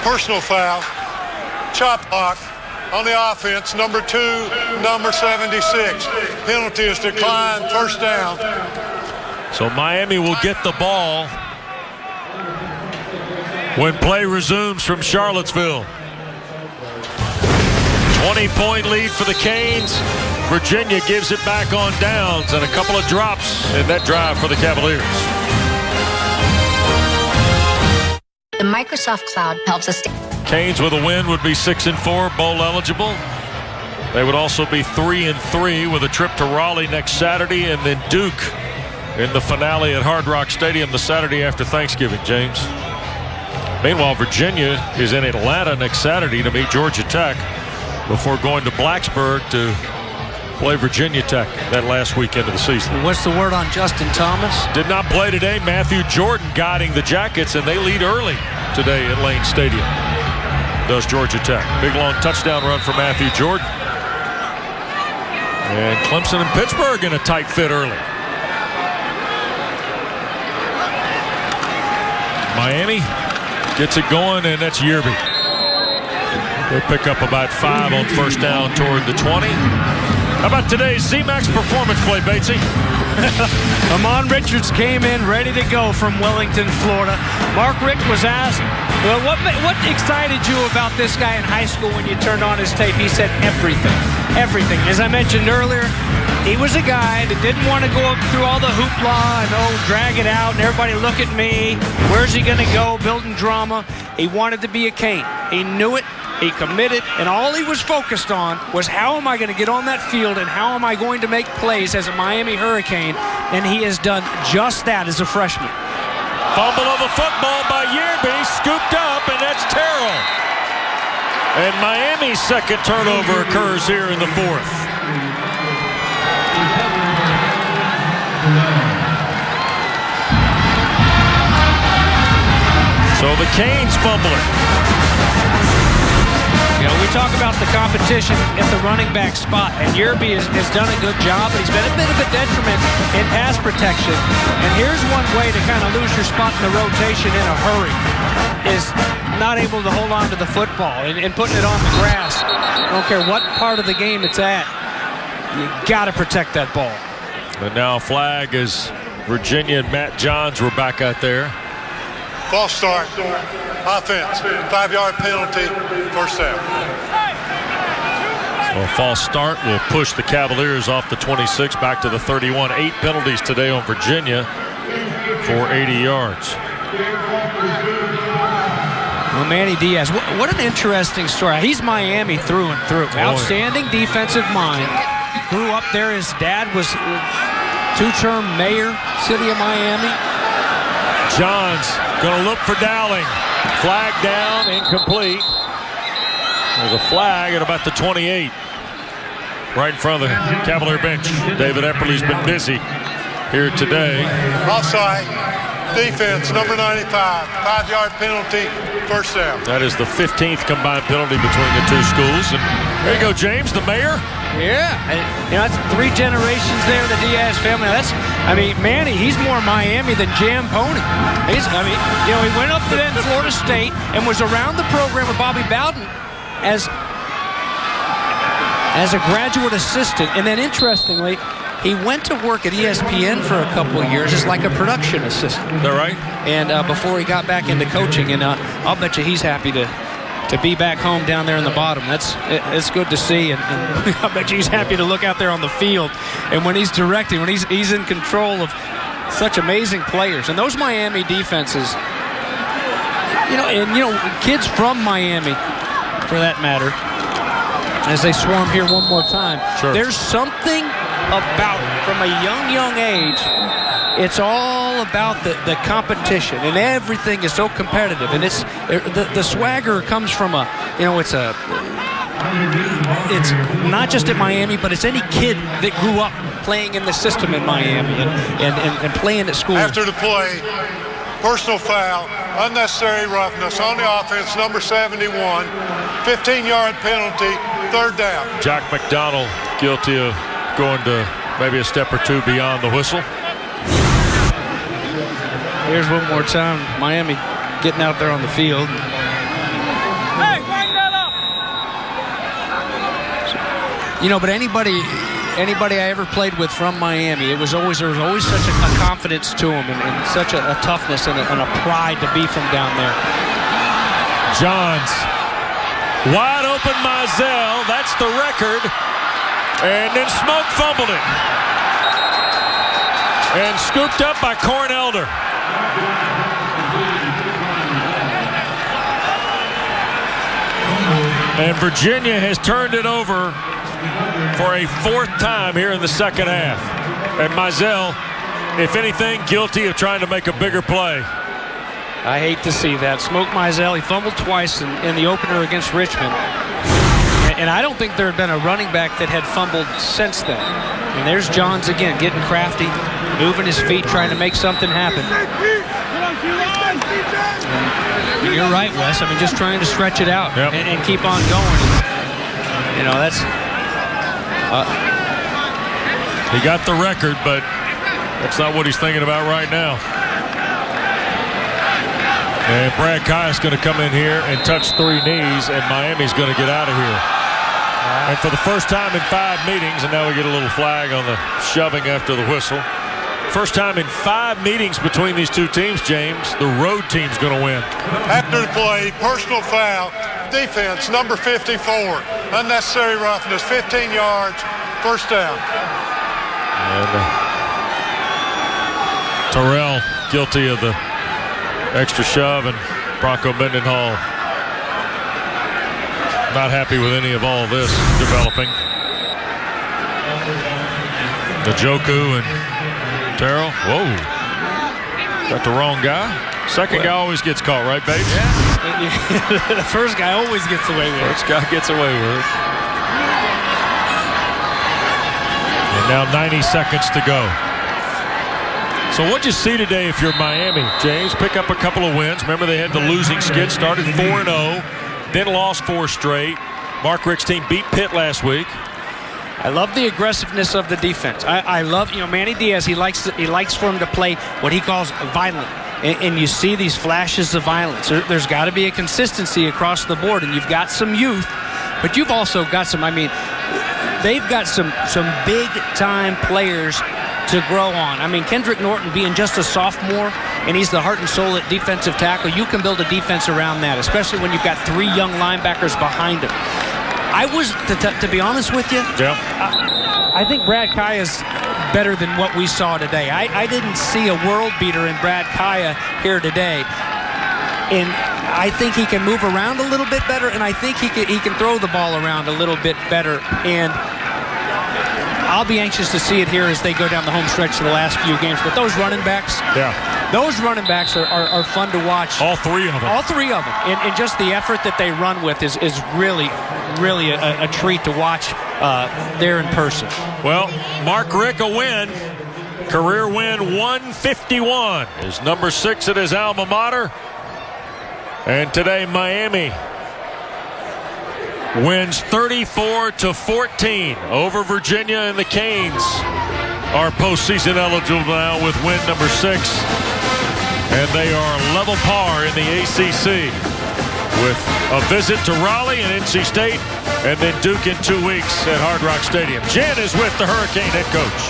Personal foul. Chop block on the offense. Number 2, number 76. Penalty is declined. First down. So Miami will get the ball when play resumes from Charlottesville. 20-point lead for the Canes. Virginia gives it back on downs, and a couple of drops in that drive for the Cavaliers. The Microsoft Cloud helps us. Canes with a win would be 6-4, bowl eligible. They would also be 3-3 with a trip to Raleigh next Saturday, and then Duke in the finale at Hard Rock Stadium the Saturday after Thanksgiving, James. Meanwhile, Virginia is in Atlanta next Saturday to meet Georgia Tech before going to Blacksburg to play Virginia Tech that last weekend of the season. What's the word on Justin Thomas? Did not play today. Matthew Jordan guiding the Jackets, and they lead early today at Lane Stadium. Does Georgia Tech. Big long touchdown run for Matthew Jordan. And Clemson and Pittsburgh in a tight fit early. Miami gets it going, and that's Yerby. They pick up about 5 on first down toward the 20. How about today's Z-Max performance play, Batesy? Amon Richards came in ready to go from Wellington, Florida. Mark Richt was asked, well, what excited you about this guy in high school when you turned on his tape? He said everything. everything. As I mentioned earlier, he was a guy that didn't want to go up through all the hoopla and drag it out and everybody look at me. Where's he going to go? Building drama. He wanted to be a Cane. He knew it. He committed, and all he was focused on was how am I going to get on that field and how am I going to make plays as a Miami Hurricane, and he has done just that as a freshman. Fumble of the football by Yearby, scooped up, and that's Terrell. And Miami's second turnover occurs here in the fourth. So the Canes fumble it. You know, we talk about the competition at the running back spot, and Yearby has done a good job, but he's been a bit of a detriment in pass protection. And here's one way to kind of lose your spot in the rotation in a hurry, is not able to hold on to the football and putting it on the grass. I don't care what part of the game it's at, you got to protect that ball. And now flag as Virginia and Matt Johns were back out there. False start. Offense. 5-yard penalty. First down. So a false start will push the Cavaliers off the 26 back to the 31. 8 penalties today on Virginia for 80 yards. Well, Manny Diaz, what an interesting story. He's Miami through and through. Outstanding defensive mind. Grew up there. His dad was two-term mayor, city of Miami. Johns going to look for Dowling. Flag down, incomplete. There's a flag at about the 28. Right in front of the Cavalier bench. David Epperly's been busy here today. Offside. Defense, number 95. 5-yard penalty. First down. That is the 15th combined penalty between the two schools. And there you go, James, the mayor. Yeah, and, you know, that's 3 generations there, the Diaz family. Manny, he's more Miami than Jam Pony. He went up to then Florida State and was around the program with Bobby Bowden as a graduate assistant. And then, interestingly, he went to work at ESPN for a couple of years as like a production assistant. Is that right? And before he got back into coaching, and I'll bet you he's happy to be back home down there in the bottom. It's good to see, and I bet you he's happy to look out there on the field. And when he's directing, when he's in control of such amazing players, and those Miami defenses, kids from Miami, for that matter, as they swarm here one more time. Sure. There's something about from a young age. It's all about the competition, and everything is so competitive. And it's the swagger comes from it's not just at Miami, but it's any kid that grew up playing in the system in Miami and playing at school. After the play, personal foul, unnecessary roughness on the offense, number 71, 15-yard penalty, third down. Jack McDonald guilty of going to maybe a step or two beyond the whistle. Here's one more time, Miami getting out there on the field. Hey, bring that up! But anybody I ever played with from Miami, there was always such a confidence to them and such a toughness and a pride to be from down there. Johns, wide open Mizell, that's the record. And then Smoke fumbled it. And scooped up by Cornelder. And Virginia has turned it over for a 4th time here in the second half. And Mizell, if anything, guilty of trying to make a bigger play. I hate to see that. Smoke Mizell, he fumbled twice in the opener against Richmond. And I don't think there had been a running back that had fumbled since then. And there's Johns again, getting crafty, moving his feet, trying to make something happen. And you're right, Wes. Just trying to stretch it out and keep on going. That's... he got the record, but that's not what he's thinking about right now. And Brad Kai's going to come in here and touch 3 knees, and Miami's going to get out of here. And for the first time in 5 meetings, and now we get a little flag on the shoving after the whistle. First time in 5 meetings between these two teams, James. The road team's going to win. After the play, personal foul, defense, number 54. Unnecessary roughness, 15 yards, first down. And Terrell guilty of the extra shove, and Bronco Mendenhall not happy with any of all this developing. Njoku and Terrell. Whoa. Got the wrong guy. Second guy always gets caught, right, Bates? Yeah. The first guy always gets away with it. First guy gets away with it. And now 90 seconds to go. So what'd you see today if you're Miami, James? Pick up a couple of wins. Remember they had the losing skid, started 4-0, then lost 4 straight. Mark Richt's team beat Pitt last week. I love the aggressiveness of the defense. I love, Manny Diaz, he likes for him to play what he calls violent. And you see these flashes of violence. There's got to be a consistency across the board, and you've got some youth, but you've also got some, they've got some big-time players to grow on. Kendrick Norton being just a sophomore, and he's the heart and soul at defensive tackle. You can build a defense around that, especially when you've got 3 young linebackers behind him. I was, to be honest with you, I think Brad Kaya's better than what we saw today. I didn't see a world beater in Brad Kaya here today. And I think he can move around a little bit better, and I think he can throw the ball around a little bit better. And I'll be anxious to see it here as they go down the home stretch of the last few games. But those running backs, those running backs are fun to watch. All 3 of them. All 3 of them. And just the effort that they run with is really a treat to watch there in person. Well, Mark Richt a win. Career win 151. Is number 6 at his alma mater. And today Miami wins 34-14 over Virginia, and the Canes are postseason eligible now with win number 6. And they are level par in the ACC with a visit to Raleigh and NC State, and then Duke in 2 weeks at Hard Rock Stadium. Jen is with the Hurricane head coach.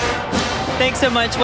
Thanks so much.